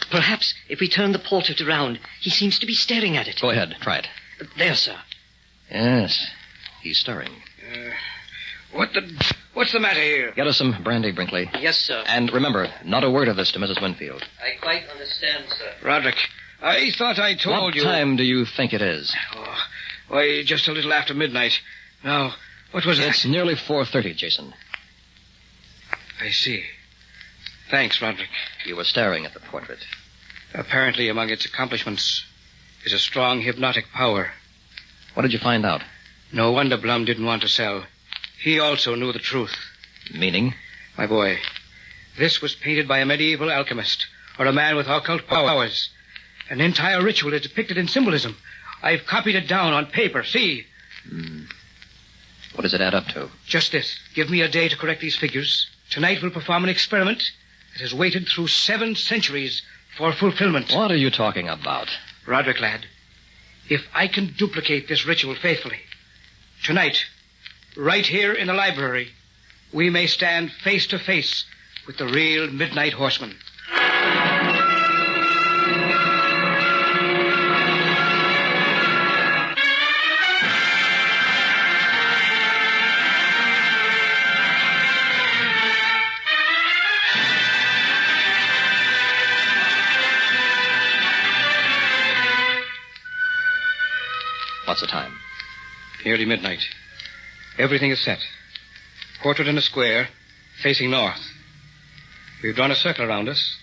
Perhaps if we turn the portrait around, he seems to be staring at it. Go ahead. Try it. There, sir. Yes. He's stirring. What's the matter here? Get us some brandy, Brinkley. Yes, sir. And remember, not a word of this to Mrs. Winfield. I quite understand, sir. Roderick, I thought I told you... What time do you think it is? Why, just a little after midnight. Now, what was that? It's nearly 4:30, Jason. I see. Thanks, Roderick. You were staring at the portrait. Apparently, among its accomplishments is a strong hypnotic power. What did you find out? No wonder Blum didn't want to sell. He also knew the truth. Meaning? My boy, this was painted by a medieval alchemist, or a man with occult powers. An entire ritual is depicted in symbolism. I've copied it down on paper, see? What does it add up to? Just this. Give me a day to correct these figures. Tonight we'll perform an experiment that has waited through 7 centuries for fulfillment. What are you talking about? Roderick, lad, if I can duplicate this ritual faithfully, tonight, right here in the library, we may stand face to face with the real Midnight Horseman. What's the time? Nearly midnight. Everything is set. Portrait in a square, facing north. We've drawn a circle around us.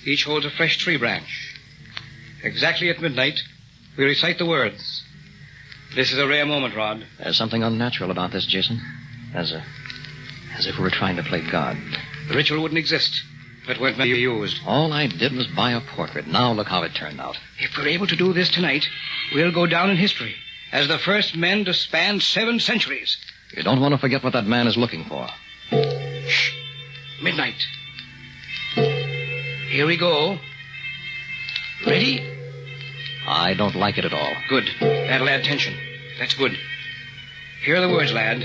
Each holds a fresh tree branch. Exactly at midnight, we recite the words. This is a rare moment, Rod. There's something unnatural about this, Jason. As if we were trying to play God. The ritual wouldn't exist if it weren't meant to be used. All I did was buy a portrait. Now look how it turned out. If we're able to do this tonight, we'll go down in history as the first men to span 7 centuries. You don't want to forget what that man is looking for. Shh. Midnight. Here we go. Ready? I don't like it at all. Good. That'll add tension. That's good. Here are the words, lad.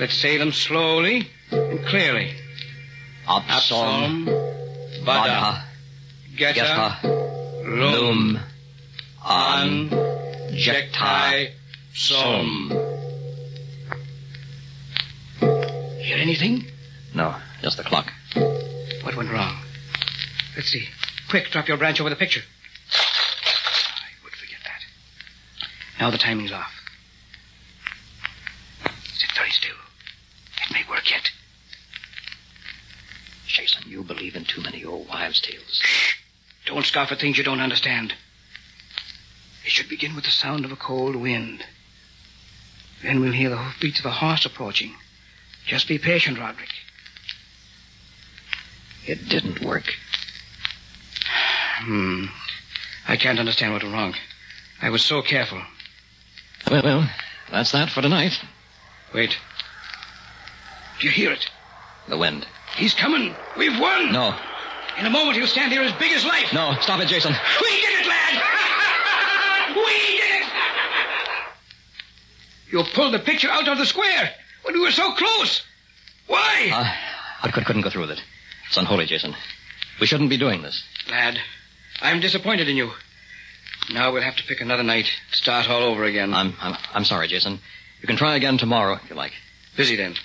Let's say them slowly and clearly. Absom, Vada, Geta, Lum, An, Jectai, Som. Hear anything? No, just the clock. What went wrong? Let's see. Quick, drop your branch over the picture. I would forget that. Now the timing's off. Sit very still. It may work yet. Jason, you believe in too many old wives' tales. Shh. Don't scoff at things you don't understand. It should begin with the sound of a cold wind. Then we'll hear the hoofbeats of a horse approaching. Just be patient, Roderick. It didn't work. I can't understand what went wrong. I was so careful. Well, that's that for tonight. Wait. Do you hear it? The wind. He's coming. We've won. No. In a moment, he'll stand here as big as life. No, stop it, Jason. We did it, lad. We did it. You pulled the picture out of the square when we were so close. Why? I couldn't go through with it. It's unholy, Jason. We shouldn't be doing this. Lad, I'm disappointed in you. Now we'll have to pick another night. Start all over again. I'm sorry, Jason. You can try again tomorrow if you like. Busy then.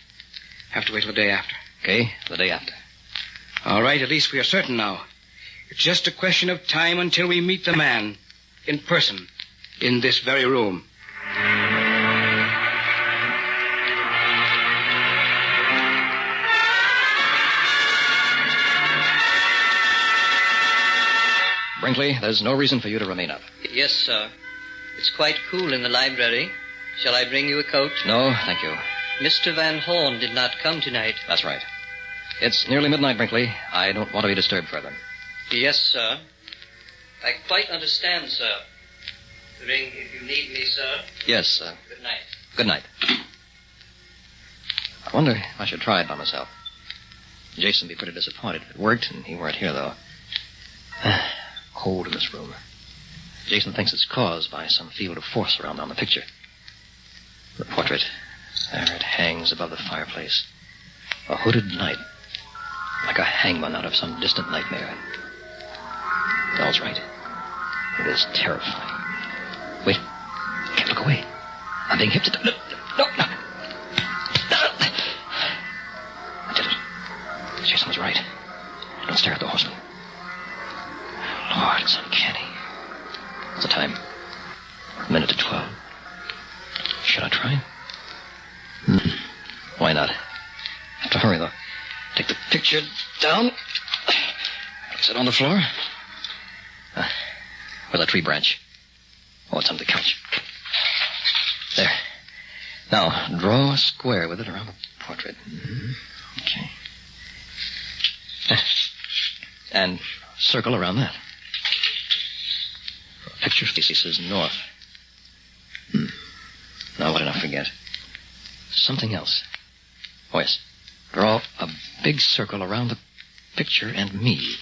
Have to wait till the day after. Okay, the day after. All right, at least we are certain now. It's just a question of time until we meet the man. In person. In this very room. Brinkley, there's no reason for you to remain up. Yes, sir. It's quite cool in the library. Shall I bring you a coat? No, thank you. Mr. Van Horn did not come tonight. That's right. It's nearly midnight, Brinkley. I don't want to be disturbed further. Yes, sir. I quite understand, sir. Ring if you need me, sir. Yes, sir. Good night. Good night. I wonder if I should try it by myself. Jason would be pretty disappointed if it worked, and he weren't here, though. Cold in this room. Jason thinks it's caused by some field of force around on the picture. The portrait. There it hangs above the fireplace. A hooded knight. Like a hangman out of some distant nightmare. Bell's right. It is terrifying. Wait. Can't look away. I'm being hypnotized. No. I did it. Jason was right. Don't stare at the horseman. Lord, it's uncanny. What's the time? 11:50. Should I try? Why not? Have to hurry, though. Take the picture down. Sit on the floor. Where's a tree branch? Oh, it's under the couch. There. Now, draw a square with it around the portrait. Okay. And circle around that. Picture faces north. Now, what did I forget? Something else. Oh, yes. Draw a big circle around the picture and me.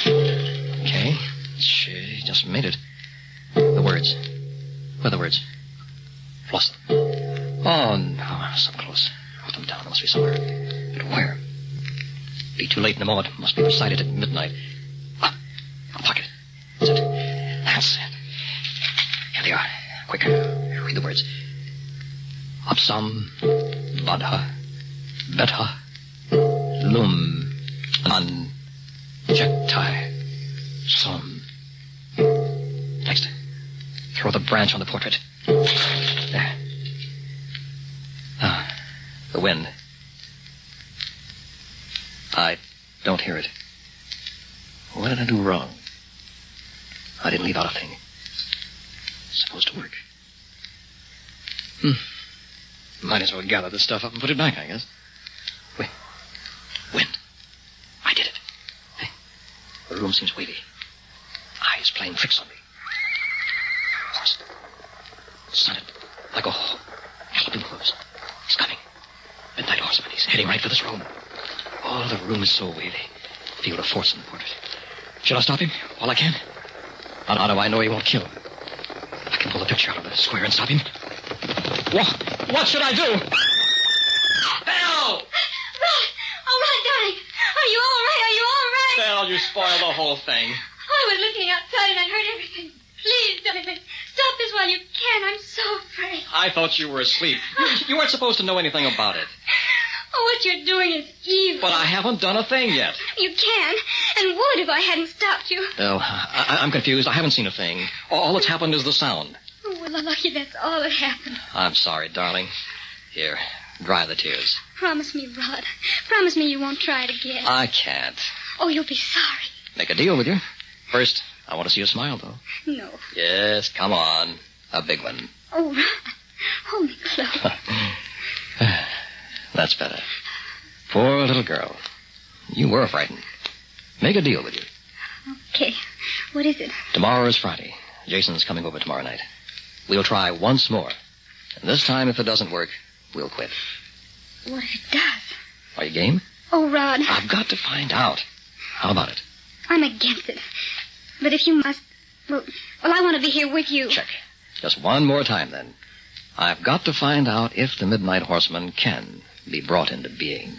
Okay. She just made it. The words. Where are the words? Lost them. Oh, no. So close. Wrote them down. There must be somewhere. But where? Be too late in the moment. Must be recited at midnight. A pocket. That's it. That's it. Here they are. Quick. Read the words. Apsam Badha Betha Lum An Jektai Som. Next. Throw the branch on the portrait. There. The wind. I don't hear it. What did I do wrong? I didn't leave out a thing. It's supposed to work. Might as well gather the stuff up and put it back, I guess. Wait. Wind. I did it. Hey. The room seems wavy. Eyes playing tricks on me. Horse. Stunted. Like a galloping hooves. He's coming. Midnight horseman. He's heading right for this room. Oh, the room is so wavy. Field of force in the portrait. Shall I stop him while I can? How do I know he won't kill? I can pull the picture out of the square and stop him. What should I do? Belle! All right, darling. Are you all right? Are you all right? Belle, you spoiled the whole thing. I was looking outside and I heard everything. Please, darling, stop this while you can. I'm so afraid. I thought you were asleep. You weren't supposed to know anything about it. Oh, what you're doing is evil. But I haven't done a thing yet. You can, and would if I hadn't stopped you. Well, I'm confused. I haven't seen a thing. All that's happened is the sound. Oh, well, lucky that's all that happened. I'm sorry, darling. Here, dry the tears. Promise me, Rod. Promise me you won't try it again. I can't. Oh, you'll be sorry. Make a deal with you. First, I want to see you smile, though. No. Yes, come on. A big one. Oh, Rod. Hold me close. That's better. Poor little girl. You were frightened. Make a deal with you. Okay. What is it? Tomorrow is Friday. Jason's coming over tomorrow night. We'll try once more. And this time, if it doesn't work, we'll quit. What if it does? Are you game? Oh, Rod. I've got to find out. How about it? I'm against it. But if you must... Well, I want to be here with you. Check. Just one more time, then. I've got to find out if the Midnight Horseman can be brought into being.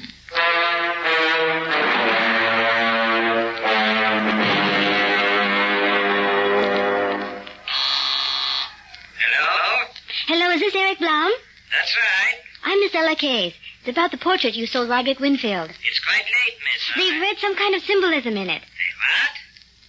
Hello, is this Eric Blum? That's right. I'm Miss Ella Case. It's about the portrait you sold Roderick Winfield. It's quite late, miss. They've read some kind of symbolism in it. What?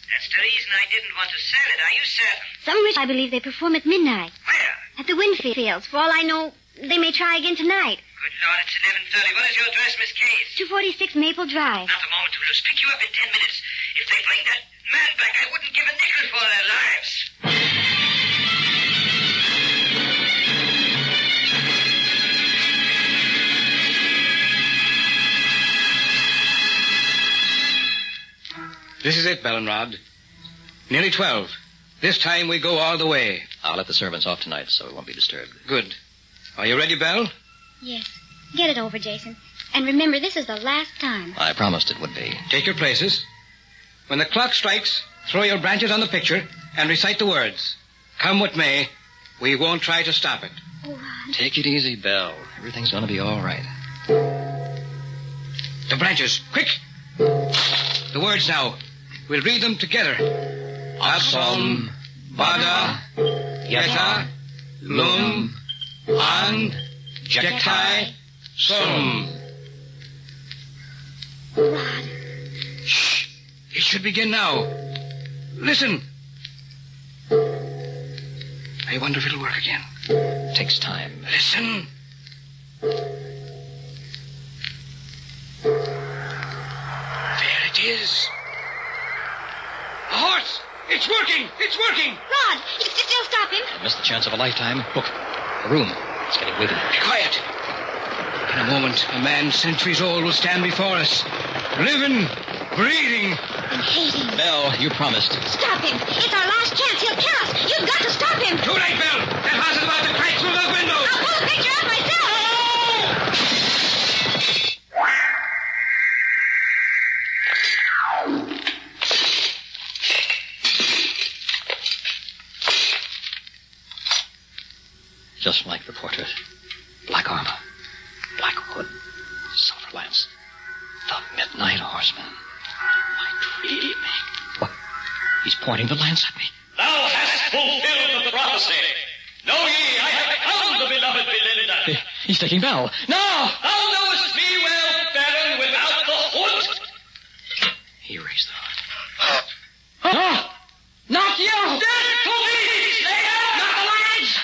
That's the reason I didn't want to sell it. Are you certain? Some rich, I believe, they perform at midnight. Where? At the Winfields. For all I know, they may try again tonight. Good Lord, it's 11:30. What is your address, Miss Case? 246 Maple Drive. Not a moment to lose. Pick you up in 10 minutes. If they bring that man back, I wouldn't give a nickel for their lives. This is it, Bell and Rod. Nearly 12. This time we go all the way. I'll let the servants off tonight so it won't be disturbed. Good. Are you ready, Bell? Yes. Get it over, Jason. And remember, this is the last time. I promised it would be. Take your places. When the clock strikes, throw your branches on the picture and recite the words. Come what may, we won't try to stop it. Oh, Rod. Take it easy, Belle. Everything's going to be all right. The branches, quick! The words now. We'll read them together. Asom, Bada, Yeta, Lum, And, Jektai, Sum. Rod. Shh. It should begin now. Listen. I wonder if it'll work again. Takes time. Listen. There it is. A horse! It's working! It's working! Rod, still stop him. I missed the chance of a lifetime. Look, a room. It's getting weighted. Be quiet. In a moment, a man centuries old will stand before us. Living, breathing. And hating. Belle, you promised. Stop him. It's our last chance. He'll kill us. You've got to stop him. Too late, Belle. That horse is about to crash through those windows. I'll pull the picture out myself. Just like the portrait. Black armor. Black hood. Silver lance. The Midnight Horseman. My dreaming. What? He's pointing the lance at me. Thou hast fulfilled the prophecy. Know ye, I have found the beloved Belinda. He's taking Belle. No! Thou knowest me well, Baron, without the hood. He raised the hood. No! Not you! Dead to me, Slayer! Not the lance!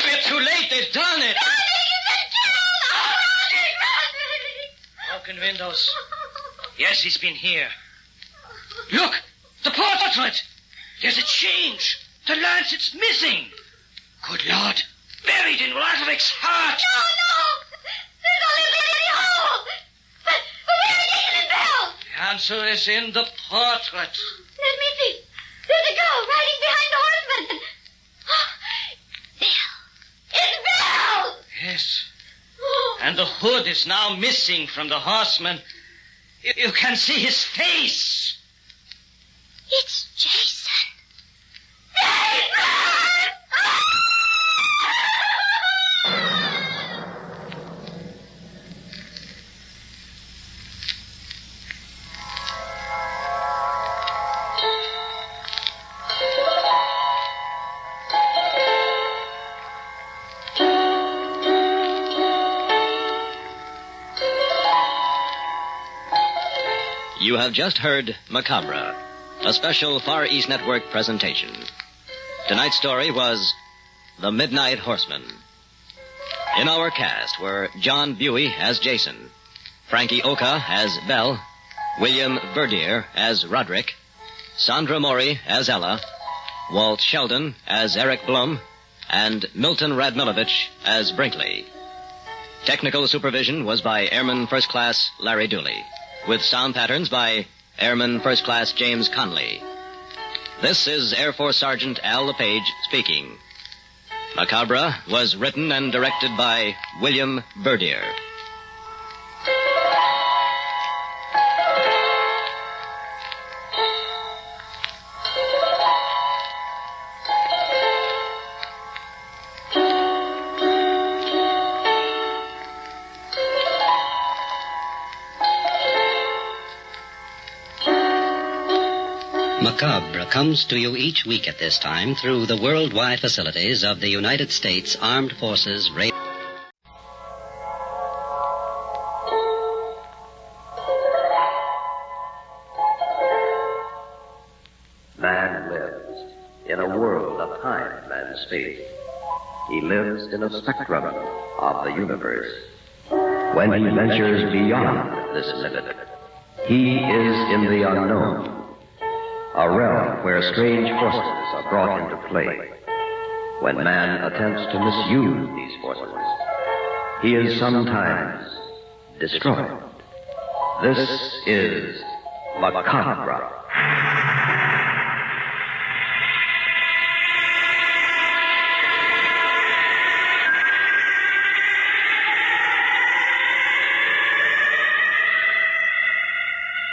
We're too late. They've done it. Broken windows. Yes, he's been here. Look! The portrait! There's a change. The lance, it's missing. Good Lord. Buried in Roderick's heart. No! There's only a little hole! But where are Jason and Belle? The answer is in the portrait. Let me see. There's a girl riding behind the horseman. Belle. It's Belle! Yes. And the hood is now missing from the horseman. You can see his face. It's Jason. You have just heard Macabre, a special Far East Network presentation. Tonight's story was The Midnight Horseman. In our cast were John Buey as Jason, Frankie Oka as Belle, William Verdier as Roderick, Sandra Mori as Ella, Walt Sheldon as Eric Blum, and Milton Radmilovich as Brinkley. Technical supervision was by Airman First Class Larry Dooley, with sound patterns by Airman First Class James Conley. This is Air Force Sergeant Al LePage speaking. Macabre was written and directed by William Verdier. Macabre comes to you each week at this time through the worldwide facilities of the United States Armed Forces Radio. Man lives in a world of time and space. He lives in a spectrum of the universe. When he ventures beyond this limit, he is in the unknown. A realm where strange forces are brought into play. When man attempts to misuse these forces, he is sometimes destroyed. This is Macabre.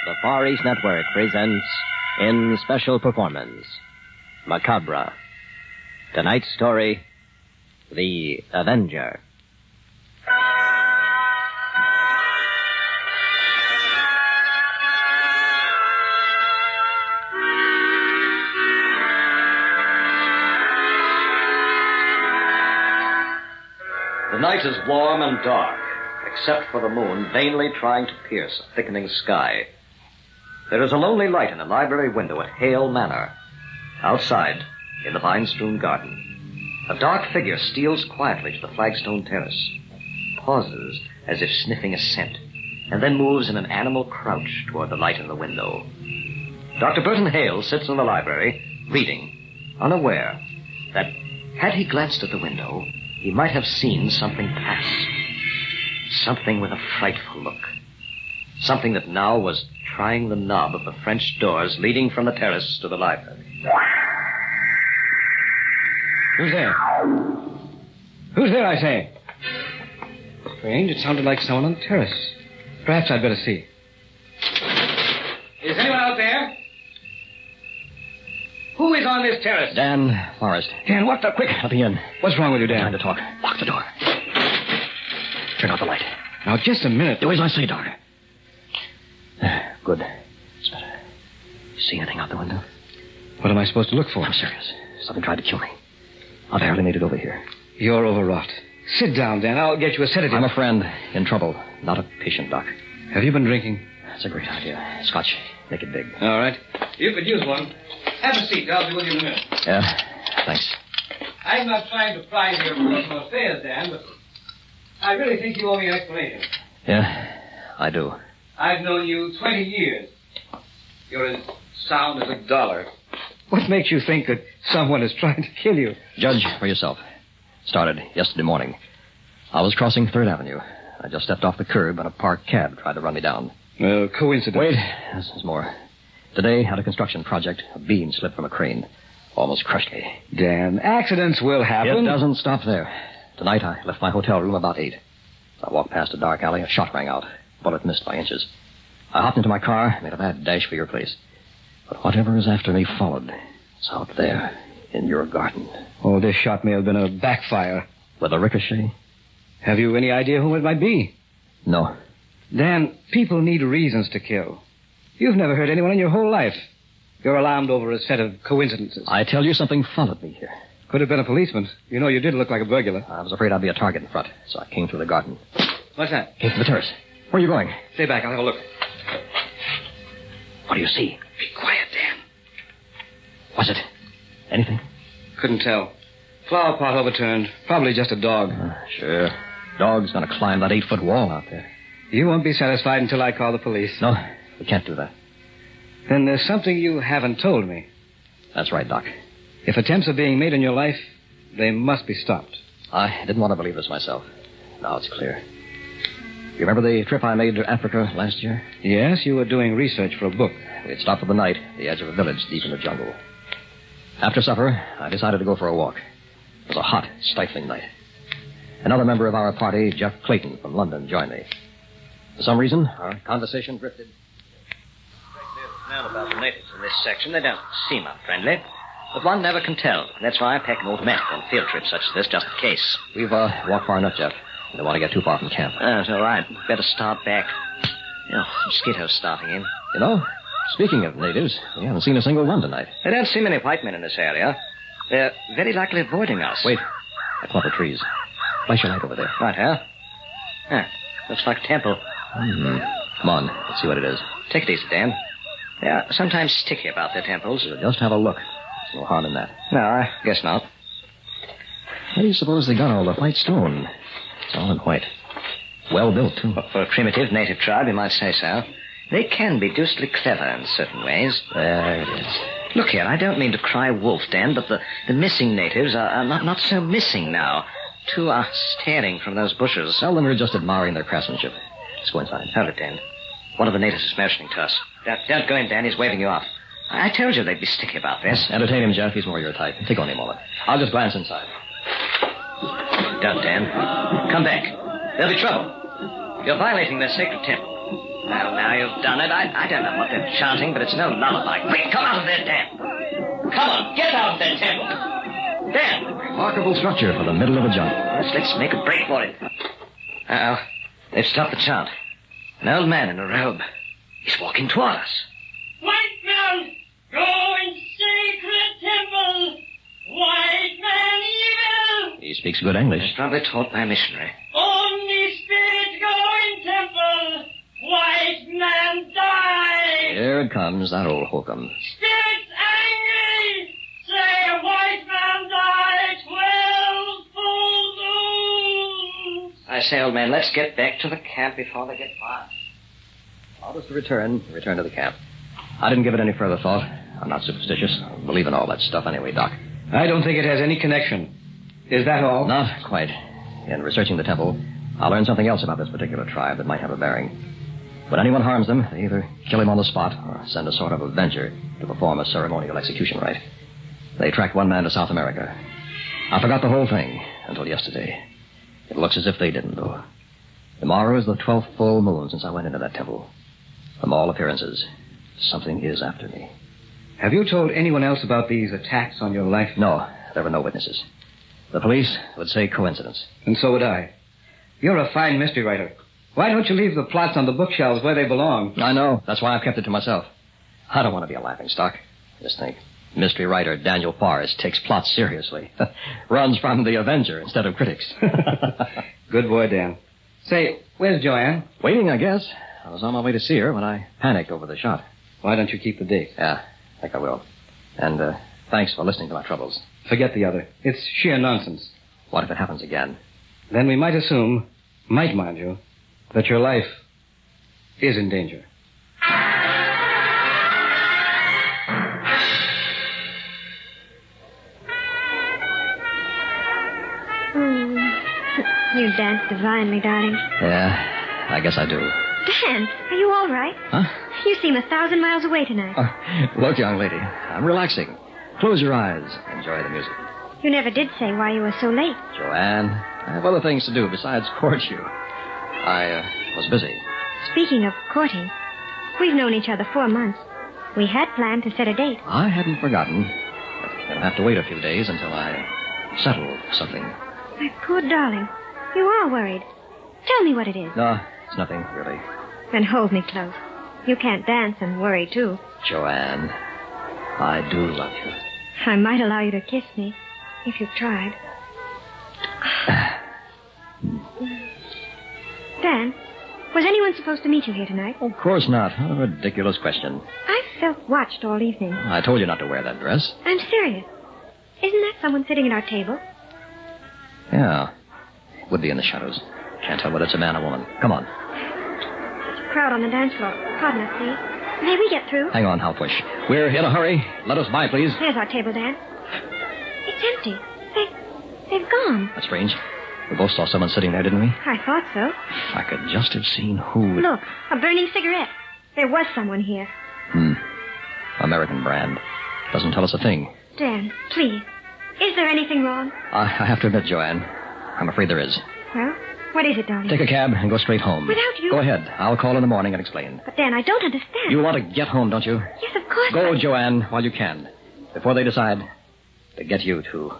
The Far East Network presents in special performance, Macabre. Tonight's story, The Avenger. The night is warm and dark, except for the moon vainly trying to pierce a thickening sky. There is a lonely light in the library window at Hale Manor. Outside, in the vine-strewn garden, a dark figure steals quietly to the flagstone terrace, pauses as if sniffing a scent, and then moves in an animal crouch toward the light in the window. Dr. Burton Hale sits in the library, reading, unaware that, had he glanced at the window, he might have seen something pass. Something with a frightful look. Something that now was trying the knob of the French doors leading from the terrace to the library. Who's there? Who's there, I say? Strange, it sounded like someone on the terrace. Perhaps I'd better see. Is anyone out there? Who is on this terrace? Dan Forrest. Dan, what the... Quick! Let me in. What's wrong with you, Dan? Time to talk. Lock the door. Turn out the light. Now, just a minute. Do as I say, Doctor. Good. It's better. You see anything out the window? What am I supposed to look for? I'm serious. Something tried to kill me. I barely made it over here. You're overwrought. Sit down, Dan. I'll get you a sedative. I'm a friend in trouble, not a patient, Doc. Have you been drinking? That's a great idea. Scotch. Make it big. All right. You could use one. Have a seat. I'll be with you in a minute. Yeah, thanks. I'm not trying to pry your personal affairs, Dan, but I really think you owe me an explanation. Yeah, I do. I've known you 20 years. You're as sound as a dollar. What makes you think that someone is trying to kill you? Judge for yourself. Started yesterday morning. I was crossing 3rd Avenue. I just stepped off the curb and a parked cab tried to run me down. Coincidence. Wait, there's more. Today, at a construction project, a beam slipped from a crane. Almost crushed me. Dan, accidents will happen. It doesn't stop there. Tonight, I left my hotel room about 8. I walked past a dark alley, a shot rang out. Bullet missed by inches. I hopped into my car, made a mad dash for your place. But whatever is after me followed. It's out there, in your garden. Oh, this shot may have been a backfire. With a ricochet? Have you any idea who it might be? No. Dan, people need reasons to kill. You've never hurt anyone in your whole life. You're alarmed over a set of coincidences. I tell you, something followed me here. Could have been a policeman. You know, you did look like a burglar. I was afraid I'd be a target in front, so I came through the garden. What's that? Came from the terrace. Where are you going? Stay back. I'll have a look. What do you see? Be quiet, Dan. Was it anything? Couldn't tell. Flower pot overturned. Probably just a dog. Sure. Dog's gonna climb that 8-foot wall out there. You won't be satisfied until I call the police. No, we can't do that. Then there's something you haven't told me. That's right, Doc. If attempts are being made in your life, they must be stopped. I didn't want to believe this myself. Now it's clear. You remember the trip I made to Africa last year? Yes, you were doing research for a book. We had stopped for the night at the edge of a village deep in the jungle. After supper, I decided to go for a walk. It was a hot, stifling night. Another member of our party, Jeff Clayton from London, joined me. For some reason, our conversation drifted. Smell about the natives in this section. They don't seem unfriendly. But one never can tell. That's why I pack an automatic on field trips such as this, just in case. We've walked far enough, Jeff. We don't want to get too far from camp. That's all right. Better start back. Mosquitoes starting in. You know, speaking of natives, we haven't seen a single one tonight. There don't seem any white men in this area. They're very likely avoiding us. Wait. That clump of trees. Flash your light over there. Right, huh? Looks like a temple. Come on. Let's see what it is. Take it easy, Dan. They are sometimes sticky about their temples. Just have a look. There's no harm in that. No, I guess not. How do you suppose they got all the white stone? It's all in white. Well built, too. Well, for a primitive native tribe, you might say so. They can be deucedly clever in certain ways. There it is. Look here, I don't mean to cry wolf, Dan, but the missing natives are not so missing now. Two are staring from those bushes. Tell them we're just admiring their craftsmanship. Let's go inside. Hold it, Dan. One of the natives is motioning to us. Don't go in, Dan. He's waving you off. I told you they'd be sticky about this. Entertain him, Jeff. He's more your type. Take only a moment. I'll just glance inside. Don't, Dan. Come back. There'll be trouble. You're violating their sacred temple. Well, now you've done it. I don't know what they're chanting, but it's no lullaby. Quick, come out of there, Dan. Come on, get out of that temple. Dan. Remarkable structure for the middle of a jungle. Let's make a break for it. Uh-oh. They've stopped the chant. An old man in a robe. He's walking toward us. White man, go in sacred temple. White man evil. He speaks good English. He's probably taught by a missionary. Only spirit go in temple. White man die. Here it comes, that old hokum. Spirit's angry. Say a white man die 12 full moons. I say, old man, let's get back to the camp before they get far. I'll just return to the camp. I didn't give it any further thought. I'm not superstitious. I believe in all that stuff anyway, Doc. I don't think it has any connection. Is that all? Not quite. In researching the temple, I'll learn something else about this particular tribe that might have a bearing. When anyone harms them, they either kill him on the spot or send a sort of avenger to perform a ceremonial execution rite. They tracked one man to South America. I forgot the whole thing until yesterday. It looks as if they didn't, though. Tomorrow is the 12th full moon since I went into that temple. From all appearances, something is after me. Have you told anyone else about these attacks on your life? No, there were no witnesses. The police would say coincidence. And so would I. You're a fine mystery writer. Why don't you leave the plots on the bookshelves where they belong? I know. That's why I've kept it to myself. I don't want to be a laughingstock. Just think. Mystery writer Daniel Forrest takes plots seriously. Runs from the Avenger instead of critics. Good boy, Dan. Say, where's Joanne? Waiting, I guess. I was on my way to see her when I panicked over the shot. Why don't you keep the date? Yeah, I think I will. And thanks for listening to my troubles. Forget the other. It's sheer nonsense. What if it happens again? Then we might assume, mind you, that your life is in danger. You dance divinely, darling. Yeah, I guess I do. Dan, are you all right? Huh? You seem 1,000 miles away tonight. Look, young lady, I'm relaxing. Close your eyes. Enjoy the music. You never did say why you were so late. Joanne, I have other things to do besides court you. I was busy. Speaking of courting, we've known each other 4 months. We had planned to set a date. I hadn't forgotten. But I'll have to wait a few days until I settle something. My poor darling, you are worried. Tell me what it is. No, it's nothing, really. Then hold me close. You can't dance and worry, too. Joanne, I do love you. I might allow you to kiss me, if you tried. Dan, Was anyone supposed to meet you here tonight? Of course not. What a ridiculous question. I've felt watched all evening. I told you not to wear that dress. I'm serious. Isn't that someone sitting at our table? Yeah. Would be in the shadows. Can't tell whether it's a man or woman. Come on. There's a crowd on the dance floor. Pardon us, please. May we get through? Hang on, I'll push. We're in a hurry. Let us by, please. There's our table, Dan. It's empty. They've gone. That's strange. We both saw someone sitting there, didn't we? I thought so. If I could just have seen who... Look, a burning cigarette. There was someone here. American brand. Doesn't tell us a thing. Dan, please. Is there anything wrong? I have to admit, Joanne, I'm afraid there is. Well, what is it, darling? Take a cab and go straight home. Without you? Go ahead. I'll call in the morning and explain. But, Dan, I don't understand. You want to get home, don't you? Yes, of course. Go, Joanne, while you can. Before they decide to get you, too.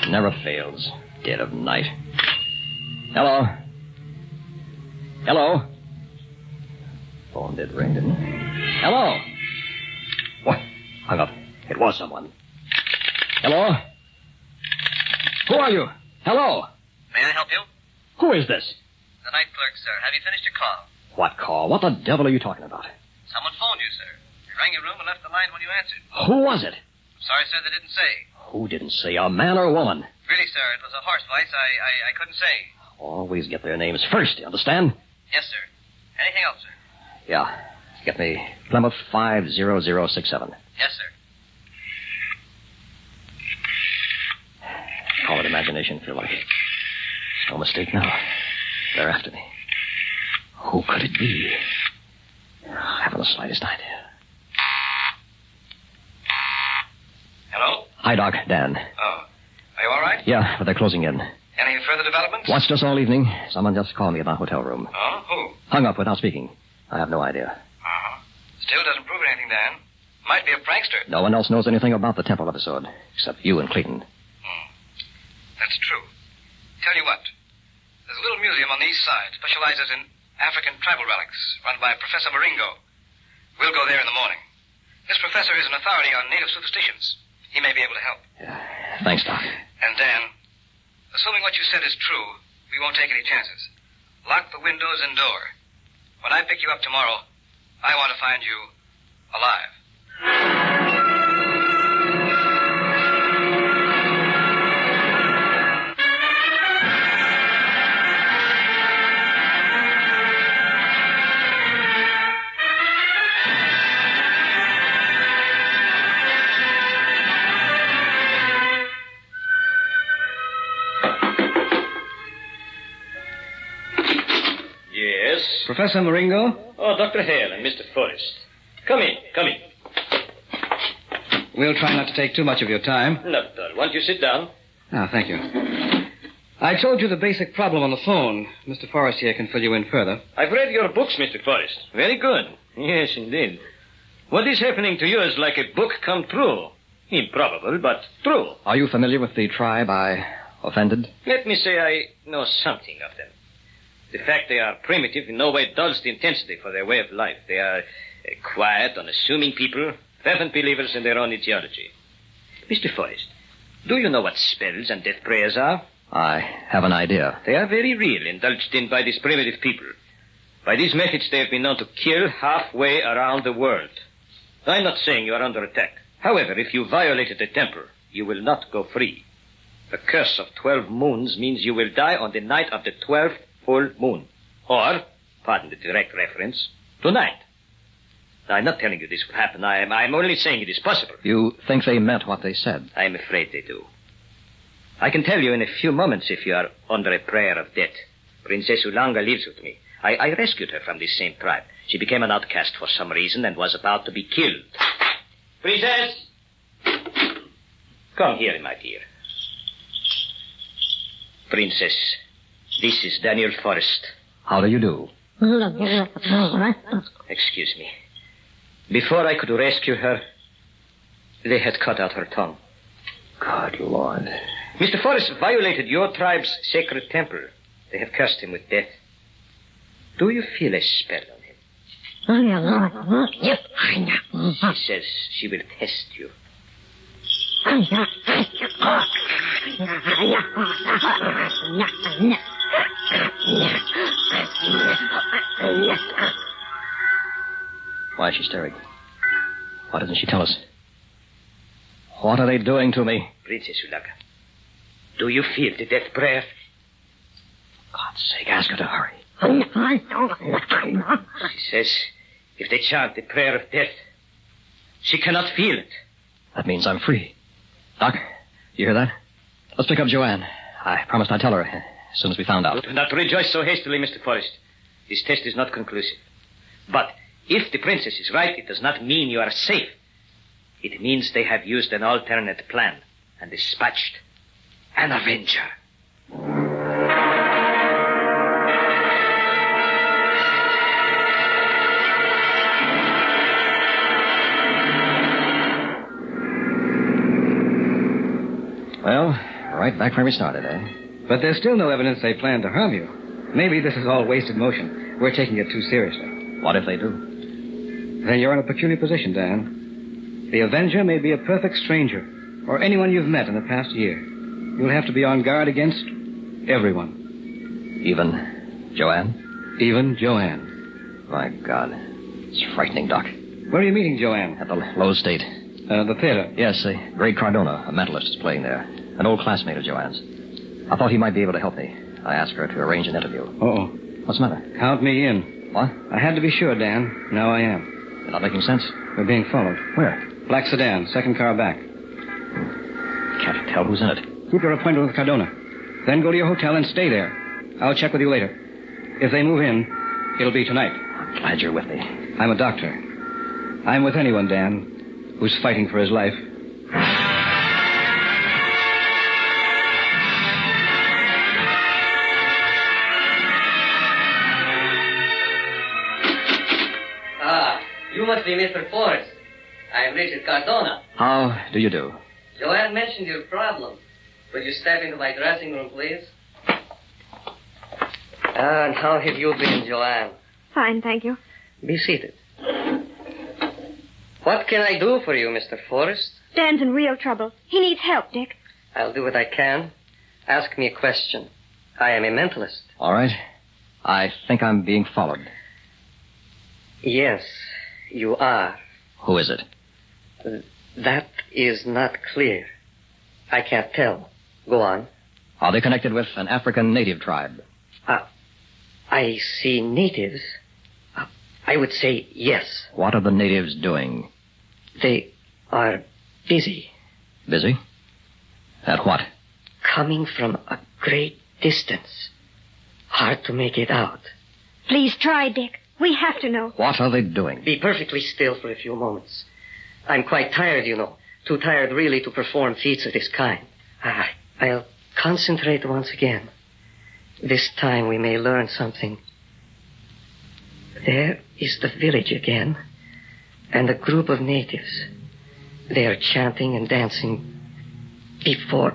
Never fails. Dead of night. Hello? Hello? Phone did ring, didn't it? Hello? What? Hung up. It was someone. Hello? Who are you? Hello? May I help you? Who is this? The night clerk, sir. Have you finished your call? What call? What the devil are you talking about? Someone phoned you, sir. You rang your room and left the line when you answered. Who was it? I'm sorry, sir, they didn't say. Who didn't say? A man or a woman? Really, sir, it was a hoarse voice. I couldn't say. Always get their names first, you understand? Yes, sir. Anything else, sir? Yeah. Get me Plymouth 50067. Yes, sir. Call it imagination if you like. No mistake now. They're after me. Who could it be? I haven't the slightest idea. Hello? Hi, Doc. Dan. Oh. Are you all right? Yeah, but they're closing in. Any further developments? Watched us all evening. Someone just called me at my hotel room. Oh? Who? Hung up without speaking. I have no idea. Uh-huh. Still doesn't prove anything, Dan. Might be a prankster. No one else knows anything about the temple episode, except you and Clayton. That's true. Tell you what. There's a little museum on the east side. Specializes in African tribal relics, run by Professor Maringo. We'll go there in the morning. This professor is an authority on native superstitions. He may be able to help. Yeah. Thanks, Doc. And Dan, assuming what you said is true, we won't take any chances. Lock the windows and door. When I pick you up tomorrow, I want to find you alive. Professor Maringo? Oh, Dr. Hale and Mr. Forrest. Come in, come in. We'll try not to take too much of your time. Not at all. Won't you sit down? Thank you. I told you the basic problem on the phone. Mr. Forrest here can fill you in further. I've read your books, Mr. Forrest. Very good. Yes, indeed. What is happening to you is like a book come true. Improbable, but true. Are you familiar with the tribe I offended? Let me say I know something of them. The fact they are primitive in no way dulls the intensity for their way of life. They are quiet, unassuming people, fervent believers in their own ideology. Mr. Forrest, do you know what spells and death prayers are? I have an idea. They are very real, indulged in by these primitive people. By these methods, they have been known to kill halfway around the world. I'm not saying you are under attack. However, if you violated the temple, you will not go free. The curse of 12 moons means you will die on the night of the 12th full moon. Or, pardon the direct reference, tonight. Now, I'm not telling you this will happen. I'm only saying it is possible. You think they meant what they said? I'm afraid they do. I can tell you in a few moments if you are under a prayer of death. Princess Ulanga lives with me. I rescued her from this same tribe. She became an outcast for some reason and was about to be killed. Princess! Come here, my dear. Princess, this is Daniel Forrest. How do you do? Excuse me. Before I could rescue her, they had cut out her tongue. Good Lord. Mr. Forrest violated your tribe's sacred temple. They have cursed him with death. Do you feel a spell on him? She says she will test you. Why is she staring? Why doesn't she tell us? What are they doing to me? Princess Ulaga, do you feel the death prayer? For God's sake, ask her to hurry. She says if they chant the prayer of death, she cannot feel it. That means I'm free. Doc, you hear that? Let's pick up Joanne. I promised I'd tell her as soon as we found out. Do not rejoice so hastily, Mr. Forrest. This test is not conclusive. But if the princess is right, it does not mean you are safe. It means they have used an alternate plan and dispatched an avenger. Well, right back where we started, eh? But there's still no evidence they plan to harm you. Maybe this is all wasted motion. We're taking it too seriously. What if they do? Then you're in a peculiar position, Dan. The Avenger may be a perfect stranger, or anyone you've met in the past year. You'll have to be on guard against everyone. Even Joanne? Even Joanne. My God. It's frightening, Doc. Where are you meeting Joanne? At the Low State. The theater? Yes, Greg Cardona, a mentalist, is playing there. An old classmate of Joanne's. I thought he might be able to help me. I asked her to arrange an interview. Uh-oh. What's the matter? Count me in. What? I had to be sure, Dan. Now I am. You're not making sense. We're being followed. Where? Black sedan, second car back. Can't tell who's in it. Keep your appointment with Cardona. Then go to your hotel and stay there. I'll check with you later. If they move in, it'll be tonight. I'm glad you're with me. I'm a doctor. I'm with anyone, Dan, who's fighting for his life. You must be Mr. Forrest. I am Richard Cardona. How do you do? Joanne mentioned your problem. Would you step into my dressing room, please? And how have you been, Joanne? Fine, thank you. Be seated. What can I do for you, Mr. Forrest? Dan's in real trouble. He needs help, Dick. I'll do what I can. Ask me a question. I am a mentalist. All right. I think I'm being followed. Yes, you are. Who is it? That is not clear. I can't tell. Go on. Are they connected with an African native tribe? I see natives. I would say yes. What are the natives doing? They are busy. Busy? At what? Coming from a great distance. Hard to make it out. Please try, Dick. We have to know. What are they doing? Be perfectly still for a few moments. I'm quite tired, you know. Too tired, really, to perform feats of this kind. I'll concentrate once again. This time we may learn something. There is the village again, and a group of natives. They are chanting and dancing before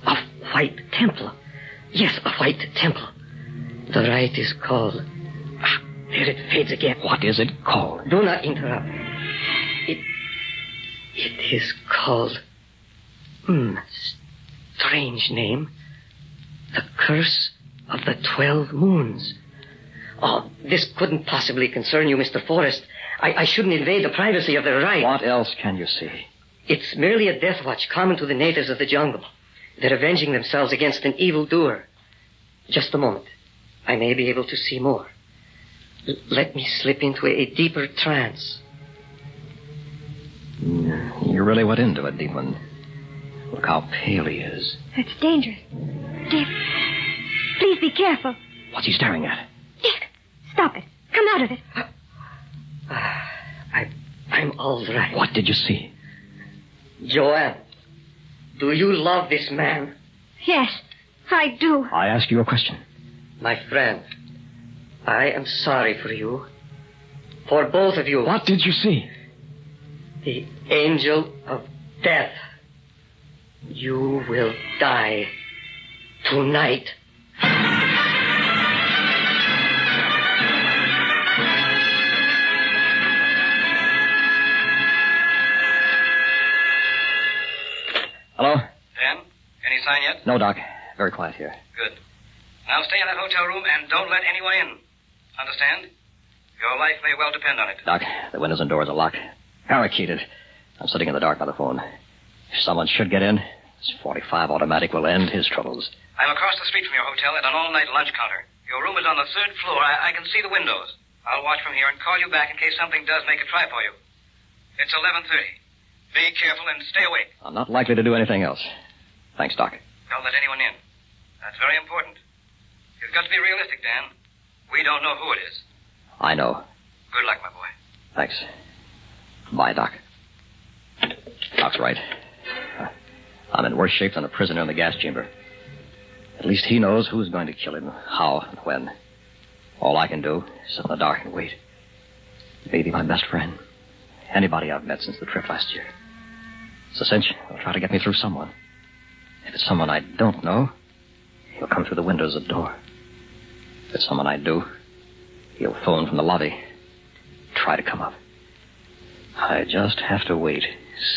a white temple. Yes, a white temple. The rite is called... there it fades again. What is it called? Do not interrupt. It is called... strange name. The Curse of the 12 Moons. Oh, this couldn't possibly concern you, Mr. Forrest. I shouldn't invade the privacy of their rite. What else can you see? It's merely a death watch common to the natives of the jungle. They're avenging themselves against an evildoer. Just a moment. I may be able to see more. Let me slip into a deeper trance. You really went into a deep one. Look how pale he is. That's dangerous. Dick, please be careful. What's he staring at? Dick, stop it. Come out of it. I'm all right. What did you see? Joanne, do you love this man? Yes, I do. I ask you a question. My friend, I am sorry for you. For both of you. What did you see? The angel of death. You will die tonight. Hello? Dan, any sign yet? No, Doc. Very quiet here. Good. Now stay in that hotel room and don't let anyone in. Understand? Your life may well depend on it. Doc, the windows and doors are locked. Barricaded. I'm sitting in the dark by the phone. If someone should get in, this 45 automatic will end his troubles. I'm across the street from your hotel at an all-night lunch counter. Your room is on the 3rd floor. I can see the windows. I'll watch from here and call you back in case something does make a try for you. It's 11:30. Be careful and stay awake. I'm not likely to do anything else. Thanks, Doc. Don't let anyone in. That's very important. You've got to be realistic, Dan. We don't know who it is. I know. Good luck, my boy. Thanks. Bye, Doc. Doc's right. I'm in worse shape than a prisoner in the gas chamber. At least he knows who's going to kill him, how, and when. All I can do is sit in the dark and wait. Maybe my best friend. Anybody I've met since the trip last year. It's a cinch. He'll try to get me through someone. If it's someone I don't know, he'll come through the windows of the door. If it's someone I do, he'll phone from the lobby. Try to come up. I just have to wait,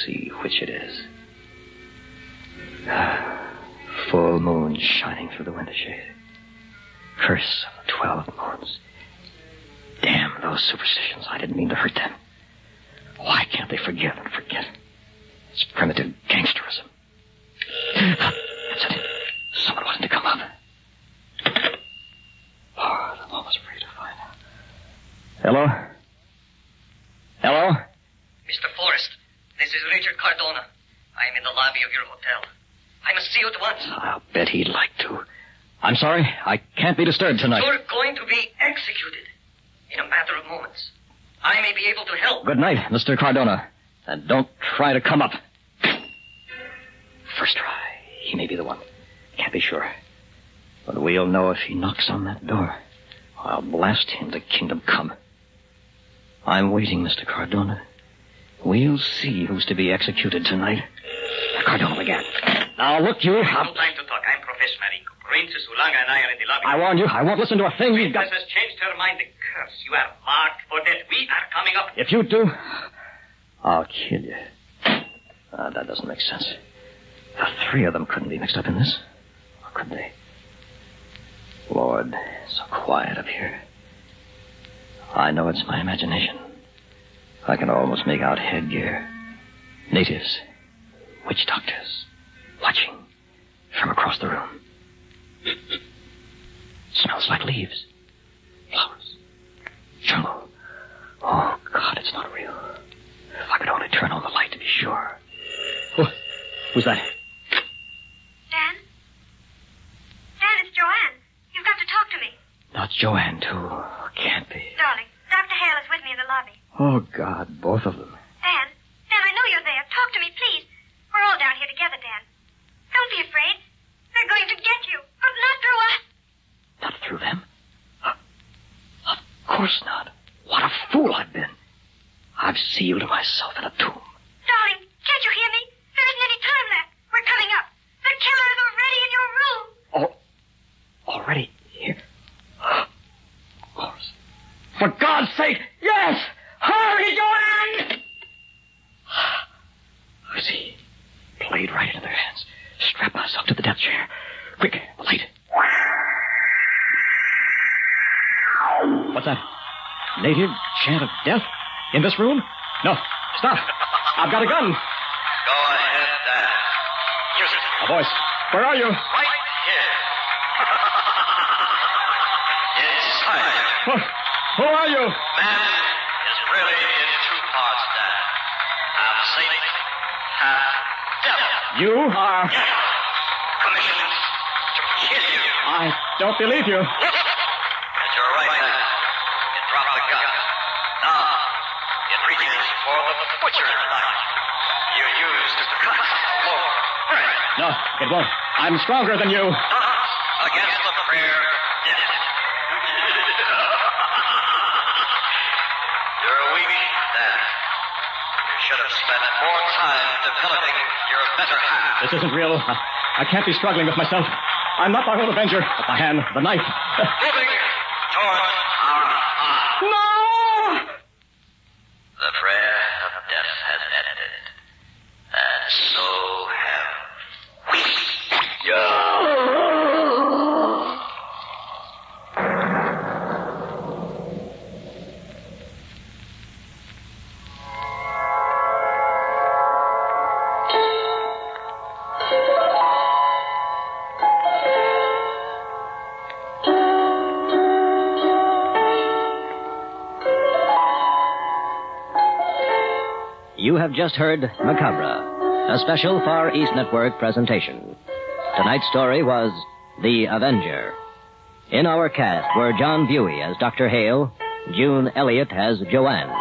see which it is. Full moon shining through the window shade. Curse of the 12 moons. Damn those superstitions. I didn't mean to hurt them. Why can't they forgive and forget? It's primitive gangsterism. That's it. Someone wanted to come up. Oh, I'm almost afraid to find out. Hello? Hello? Mr. Forrest, this is Richard Cardona. I am in the lobby of your hotel. I must see you at once. I'll bet he'd like to. I'm sorry. I can't be disturbed tonight. You're going to be executed in a matter of moments. I may be able to help. Good night, Mr. Cardona. And don't try to come up. First try. He may be the one. Can't be sure. But we'll know if he knocks on that door. I'll blast him to kingdom come. I'm waiting, Mr. Cardona. We'll see who's to be executed tonight. Cardona began. Now, look, you... No time to talk. I'm Professor Marinko. Princess Ulanga and I are in the lobby. I warned you. I won't listen to a thing you've got... Princess has changed her mind. The curse. You are marked for death. We are coming up. If you do, I'll kill you. That doesn't make sense. The three of them couldn't be mixed up in this. Or could they? Lord, so quiet up here. I know it's my imagination. I can almost make out headgear. Natives. Witch doctors. Watching. From across the room. Smells like leaves. Flowers. Jungle. Oh, God, it's not real. If I could only turn on the light to be sure. Oh, who's that? Dan? Dan, it's Joanne. You've got to talk to me. Not Joanne, too. Can't be. Darling, Dr. Hale is with me in the lobby. Oh, God, both of them. Dan, I know you're there. Talk to me, please. We're all down here together, Dan. Don't be afraid. They're going to get you, but not through us. Not through them? Of course not. What a fool I've been. I've sealed myself in a tomb. Darling, can't you hear me? There isn't any time left. We're coming up. The killer is already in your room. Oh, already here? For God's sake, yes! Hurry, Joanne! I see. Played right into their hands. Strap myself to the death chair. Quick, the light. What's that? Native chant of death? In this room? No, stop. I've got a gun. Go ahead, Dan. Use it. A voice. Where are you? Right here. Inside. Who are you? Man is really in two parts, Dan. Half saint, half devil. You are... Commissioned to kill you. I don't believe you. At your right hand, you drop the gun. Now, it reaches for the butcher's knife. You use to cut more bread. No, it won't. I'm stronger than you. Not against the prayer of death. You're weak, Dan. You should have spent more time developing your better half. This isn't real. I can't be struggling with myself. I'm not my own avenger, but the hand, the knife. Moving toward our eye. No! The prayer of death has ended. And so have You have just heard Macabre, a special Far East Network presentation. Tonight's story was The Avenger. In our cast were John Buey as Dr. Hale, June Elliott as Joanne,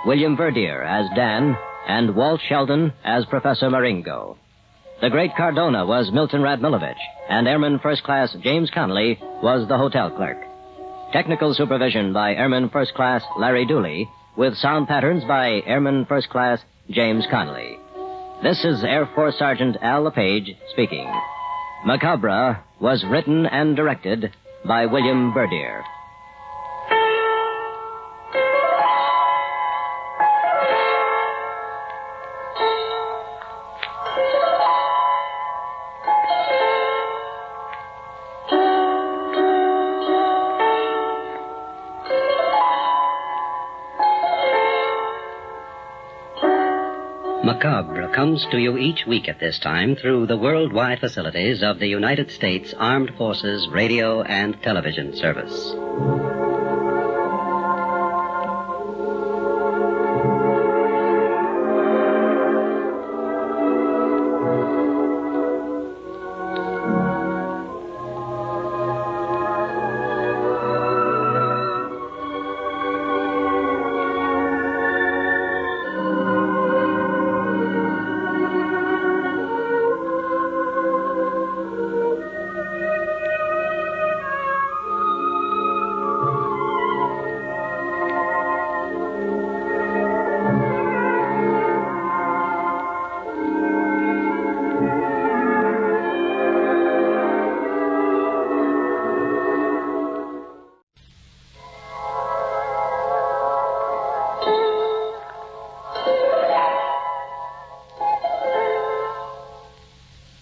William Verdier as Dan, and Walt Sheldon as Professor Maringo. The great Cardona was Milton Radmilovich, and Airman First Class James Connolly was the hotel clerk. Technical supervision by Airman First Class Larry Dooley, with sound patterns by Airman First Class James Connolly. This is Air Force Sergeant Al LePage speaking. Macabre was written and directed by William Verdier. Macabre comes to you each week at this time through the worldwide facilities of the United States Armed Forces Radio and Television Service.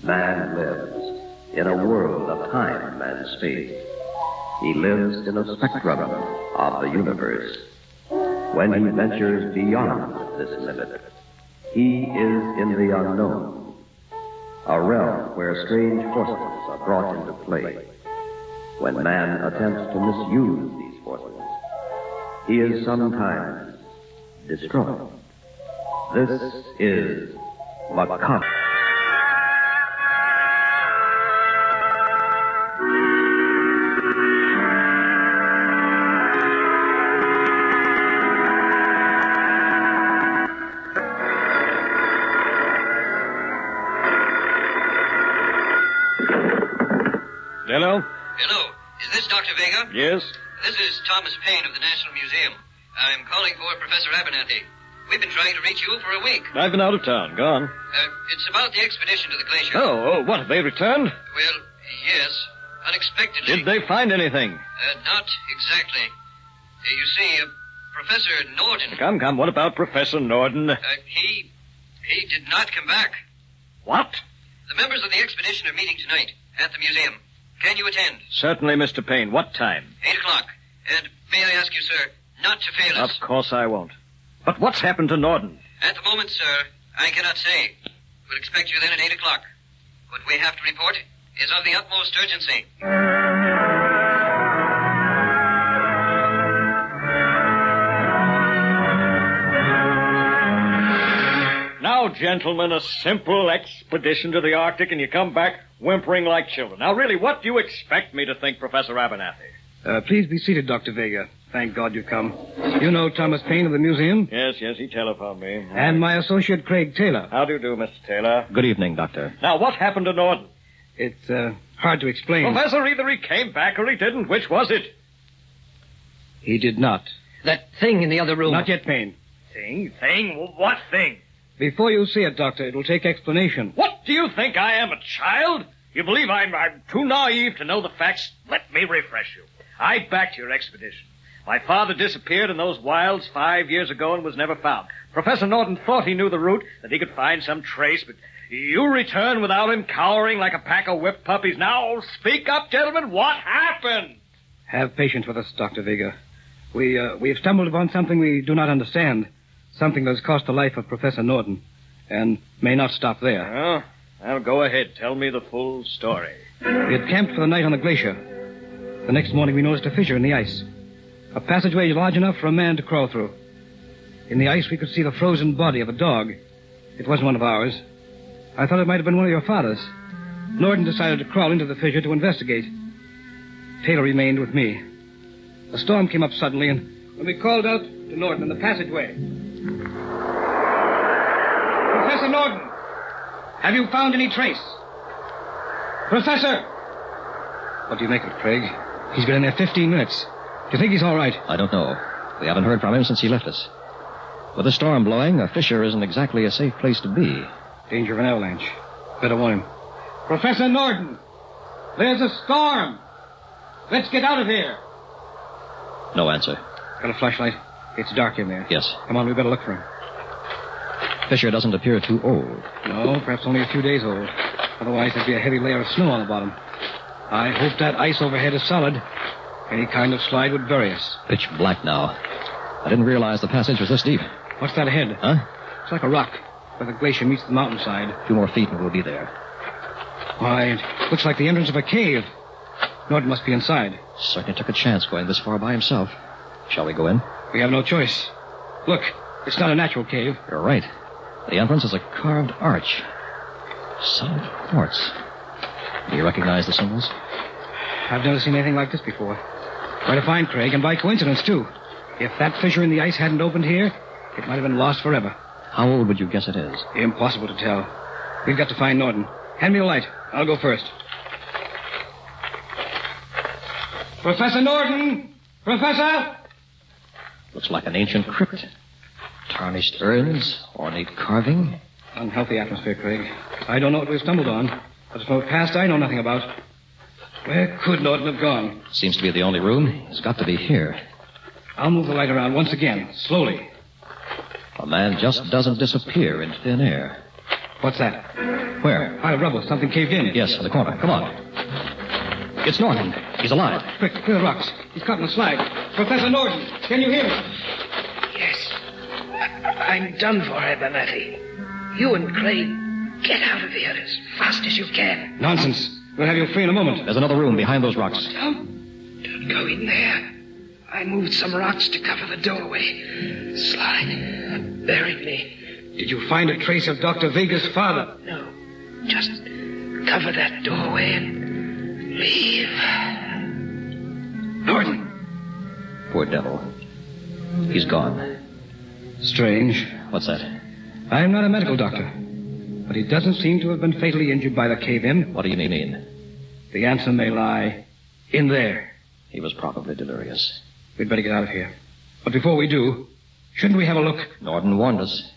Man lives in a world of time and space. He lives in a spectrum of the universe. When he ventures beyond this limit, he is in the unknown, a realm where strange forces are brought into play. When man attempts to misuse these forces, he is sometimes destroyed. This is Macabre. Hello? Hello. Is this Dr. Vega? Yes? This is Thomas Paine of the National Museum. I'm calling for Professor Abernathy. We've been trying to reach you for a week. I've been out of town. Go on. It's about the expedition to the glacier. Oh, what? Have they returned? Well, yes. Unexpectedly. Did they find anything? Not exactly. You see, Professor Norden... Come. What about Professor Norden? He did not come back. What? The members of the expedition are meeting tonight at the museum. Can you attend? Certainly, Mr. Payne. What time? 8 o'clock. And may I ask you, sir, not to fail us? Of course I won't. But what's happened to Norden? At the moment, sir, I cannot say. We'll expect you then at 8 o'clock. What we have to report is of the utmost urgency. Now, gentlemen, a simple expedition to the Arctic, and you come back whimpering like children. Now, really, what do you expect me to think, Professor Abernathy? Please be seated, Dr. Vega. Thank God you've come. You know Thomas Paine of the museum? Yes, he telephoned me. And my associate, Craig Taylor. How do you do, Mr. Taylor? Good evening, Doctor. Now, what happened to Norden? It's hard to explain. Professor, either he came back or he didn't. Which was it? He did not. That thing in the other room. Not yet, Paine. Thing? What thing? Before you see it, Doctor, it will take explanation. What do you think I am, a child? You believe I'm too naive to know the facts? Let me refresh you. I backed your expedition. My father disappeared in those wilds 5 years ago and was never found. Professor Norton thought he knew the route, that he could find some trace, but you return without him, cowering like a pack of whipped puppies. Now, speak up, gentlemen. What happened? Have patience with us, Dr. Vega. We have stumbled upon something we do not understand. Something that has cost the life of Professor Norton, and may not stop there. Well, go ahead. Tell me the full story. We had camped for the night on the glacier. The next morning we noticed a fissure in the ice. A passageway large enough for a man to crawl through. In the ice, we could see the frozen body of a dog. It wasn't one of ours. I thought it might have been one of your father's. Norton decided to crawl into the fissure to investigate. Taylor remained with me. A storm came up suddenly, and when we called out to Norton in the passageway. Professor Norton, have you found any trace? Professor! What do you make of it, Craig? He's been in there 15 minutes. Do you think he's all right? I don't know. We haven't heard from him since he left us. With the storm blowing, a fissure isn't exactly a safe place to be. Danger of an avalanche. Better warn him. Professor Norton! There's a storm! Let's get out of here! No answer. Got a flashlight? It's dark in there. Yes. Come on, we better look for him. Fissure doesn't appear too old. No, perhaps only a few days old. Otherwise, there'd be a heavy layer of snow on the bottom. I hope that ice overhead is solid. Any kind of slide would bury us. Pitch black now. I didn't realize the passage was this deep. What's that ahead? Huh? It's like a rock, where the glacier meets the mountainside. A few more feet and we'll be there. Why, it looks like the entrance of a cave. Norton must be inside. Certainly took a chance going this far by himself. Shall we go in? We have no choice. Look, it's not a natural cave. You're right. The entrance is a carved arch. Solid quartz. Do you recognize the symbols? I've never seen anything like this before. Quite a find, Craig, and by coincidence, too. If that fissure in the ice hadn't opened here, it might have been lost forever. How old would you guess it is? Impossible to tell. We've got to find Norton. Hand me a light. I'll go first. Professor Norton! Professor! Looks like an ancient crypt. Tarnished urns, ornate carving. Unhealthy atmosphere, Craig. I don't know what we've stumbled on, but from the past I know nothing about. Where could Norton have gone? Seems to be the only room. He's got to be here. I'll move the light around once again, slowly. A man just doesn't disappear in thin air. What's that? Where? Pile of rubble. Something caved in. Yes, in the corner. Come on. It's Norton. He's alive. Quick, clear the rocks. He's caught in the slide. Professor Norton, can you hear me? Yes. I'm done for, Abernathy. You and Craig, get out of here as fast as you can. Nonsense. We'll have you free in a moment. There's another room behind those rocks. Don't go in there. I moved some rocks to cover the doorway. Slide buried me. Did you find a trace of Dr. Vega's father? No. Just cover that doorway and leave. Norton. Poor devil. He's gone. Strange. What's that? I'm not a medical doctor, but he doesn't seem to have been fatally injured by the cave-in. What do you mean? The answer may lie in there. He was probably delirious. We'd better get out of here. But before we do, shouldn't we have a look? Norton warned us.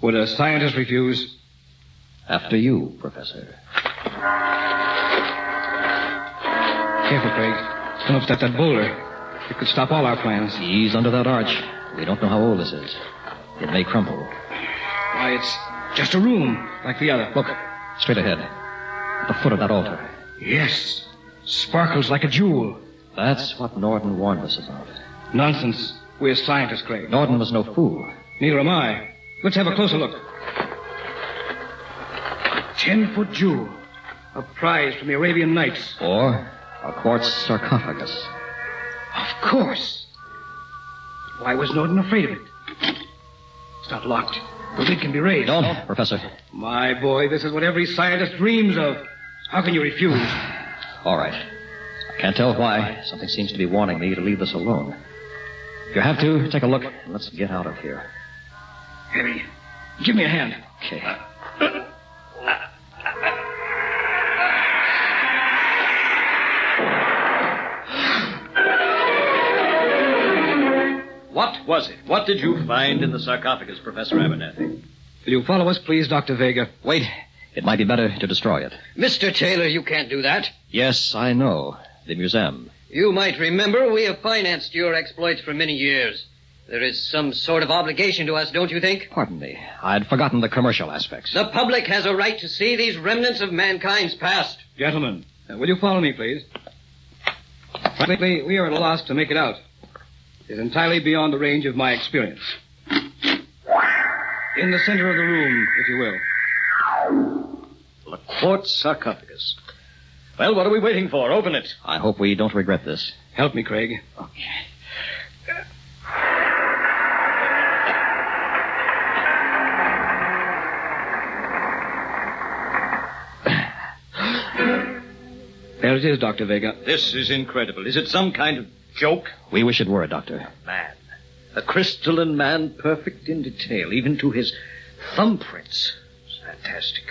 Would a scientist refuse? After you, Professor. Careful, Craig. Don't upset that boulder. It could stop all our plans. Ease under that arch. We don't know how old this is. It may crumble. Why, it's just a room like the other. Look, straight ahead. At the foot of that altar. Yes. Sparkles like a jewel. That's what Norton warned us about. Nonsense. We're scientists, Craig. Norton was no fool. Neither am I. Let's have a closer look. 10-foot jewel. A prize from the Arabian Nights. Or a quartz sarcophagus. Of course. Why was Norton afraid of it? It's not locked. The lid can be raised. Don't, Professor. My boy, this is what every scientist dreams of. How can you refuse? All right. I can't tell why. Something seems to be warning me to leave this alone. If you have to, take a look, and let's get out of here. Harry, give me a hand. Okay. What was it? What did you find in the sarcophagus, Professor Abernathy? Will you follow us, please, Dr. Vega? Wait. It might be better to destroy it. Mr. Taylor, you can't do that. Yes, I know. The museum. You might remember we have financed your exploits for many years. There is some sort of obligation to us, don't you think? Pardon me. I'd forgotten the commercial aspects. The public has a right to see these remnants of mankind's past. Gentlemen, will you follow me, please? Frankly, we are at a loss to make it out. It is entirely beyond the range of my experience. In the center of the room, if you will. The quartz sarcophagus. Well, what are we waiting for? Open it. I hope we don't regret this. Help me, Craig. Okay. There it is, Dr. Vega. This is incredible. Is it some kind of joke? We wish it were, Doctor. Man. A crystalline man, perfect in detail, even to his thumbprints. It's fantastic.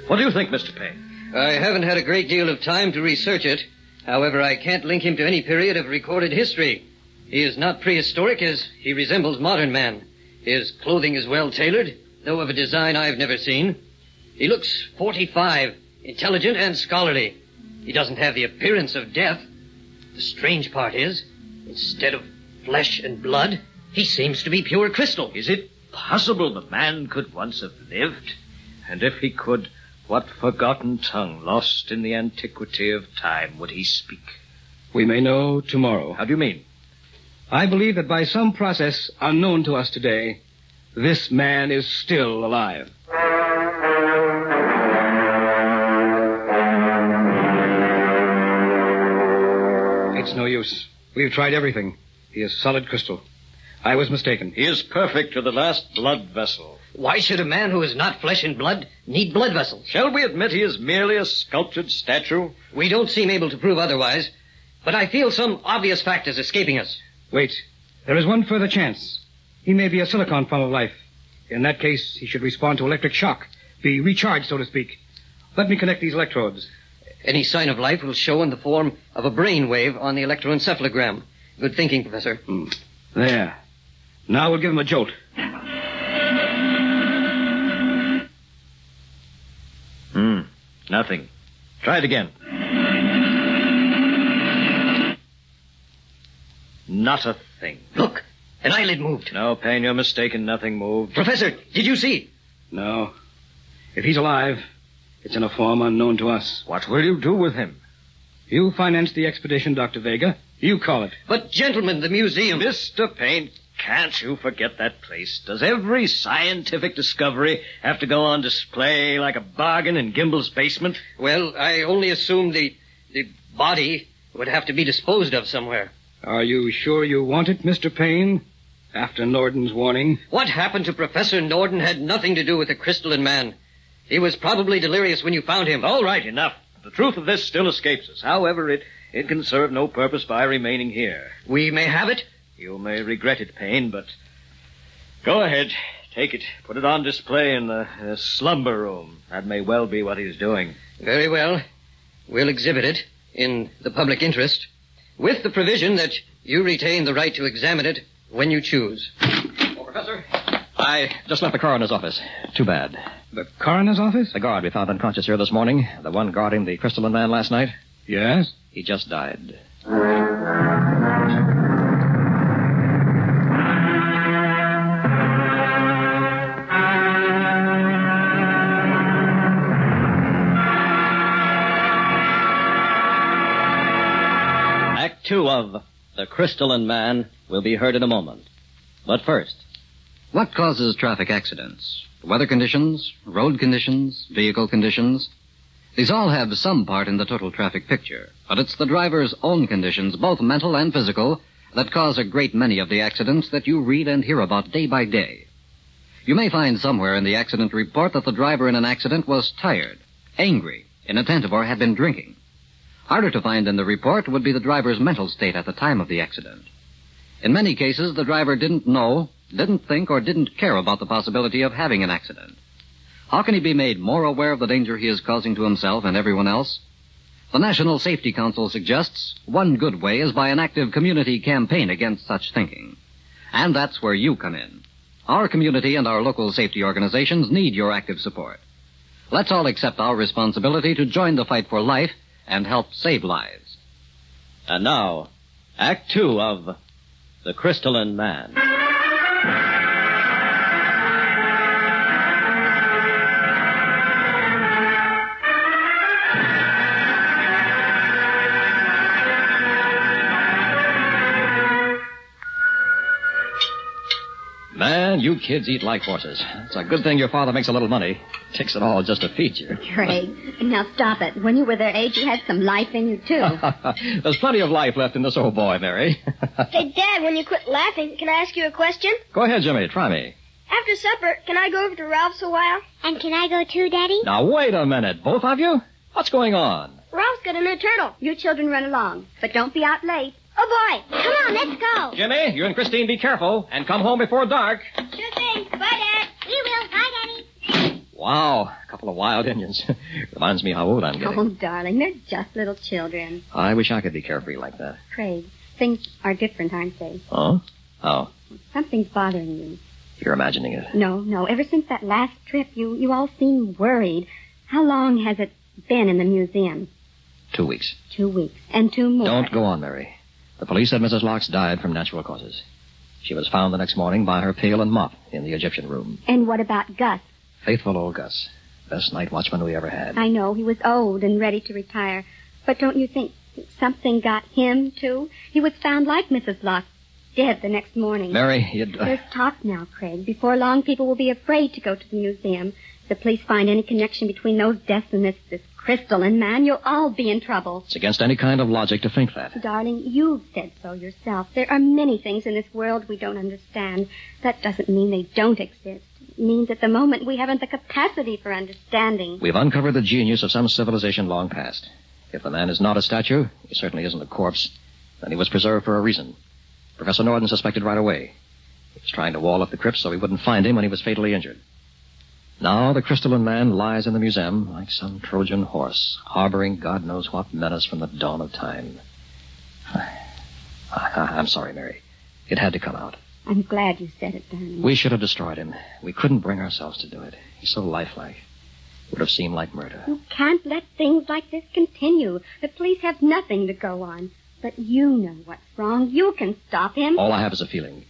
What do you think, Mr. Payne? I haven't had a great deal of time to research it. However, I can't link him to any period of recorded history. He is not prehistoric, as he resembles modern man. His clothing is well tailored, though of a design I've never seen. He looks 45, intelligent and scholarly. He doesn't have the appearance of death. The strange part is, instead of flesh and blood, he seems to be pure crystal. Is it possible the man could once have lived? And if he could, what forgotten tongue, lost in the antiquity of time, would he speak? We may know tomorrow. How do you mean? I believe that by some process unknown to us today, this man is still alive. It's no use. We've tried everything. He is solid crystal. I was mistaken. He is perfect to the last blood vessel. Why should a man who is not flesh and blood need blood vessels? Shall we admit he is merely a sculptured statue? We don't seem able to prove otherwise, but I feel some obvious fact is escaping us. Wait. There is one further chance. He may be a silicon form of life. In that case, he should respond to electric shock, be recharged, so to speak. Let me connect these electrodes. Any sign of life will show in the form of a brain wave on the electroencephalogram. Good thinking, Professor. There. Now we'll give him a jolt. Nothing. Try it again. Not a thing. Look, an eyelid moved. No, Payne, you're mistaken. Nothing moved. Professor, did you see? No. If he's alive, it's in a form unknown to us. What will you do with him? You financed the expedition, Dr. Vega. You call it. But, gentlemen, the museum... Mr. Payne, can't you forget that place? Does every scientific discovery have to go on display like a bargain in Gimbel's basement? Well, I only assumed the body would have to be disposed of somewhere. Are you sure you want it, Mr. Payne? After Norden's warning? What happened to Professor Norden had nothing to do with the crystalline man. He was probably delirious when you found him. All right, enough. The truth of this still escapes us. However, it can serve no purpose by remaining here. We may have it? You may regret it, Payne, but go ahead. Take it. Put it on display in the slumber room. That may well be what he's doing. Very well. We'll exhibit it in the public interest, with the provision that you retain the right to examine it when you choose. Oh, Professor, I just left the coroner's office. Too bad. The coroner's office? The guard we found unconscious here this morning. The one guarding the crystalline man last night. Yes? He just died. Act 2 of The Crystalline Man will be heard in a moment. But first, what causes traffic accidents? Weather conditions, road conditions, vehicle conditions. These all have some part in the total traffic picture, but it's the driver's own conditions, both mental and physical, that cause a great many of the accidents that you read and hear about day by day. You may find somewhere in the accident report that the driver in an accident was tired, angry, inattentive, or had been drinking. Harder to find in the report would be the driver's mental state at the time of the accident. In many cases, the driver didn't know, didn't think, or didn't care about the possibility of having an accident. How can he be made more aware of the danger he is causing to himself and everyone else? The National Safety Council suggests one good way is by an active community campaign against such thinking. And that's where you come in. Our community and our local safety organizations need your active support. Let's all accept our responsibility to join the fight for life and help save lives. And now, Act 2 of The Crystalline Man. Man, you kids eat like horses. It's a good thing your father makes a little money. Takes it all just to feed you. Great. Now stop it. When you were their age, you had some life in you, too. There's plenty of life left in this old boy, Mary. Hey, Dad, when you quit laughing, can I ask you a question? Go ahead, Jimmy. Try me. After supper, can I go over to Ralph's a while? And can I go too, Daddy? Now, wait a minute. Both of you? What's going on? Ralph's got a new turtle. You children run along, but don't be out late. Oh, boy. Come on, let's go. Jimmy, you and Christine be careful and come home before dark. Sure thing. Bye, Dad. We will. Bye, Daddy. Wow, a couple of wild Indians. Reminds me how old I'm getting. Oh, darling, they're just little children. I wish I could be carefree like that. Craig, things are different, aren't they? Oh? How? Something's bothering you. You're imagining it. No. Ever since that last trip, you all seem worried. How long has it been in the museum? 2 weeks. 2 weeks. And 2 more. Don't go on, Mary. The police said Mrs. Locke died from natural causes. She was found the next morning by her pail and mop in the Egyptian room. And what about Gus? Faithful old Gus. Best night watchman we ever had. I know. He was old and ready to retire. But don't you think something got him, too? He was found like Mrs. Locke, dead the next morning. Mary, you'd... There's talk now, Craig. Before long, people will be afraid to go to the museum. If the police find any connection between those deaths and this crystalline man, you'll all be in trouble. It's against any kind of logic to think that. Darling, you've said so yourself. There are many things in this world we don't understand. That doesn't mean they don't exist. It means at the moment we haven't the capacity for understanding. We've uncovered the genius of some civilization long past. If the man is not a statue, he certainly isn't a corpse, then he was preserved for a reason. Professor Norton suspected right away. He was trying to wall up the crypt so we wouldn't find him when he was fatally injured. Now the crystalline man lies in the museum like some Trojan horse, harboring God knows what menace from the dawn of time. I'm sorry, Mary. It had to come out. I'm glad you said it, darling. We should have destroyed him. We couldn't bring ourselves to do it. He's so lifelike. It would have seemed like murder. You can't let things like this continue. The police have nothing to go on. But you know what's wrong. You can stop him. All I have is a feeling,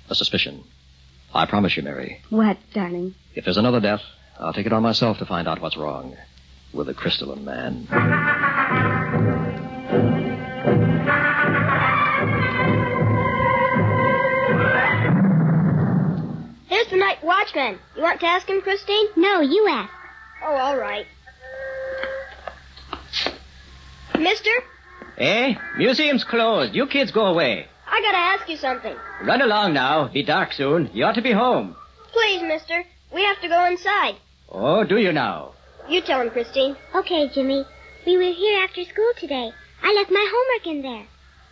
a suspicion. I promise you, Mary. What, darling? If there's another death, I'll take it on myself to find out what's wrong with the crystalline man. There's the night watchman. You want to ask him, Christine? No, you ask. Oh, all right. Mister? Eh? Museum's closed. You kids go away. I gotta ask you something. Run along now. Be dark soon. You ought to be home. Please, mister. We have to go inside. Oh, do you now? You tell him, Christine. Okay, Jimmy. We were here after school today. I left my homework in there.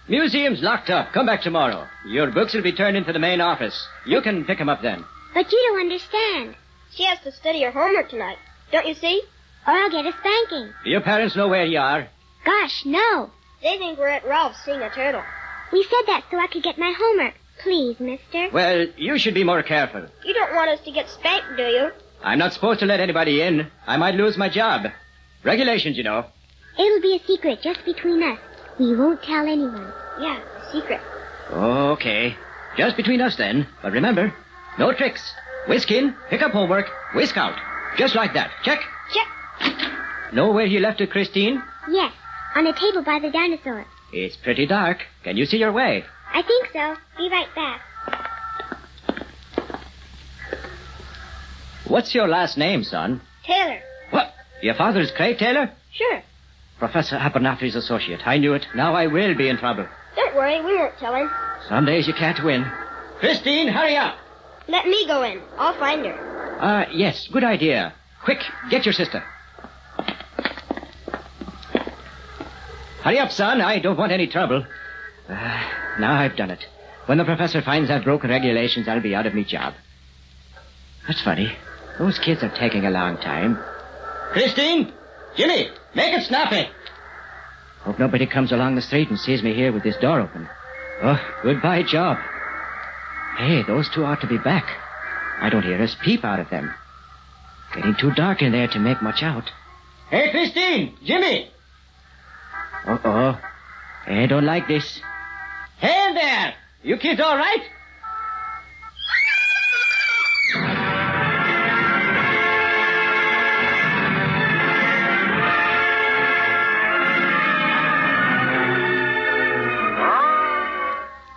Museum's locked up. Come back tomorrow. Your books will be turned into the main office. You can pick 'em up then. But you don't understand. She has to study her homework tonight. Don't you see? Or I'll get a spanking. Do your parents know where you are? Gosh, no. They think we're at Ralph's seeing a turtle. We said that so I could get my homework. Please, mister. Well, you should be more careful. You don't want us to get spanked, do you? I'm not supposed to let anybody in. I might lose my job. Regulations, you know. It'll be a secret just between us. We won't tell anyone. Yeah, a secret. Okay. Just between us then. But remember, no tricks. Whisk in, pick up homework, whisk out. Just like that. Check? Check. Know where you left it, Christine? Yes, on a table by the dinosaur. It's pretty dark. Can you see your way? I think so. Be right back. What's your last name, son? Taylor. What? Your father's Craig Taylor? Sure. Professor Abernathy's associate. I knew it. Now I will be in trouble. Don't worry, we won't tell him. Some days you can't win. Christine, hurry up. Let me go in. I'll find her. Yes, good idea. Quick, get your sister. Hurry up, son. I don't want any trouble. Now I've done it. When the professor finds I've broken regulations, I'll be out of me job. That's funny. Those kids are taking a long time. Christine! Jimmy! Make it snappy! Hope nobody comes along the street and sees me here with this door open. Oh, goodbye job. Hey, those two ought to be back. I don't hear a peep out of them. Getting too dark in there to make much out. Hey, Christine! Jimmy! Uh-oh. I don't like this. Hey there! You kids all right?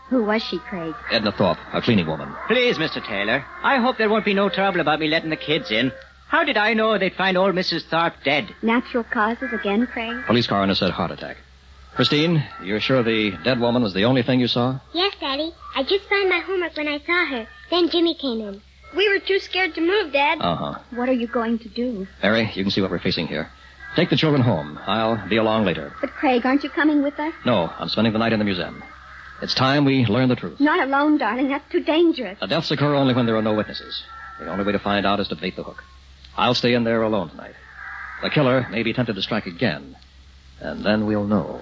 Who was she, Craig? Edna Thorpe, a cleaning woman. Please, Mr. Taylor. I hope there won't be no trouble about me letting the kids in. How did I know they'd find old Mrs. Thorpe dead? Natural causes again, Craig? Police coroner said heart attack. Christine, you're sure the dead woman was the only thing you saw? Yes, Daddy. I just found my homework when I saw her. Then Jimmy came in. We were too scared to move, Dad. Uh-huh. What are you going to do? Mary, you can see what we're facing here. Take the children home. I'll be along later. But, Craig, aren't you coming with us? No, I'm spending the night in the museum. It's time we learn the truth. Not alone, darling. That's too dangerous. The deaths occur only when there are no witnesses. The only way to find out is to bait the hook. I'll stay in there alone tonight. The killer may be tempted to strike again, and then we'll know.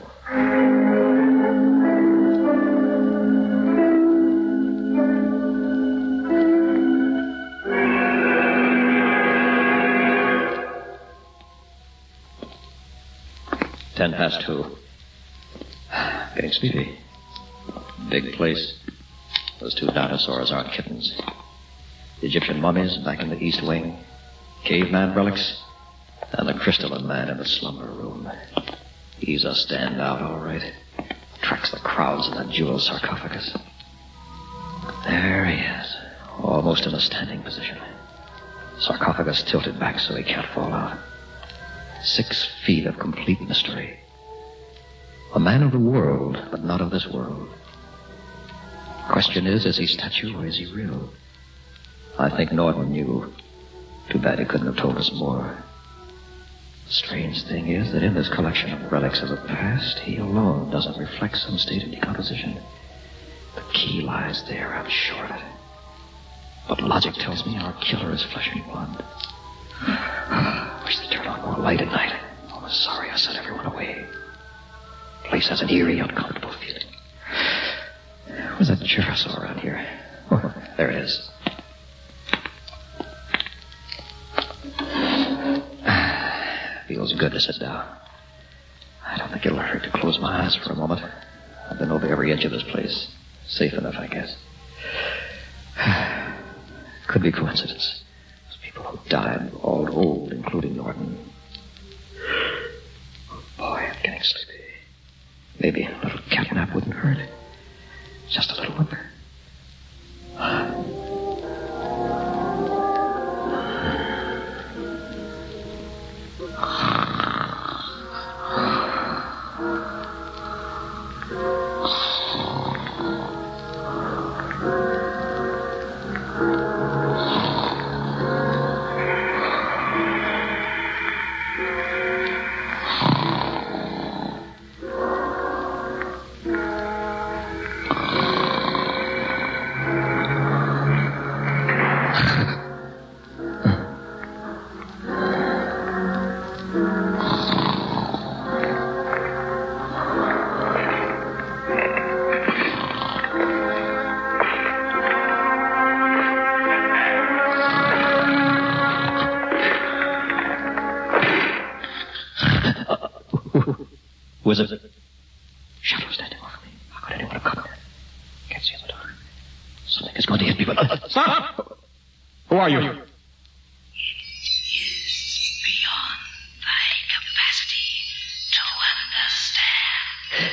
Ten past 2. Getting sleepy. Big place. Those 2 dinosaurs aren't kittens. Egyptian mummies back in the East Wing. Caveman relics. And the crystalline man in the slumber room. He's a standout, all right. Attracts the crowds in that jewel sarcophagus. There he is. Almost in a standing position. Sarcophagus tilted back so he can't fall out. 6 feet of complete mystery. A man of the world, but not of this world. Question is he statue or is he real? I think Norton knew. Too bad he couldn't have told us more. The strange thing is that in this collection of relics of the past, he alone doesn't reflect some state of decomposition. The key lies there, I'm sure of it. But logic tells me our killer is flesh and blood. Wish they'd turn on more light at night. Oh, I'm sorry I sent everyone away. The place has an eerie, uncomfortable feeling. Where's that chair I saw around here? Oh, there it is. Feels good to sit down. I don't think it'll hurt to close my eyes for a moment. I've been over every inch of this place. Safe enough, I guess. Could be coincidence. Those people who died were all old, including Norton. Oh, boy, I'm getting sleepy. Maybe a little cat nap wouldn't hurt. Just a little one. Who is it? Shadow standing over me. How could anyone have come there? Can't see in the dark. Something is going to hit me, but... Stop! Who are you? Beyond thy capacity to understand.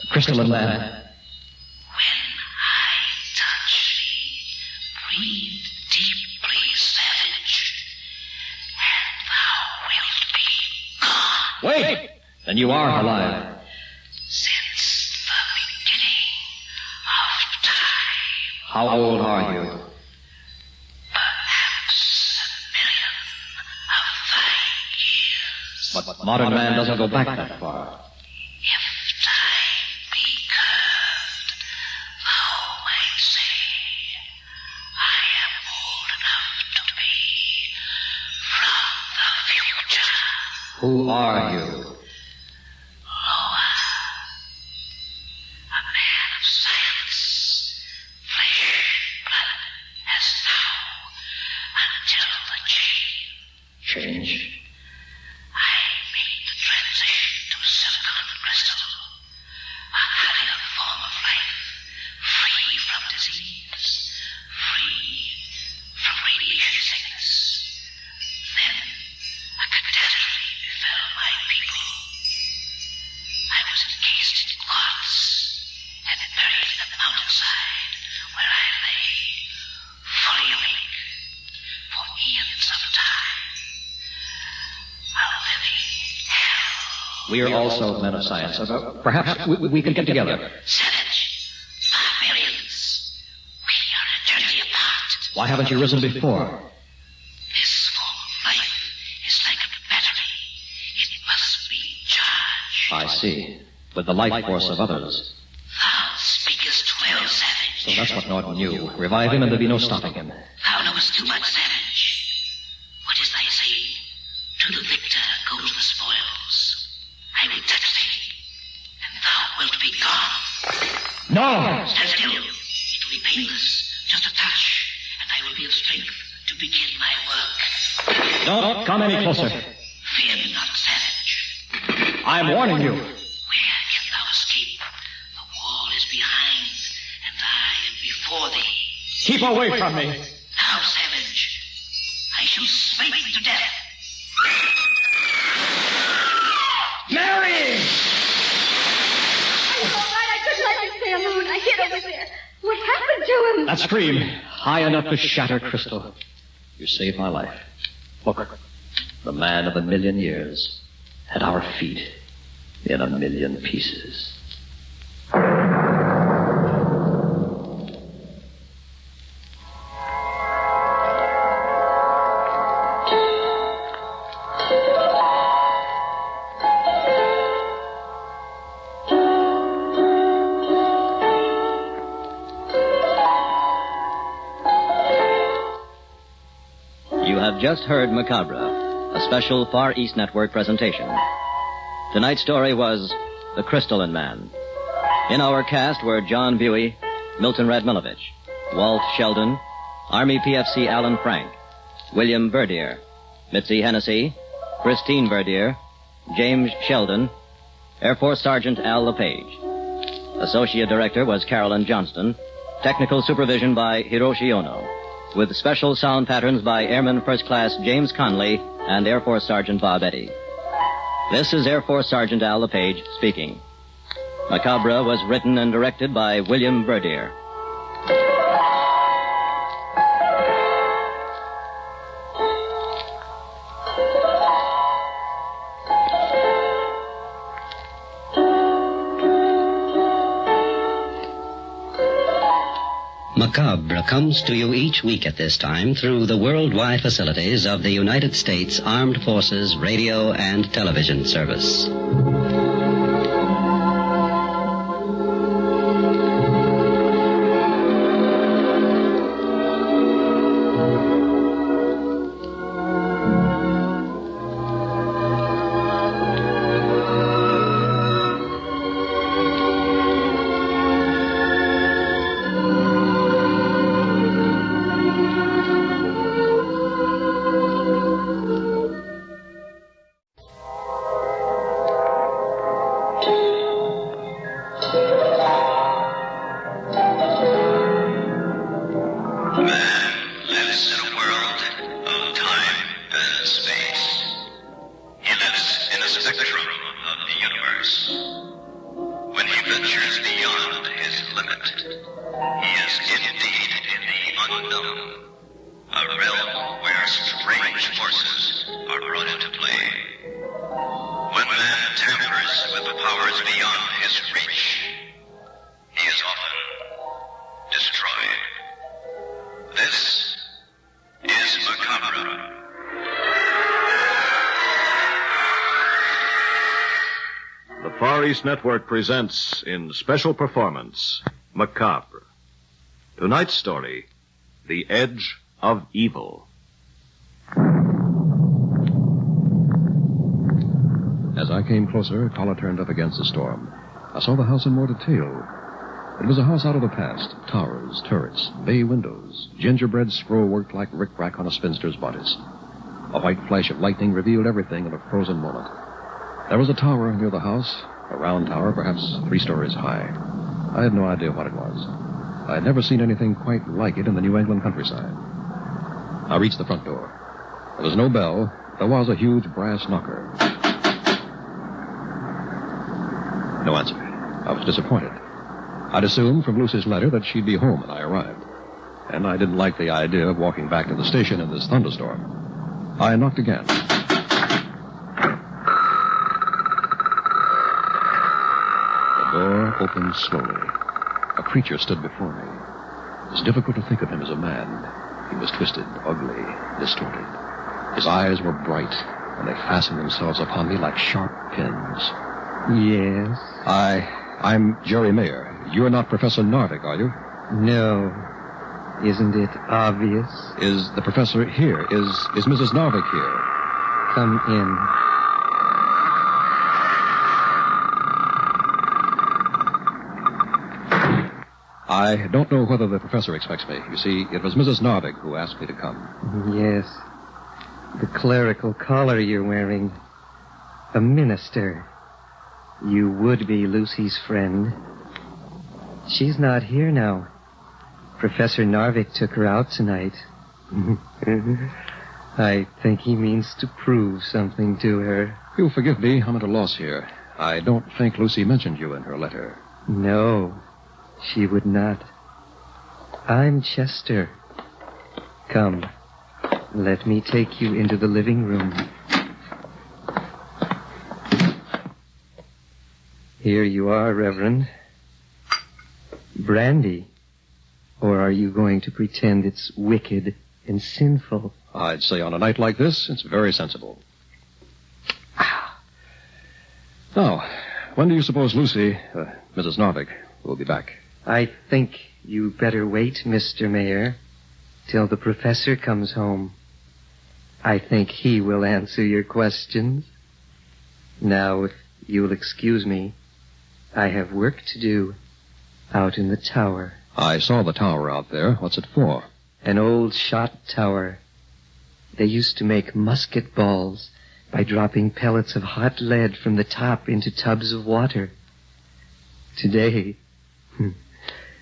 The crystalline man. When I touch thee, breathe deeply savage, and thou wilt be gone. Wait! Then you are alive. Since the beginning of time. How old are you? Perhaps 1,000,000 of thy years. But modern man doesn't go back that far. If time be curved, thou might say, I am old enough to be from the future. Who are you? Change. I made the transition to silicon crystal, a higher form of life, free from disease, free from radiation sickness. Then a catastrophe befell my people. I was encased in quartz and buried in the mountainside where I lay, fully awake, for eons of time. We are also men of science. Perhaps we can get together. Savage, barbarians, we are eternity apart. Why haven't you risen before? This form of life is like a battery. It I see. With the life force of others. Thou speakest well, savage. So that's what Norton knew. Revive him and there'll be no stopping him. Thou knowest too much, savage. What is thy saying? To the victor goes the spoils. I will touch thee, and thou wilt be gone. No! Stand still. It will be painless. Just a touch, and I will be of strength to begin my work. Don't come any closer. Fear me not, savage. I'm warning you. Where can thou escape? The wall is behind, and I am before thee. Keep away from me. Now, savage, I shall smite thee to death. Mary! I'm all right. I couldn't let you stay alone. I hid over there. What happened to him? That scream, high enough to shatter crystal. You saved my life. Look, the man of 1,000,000 years at our feet in 1,000,000 pieces. You have just heard Macabre, a special Far East Network presentation. Tonight's story was The Crystalline Man. In our cast were John Buey, Milton Radmilovich, Walt Sheldon, Army PFC Alan Frank, William Verdier, Mitzi Hennessy, Christine Verdier, James Sheldon, Air Force Sergeant Al LePage. Associate Director was Carolyn Johnston. Technical supervision by Hiroshi Ono, with special sound patterns by Airman First Class James Conley and Air Force Sergeant Bob Eddy. This is Air Force Sergeant Al LePage speaking. Macabre was written and directed by William Verdier. Macabre comes to you each week at this time through the worldwide facilities of the United States Armed Forces Radio and Television Service. Network presents in special performance Macabre. Tonight's story, The Edge of Evil. As I came closer, collar turned up against the storm. I saw the house in more detail. It was a house out of the past. Towers, turrets, bay windows, gingerbread scroll worked like rickrack on a spinster's bodice. A white flash of lightning revealed everything in a frozen moment. There was a tower near the house, a round tower, perhaps 3 stories high. I had no idea what it was. I had never seen anything quite like it in the New England countryside. I reached the front door. There was no bell. There was a huge brass knocker. No answer. I was disappointed. I'd assumed from Lucy's letter that she'd be home when I arrived. And I didn't like the idea of walking back to the station in this thunderstorm. I knocked again. The door opened slowly. A creature stood before me. It was difficult to think of him as a man. He was twisted, ugly, distorted. His eyes were bright, and they fastened themselves upon me like sharp pins. Yes? I'm Jerry Mayer. You're not Professor Narvik, are you? No. Isn't it obvious? Is the professor here? Is Mrs. Narvik here? Come in. I don't know whether the professor expects me. You see, it was Mrs. Narvik who asked me to come. Yes. The clerical collar you're wearing. A minister. You would be Lucy's friend. She's not here now. Professor Narvik took her out tonight. I think he means to prove something to her. You'll forgive me. I'm at a loss here. I don't think Lucy mentioned you in her letter. No, she would not. I'm Chester. Come, let me take you into the living room. Here you are, Reverend. Brandy. Or are you going to pretend it's wicked and sinful? I'd say on a night like this, it's very sensible. Now, when do you suppose Lucy, Mrs. Narvik, will be back? I think you better wait, Mr. Mayor, till the professor comes home. I think he will answer your questions. Now, if you'll excuse me, I have work to do out in the tower. I saw the tower out there. What's it for? An old shot tower. They used to make musket balls by dropping pellets of hot lead from the top into tubs of water. Today,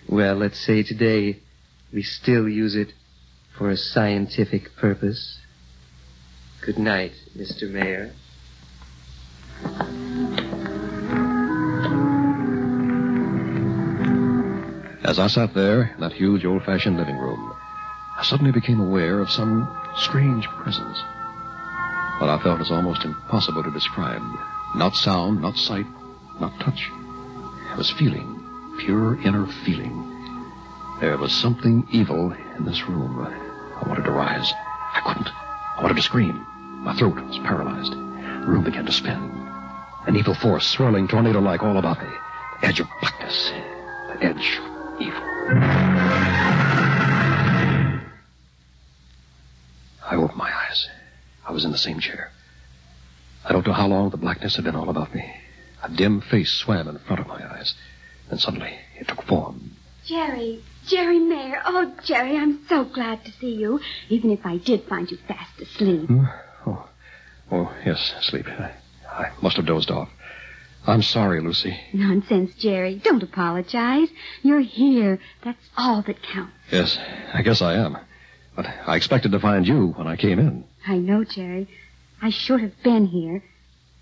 well, let's say today, we still use it for a scientific purpose. Good night, Mr. Mayor. As I sat there in that huge old-fashioned living room, I suddenly became aware of some strange presence. What I felt is almost impossible to describe. Not sound, not sight, not touch. It was feeling, pure inner feeling. There was something evil in this room. I wanted to rise. I couldn't. I wanted to scream. My throat was paralyzed. The room began to spin. An evil force swirling tornado-like all about me. The edge of blackness. The edge of evil. I opened my eyes. I was in the same chair. I don't know how long the blackness had been all about me. A dim face swam in front of my eyes. Then suddenly, it took form. Jerry Mayer. Oh, Jerry, I'm so glad to see you, even if I did find you fast asleep. Oh, yes, sleep. I must have dozed off. I'm sorry, Lucy. Nonsense, Jerry. Don't apologize. You're here. That's all that counts. Yes, I guess I am. But I expected to find you when I came in. I know, Jerry. I should have been here.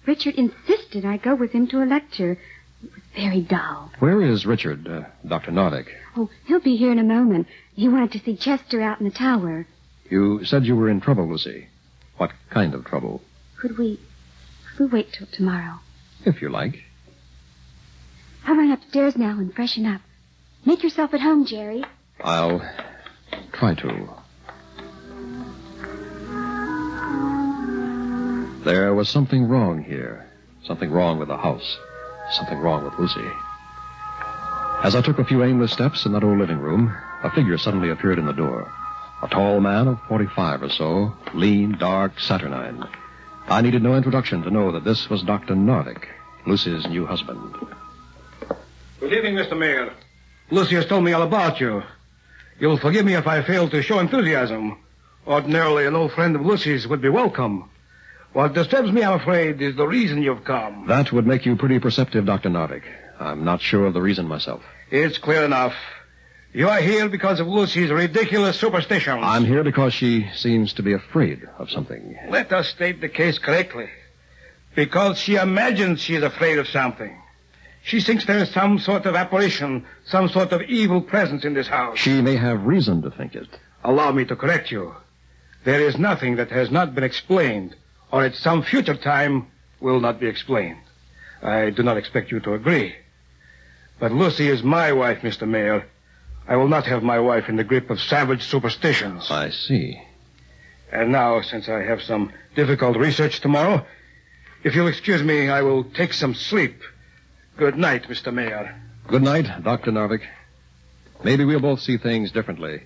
Richard insisted I go with him to a lecture. It was very dull. Where is Richard, Dr. Narvik? Oh, he'll be here in a moment. He wanted to see Chester out in the tower. You said you were in trouble, Lucy. What kind of trouble? Could we wait till tomorrow? If you like. I'll run upstairs now and freshen up. Make yourself at home, Jerry. I'll try to. There was something wrong here. Something wrong with the house. Something wrong with Lucy. As I took a few aimless steps in that old living room, a figure suddenly appeared in the door. A tall man of 45 or so, lean, dark, saturnine. I needed no introduction to know that this was Dr. Narvik, Lucy's new husband. Good evening, Mr. Mayor. Lucy has told me all about you. You'll forgive me if I fail to show enthusiasm. Ordinarily, an old friend of Lucy's would be welcome. What disturbs me, I'm afraid, is the reason you've come. That would make you pretty perceptive, Dr. Narvik. I'm not sure of the reason myself. It's clear enough. You are here because of Lucy's ridiculous superstitions. I'm here because she seems to be afraid of something. Let us state the case correctly. Because she imagines she is afraid of something. She thinks there is some sort of apparition, some sort of evil presence in this house. She may have reason to think it. Allow me to correct you. There is nothing that has not been explained, or at some future time will not be explained. I do not expect you to agree. But Lucy is my wife, Mr. Mayor. I will not have my wife in the grip of savage superstitions. I see. And now, since I have some difficult research tomorrow, If you'll excuse me, I will take some sleep. Good night, Mr. Mayor. Good night, Dr. Narvik. Maybe we'll both see things differently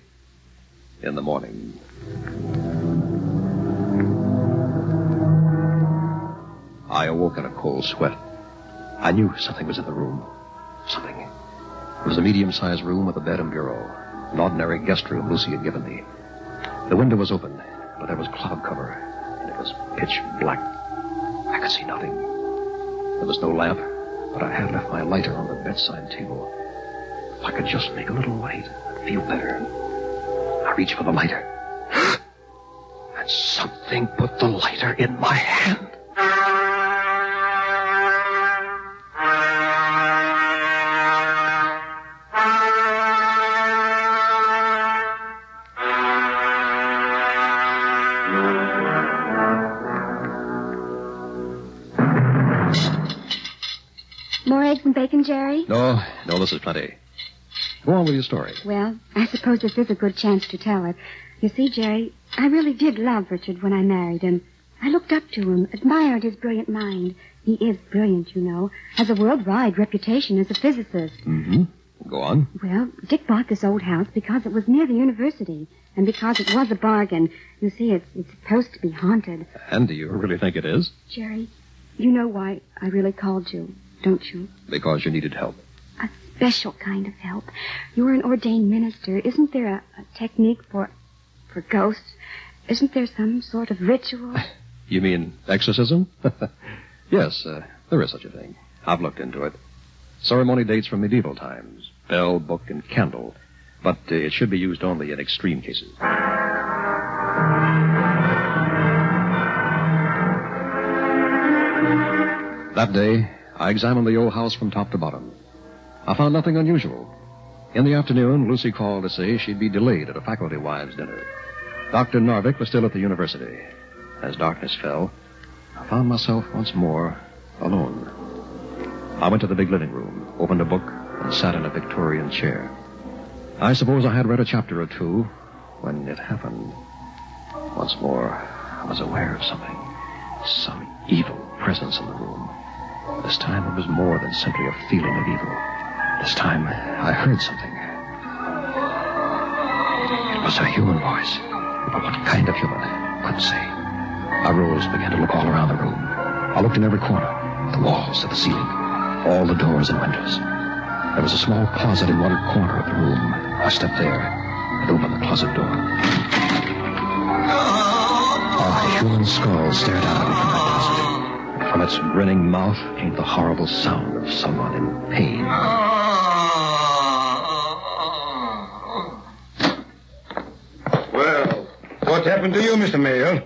in the morning. I awoke in a cold sweat. I knew something was in the room. Something. It was a medium-sized room with a bed and bureau. An ordinary guest room Lucy had given me. The window was open, but there was cloud cover, and it was pitch black. I could see nothing. There was no lamp, but I had left my lighter on the bedside table. If I could just make a little light, I'd feel better. I reached for the lighter. And something put the lighter in my hand. More eggs and bacon, Jerry? No, this is plenty. Go on with your story. Well, I suppose this is a good chance to tell it. You see, Jerry, I really did love Richard when I married him. I looked up to him, admired his brilliant mind. He is brilliant, you know, has a worldwide reputation as a physicist. Mm-hmm. Go on. Well, Dick bought this old house because it was near the university, and because it was a bargain. You see, it's supposed to be haunted. And do you really think it is? Jerry, you know why I really called you, don't you? Because you needed help. A special kind of help. You're an ordained minister. Isn't there a technique for ghosts? Isn't there some sort of ritual? You mean exorcism? Yes, there is such a thing. I've looked into it. Ceremony dates from medieval times. Bell, book, and candle. But it should be used only in extreme cases. That day, I examined the old house from top to bottom. I found nothing unusual. In the afternoon, Lucy called to say she'd be delayed at a faculty wives' dinner. Dr. Narvik was still at the university. As darkness fell, I found myself once more alone. I went to the big living room, opened a book, and sat in a Victorian chair. I suppose I had read a chapter or two when it happened. Once more, I was aware of something. Some evil presence in the room. This time it was more than simply a feeling of evil. This time I heard something. It was a human voice. But what kind of human? Couldn't say. I rose, began to look all around the room. I looked in every corner. The walls, to the ceiling. All the doors and windows. There was a small closet in one corner of the room. I stepped there and opened the closet door. A human skull stared out at me from the closet. From its grinning mouth came the horrible sound of someone in pain. Well, what happened to you, Mr. Mayor?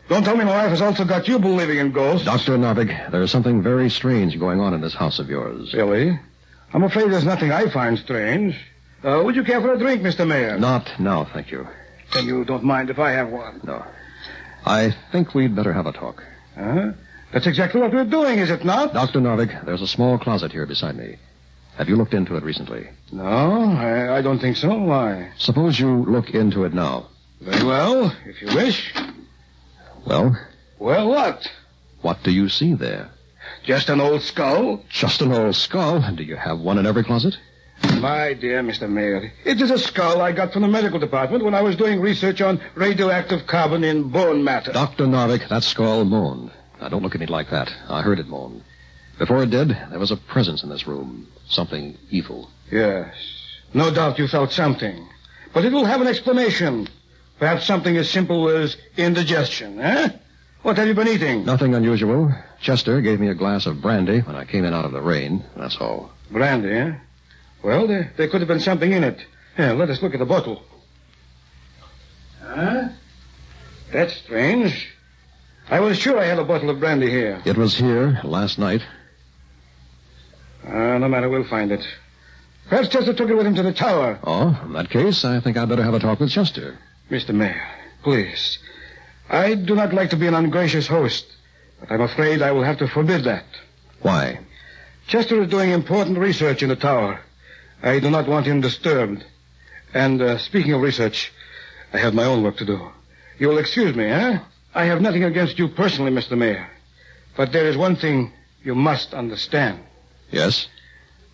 Don't tell me my wife has also got you believing in ghosts. Dr. Narvik, there is something very strange going on in this house of yours. Really? I'm afraid there's nothing I find strange. Would you care for a drink, Mr. Mayor? Not now, thank you. Then you don't mind if I have one? No. I think we'd better have a talk. Huh? That's exactly what we're doing, is it not? Dr. Narvik, there's a small closet here beside me. Have you looked into it recently? No, I don't think so. Why? Suppose you look into it now. Very well, if you wish. Well? Well, what? What do you see there? Just an old skull? Just an old skull? Do you have one in every closet? My dear Mr. Mayor, it is a skull I got from the medical department when I was doing research on radioactive carbon in bone matter. Dr. Narvik, that skull moaned. Now, don't look at me like that. I heard it moan. Before it did, there was a presence in this room. Something evil. Yes. No doubt you felt something. But it will have an explanation. Perhaps something as simple as indigestion, eh? What have you been eating? Nothing unusual. Chester gave me a glass of brandy when I came in out of the rain. That's all. Brandy, eh? Well, there could have been something in it. Here, let us look at the bottle. Huh? That's strange. I was sure I had a bottle of brandy here. It was here last night. No matter, we'll find it. Perhaps Chester took it with him to the tower. Oh, in that case, I think I'd better have a talk with Chester. Mr. Mayor, please. I do not like to be an ungracious host, but I'm afraid I will have to forbid that. Why? Chester is doing important research in the tower. I do not want him disturbed. And speaking of research, I have my own work to do. You will excuse me, eh? I have nothing against you personally, Mr. Mayor. But there is one thing you must understand. Yes?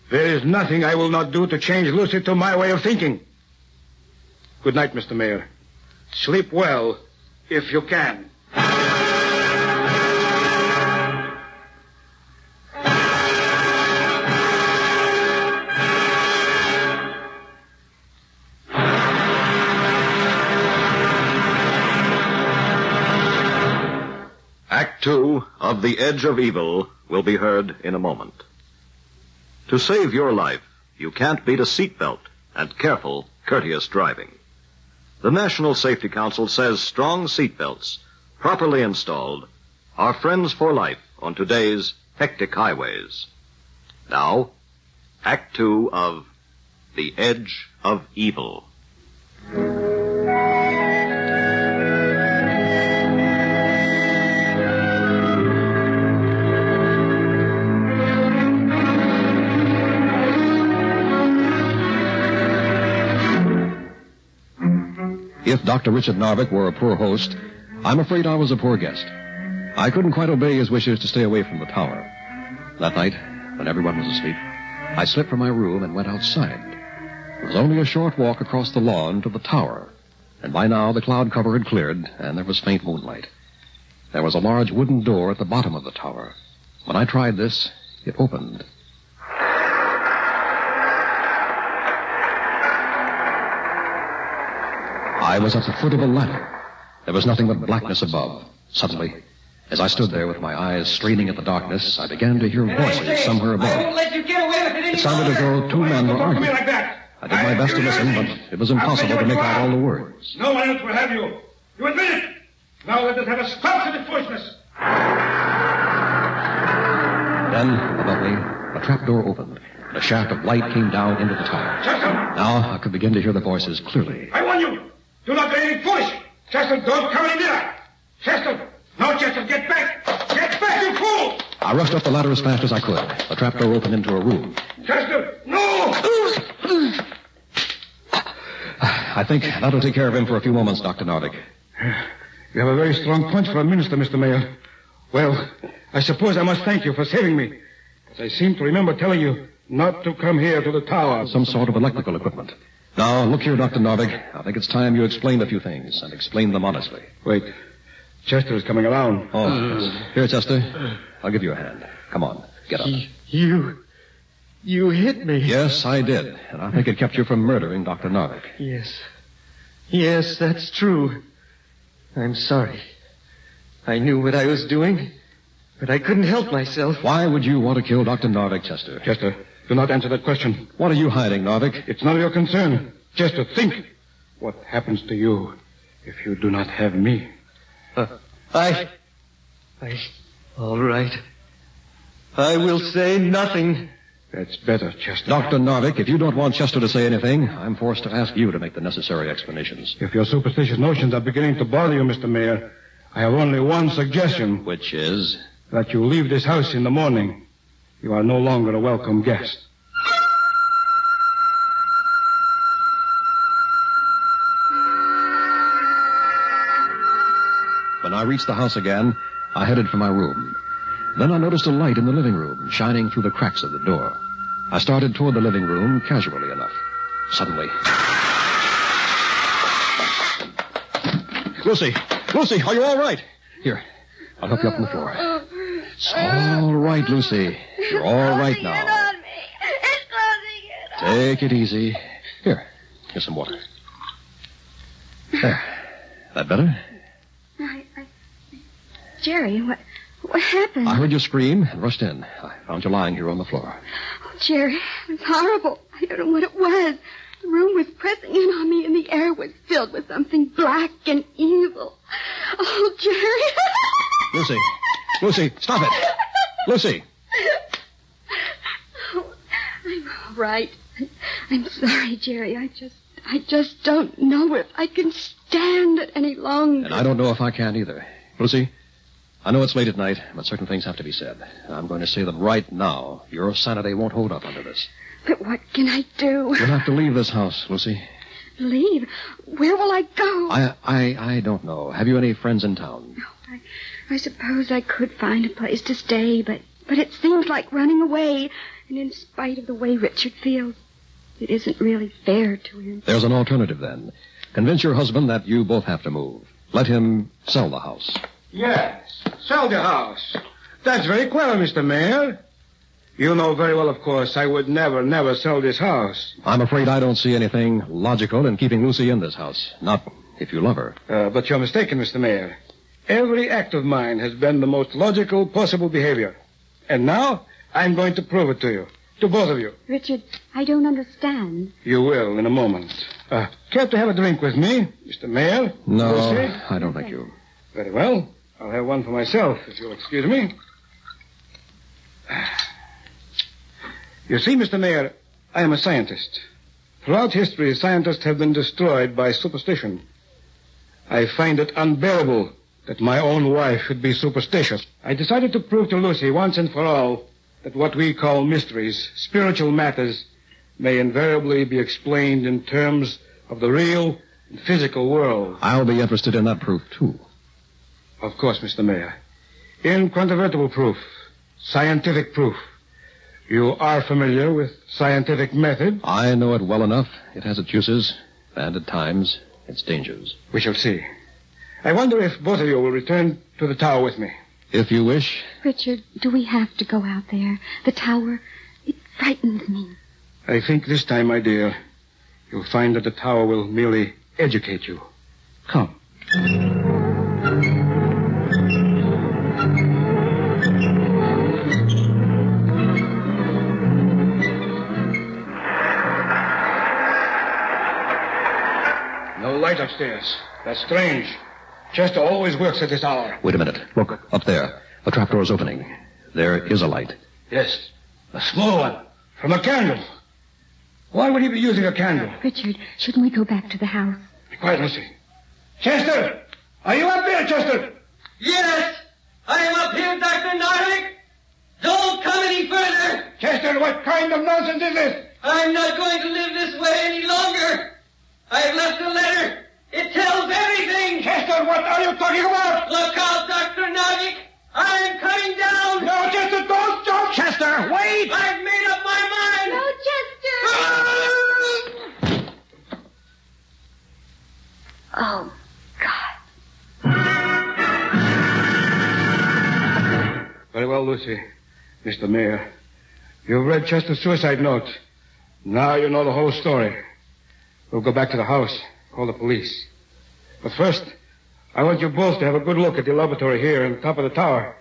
There is nothing I will not do to change Lucy to my way of thinking. Good night, Mr. Mayor. Sleep well, if you can. Act 2 of The Edge of Evil will be heard in a moment. To save your life, you can't beat a seatbelt and careful, courteous driving. The National Safety Council says strong seatbelts, properly installed, are friends for life on today's hectic highways. Now, Act 2 of The Edge of Evil. If Dr. Richard Narvik were a poor host, I'm afraid I was a poor guest. I couldn't quite obey his wishes to stay away from the tower. That night, when everyone was asleep, I slipped from my room and went outside. It was only a short walk across the lawn to the tower, and by now the cloud cover had cleared, and there was faint moonlight. There was a large wooden door at the bottom of the tower. When I tried this, it opened. I was at the foot of a ladder. There was nothing but blackness above. Suddenly, as I stood there with my eyes straining at the darkness, I began to hear voices somewhere above. I won't let you get away with it any It sounded as though two men were arguing. like that. I did my best to listen, but it was impossible to make out all the words. No one else will have you. You admit it. Now let us have a stop to this foolishness. Then, above me, a trapdoor opened, and a shaft of light came down into the tower. Chester! Now I could begin to hear the voices clearly. I warn you. Do not do anything foolish. Chester, don't come any nearer. Chester! No, Chester, get back! Get back, you fool! I rushed up the ladder as fast as I could. The trapdoor opened into a room. Chester, no! I think that'll take care of him for a few moments, Dr. Narvik. You have a very strong punch for a minister, Mr. Mayor. Well, I suppose I must thank you for saving me. As I seem to remember telling you not to come here to the tower. Some sort of electrical equipment. Now, look here, Dr. Narvik. I think it's time you explained a few things, and explained them honestly. Wait. Chester is coming around. Oh, yes. Here, Chester. I'll give you a hand. Come on, get up. You hit me. Yes, I did. And I think it kept you from murdering Dr. Narvik. Yes, that's true. I'm sorry. I knew what I was doing, but I couldn't help myself. Why would you want to kill Dr. Narvik, Chester? Chester, do not answer that question. What are you hiding, Narvik? It's none of your concern. Chester, think. What happens to you if you do not have me? All right. I will say nothing. That's better, Chester. Dr. Narvik, if you don't want Chester to say anything, I'm forced to ask you to make the necessary explanations. If your superstitious notions are beginning to bother you, Mr. Mayor, I have only one suggestion. Which is? That you leave this house in the morning. You are no longer a welcome guest. When I reached the house again, I headed for my room. Then I noticed a light in the living room, shining through the cracks of the door. I started toward the living room, casually enough. Suddenly... Lucy, are you all right? Here, I'll help you up on the floor. It's all right, Lucy. You're all right now. Take it easy. Here's some water. There. That better? Jerry, what happened? I heard you scream and rushed in. I found you lying here on the floor. Oh, Jerry, it was horrible. I don't know what it was. The room was pressing in on me, and the air was filled with something black and evil. Oh, Jerry. Lucy, stop it. Lucy. Oh, I'm all right. I'm sorry, Jerry. I just don't know if I can stand it any longer. And I don't know if I can either. Lucy, I know it's late at night, but certain things have to be said. I'm going to say them right now. Your sanity won't hold up under this. But what can I do? You'll have to leave this house, Lucy. Leave? Where will I go? I don't know. Have you any friends in town? I suppose I could find a place to stay, but it seems like running away. And in spite of the way Richard feels, it isn't really fair to him. There's an alternative, then. Convince your husband that you both have to move. Let him sell the house. Yes, sell the house. That's very clever, Mr. Mayor. You know very well, of course, I would never sell this house. I'm afraid I don't see anything logical in keeping Lucy in this house. Not if you love her. But you're mistaken, Mr. Mayor. Every act of mine has been the most logical possible behavior. And now, I'm going to prove it to you. To both of you. Richard, I don't understand. You will in a moment. Care to have a drink with me, Mr. Mayor? No, Lucy? I don't thank you. Very well. I'll have one for myself, if you'll excuse me. You see, Mr. Mayor, I am a scientist. Throughout history, scientists have been destroyed by superstition. I find it unbearable that my own wife should be superstitious. I decided to prove to Lucy once and for all that what we call mysteries, spiritual matters, may invariably be explained in terms of the real and physical world. I'll be interested in that proof, too. Of course, Mr. Mayor. Incontrovertible proof. Scientific proof. You are familiar with scientific method? I know it well enough. It has its uses, and at times, its dangers. We shall see. I wonder if both of you will return to the tower with me. If you wish. Richard, do we have to go out there? The tower, it frightens me. I think this time, my dear, you'll find that the tower will merely educate you. Come. No light upstairs. That's strange. Chester always works at this hour. Wait a minute. Look, up there. The trapdoor's opening. There is a light. Yes, a small one. From a candle. Why would he be using a candle? Richard, shouldn't we go back to the house? Be quiet, Lucy. Chester! Are you up there, Chester? Yes, I am up here, Dr. Norwick. Don't come any further. Chester, what kind of nonsense is this? I'm not going to live this way any longer. I've left a letter. It tells everything. Chester, what are you talking about? Look out, Dr. Norwick. I'm coming down. No, Chester, don't jump. Chester, wait. I've made up my mind. No, Chester. Oh, Very well, Lucy. Mr. Mayor, you've read Chester's suicide note. Now you know the whole story. We'll go back to the house, call the police. But first, I want you both to have a good look at the laboratory here on top of the tower.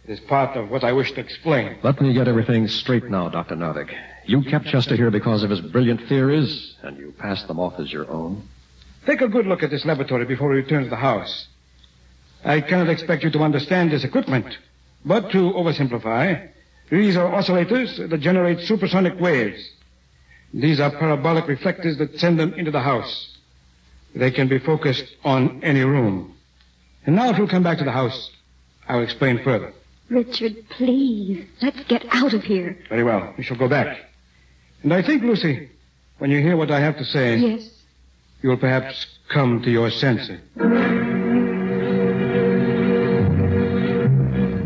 It is part of what I wish to explain. Let me get everything straight now, Dr. Narvik. You kept Chester here because of his brilliant theories, and you passed them off as your own. Take a good look at this laboratory before we return to the house. I cannot expect you to understand this equipment, but to oversimplify, these are oscillators that generate supersonic waves. These are parabolic reflectors that send them into the house. They can be focused on any room. And now if you'll come back to the house, I'll explain further. Richard, please, let's get out of here. Very well. We shall go back. And I think, Lucy, when you hear what I have to say... Yes. You'll perhaps come to your senses.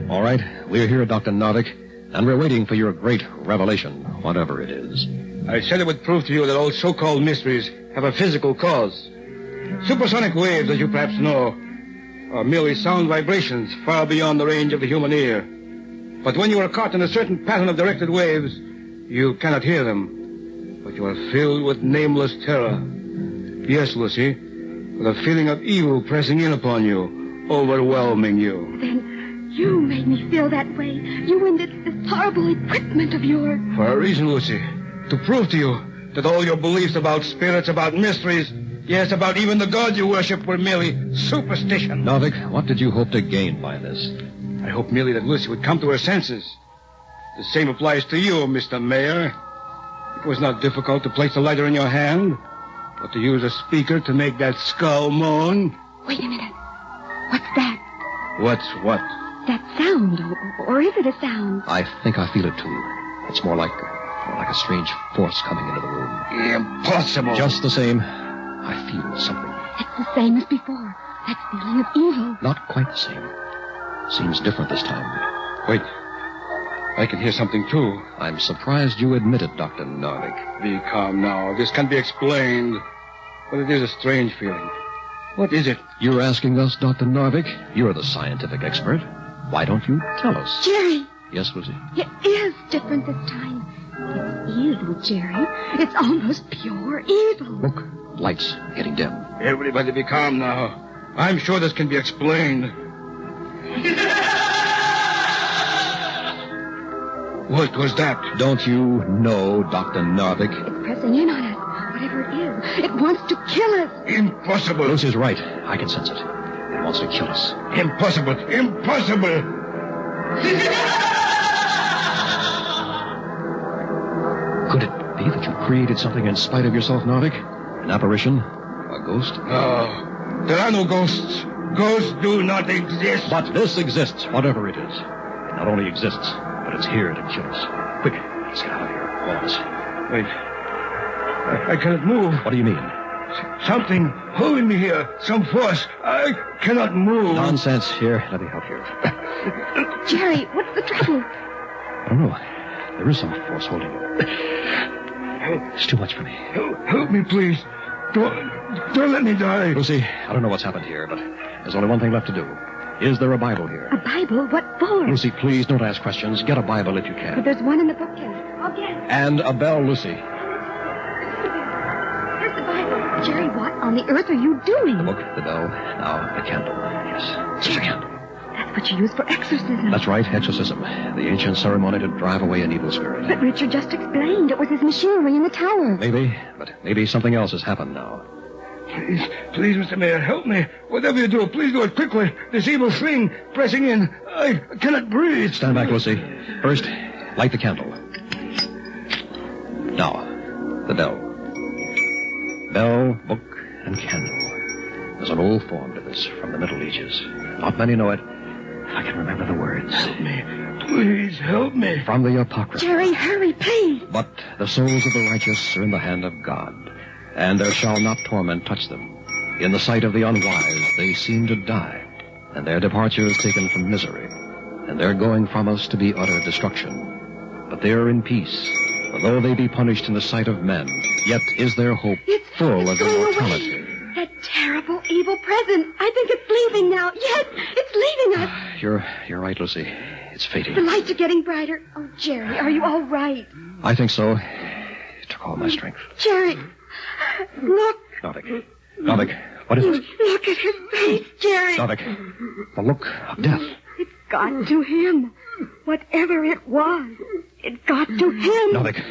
All right. We're here, Dr. Narvik, and we're waiting for your great revelation, whatever it is. I said it would prove to you that all so-called mysteries have a physical cause. Supersonic waves, as you perhaps know, are merely sound vibrations far beyond the range of the human ear. But when you are caught in a certain pattern of directed waves, you cannot hear them. But you are filled with nameless terror. Yes, Lucy, with a feeling of evil pressing in upon you, overwhelming you. Then you made me feel that way. You and this horrible equipment of yours. For a reason, Lucy. To prove to you that all your beliefs about spirits, about mysteries, yes, about even the God you worship were merely superstition. Narvik, what did you hope to gain by this? I hope merely that Lucy would come to her senses. The same applies to you, Mr. Mayor. It was not difficult to place the lighter in your hand, but to use a speaker to make that skull moan. Wait a minute. What's that? What's what? That sound, or is it a sound? I think I feel it, too. It's more like a strange force coming into the room. Impossible. Just the same, I feel something. It's the same as before. That feeling of evil. Not quite the same. Seems different this time. Wait. I can hear something, too. I'm surprised you admit it, Dr. Narvik. Be calm now. This can't be explained. But it is a strange feeling. What is it? You're asking us, Dr. Narvik? You're the scientific expert. Why don't you tell us? Jerry! Yes, Lucy? It is different this time. It's evil, Jerry. It's almost pure evil. Look, lights getting dim. Everybody be calm now. I'm sure this can be explained. What was that? Don't you know, Dr. Narvik? It's pressing in on us. Whatever it is, it wants to kill us. Impossible. Lucy's right. I can sense it. It wants to kill us. Impossible. Impossible. Could it be that you created something in spite of yourself, Narvik? An apparition? A ghost? No. There are no ghosts. Ghosts do not exist. But this exists, whatever it is. It not only exists, but it's here to kill us. Quick, let's get out of here. All of us. Wait. I cannot move. What do you mean? Something holding me here. Some force. I cannot move. Nonsense. Here, let me help you. Jerry, what's the trouble? I don't know. There is some force holding you. It's too much for me. Help me, please. Don't let me die. Lucy, I don't know what's happened here, but there's only one thing left to do. Is there a Bible here? A Bible? What for? Lucy, please don't ask questions. Get a Bible if you can. But there's one in the bookcase. I'll get it. And a bell, Lucy. Here's the Bible. Jerry, what on the earth are you doing? The book, the bell, now the candle. Yes, just a candle. That's what you use for exorcism. That's right, exorcism. The ancient ceremony to drive away an evil spirit. But Richard just explained it was his machinery in the tower. Maybe, but maybe something else has happened now. Please, Mr. Mayor, help me. Whatever you do, please do it quickly. This evil thing pressing in. I cannot breathe. Stand back, Lucy. First, light the candle. Now, the bell. Bell, book, and candle. There's an old form to this from the Middle Ages. Not many know it. I can remember the words. Help me. Please, help me. From the Apocrypha. Jerry, hurry, please. But the souls of the righteous are in the hand of God, and there shall not torment touch them. In the sight of the unwise, they seem to die, and their departure is taken from misery, and their going from us to be utter destruction. But they are in peace, for though they be punished in the sight of men, yet is their hope full of immortality. Away. That terrible, evil presence. I think it's leaving now. Yes, it's leaving us. You're right, Lucy. It's fading. The lights are getting brighter. Oh, Jerry, are you all right? I think so. It took all my strength. Jerry, look. Novik, what is it? Look at his face, Jerry. Novik, the look of death. It got to him. Whatever it was, it got to him. Novik.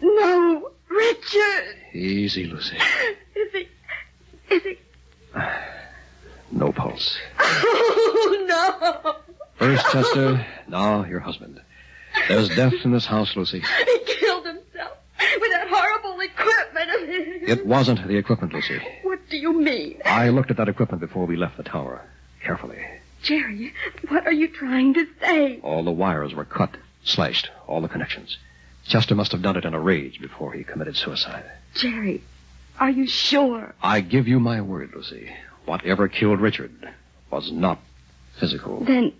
No, Richard. Easy, Lucy. Is he? No pulse. Oh, no. First Chester, now your husband. There's death in this house, Lucy. He killed himself with that horrible equipment of his. It wasn't the equipment, Lucy. What do you mean? I looked at that equipment before we left the tower. Carefully. Jerry, what are you trying to say? All the wires were cut, slashed, all the connections. Chester must have done it in a rage before he committed suicide. Jerry, are you sure? I give you my word, Lucy. Whatever killed Richard was not physical. Then,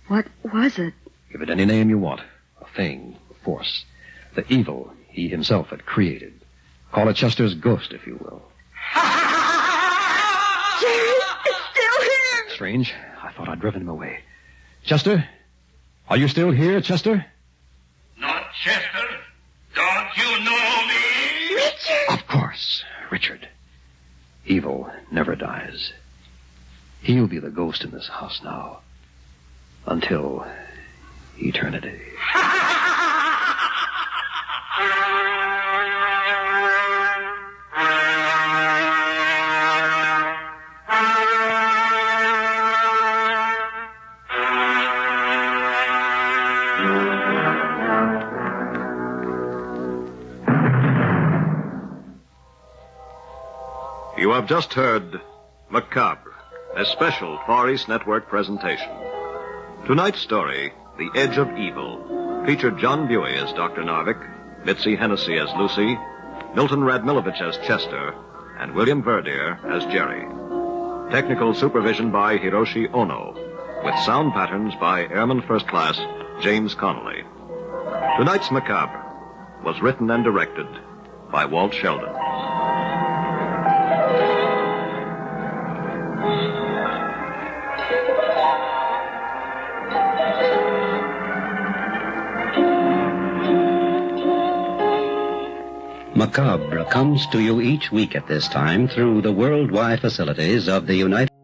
what was it? Give it any name you want. A thing, a force. The evil he himself had created. Call it Chester's ghost, if you will. Jerry, it's still here. Strange. I thought I'd driven him away. Chester? Are you still here, Chester? Not Chester. Don't you know me? Richard! Of course, Richard. Evil never dies. He'll be the ghost in this house now. Until eternity. You have just heard Macabre, a special Far East Network presentation. Tonight's story, The Edge of Evil, featured John Buey as Dr. Narvik, Mitzi Hennessy as Lucy, Milton Radmilovich as Chester, and William Verdier as Jerry. Technical supervision by Hiroshi Ono, with sound patterns by Airman First Class James Connolly. Tonight's Macabre was written and directed by Walt Sheldon. Macabre comes to you each week at this time through the worldwide facilities of the United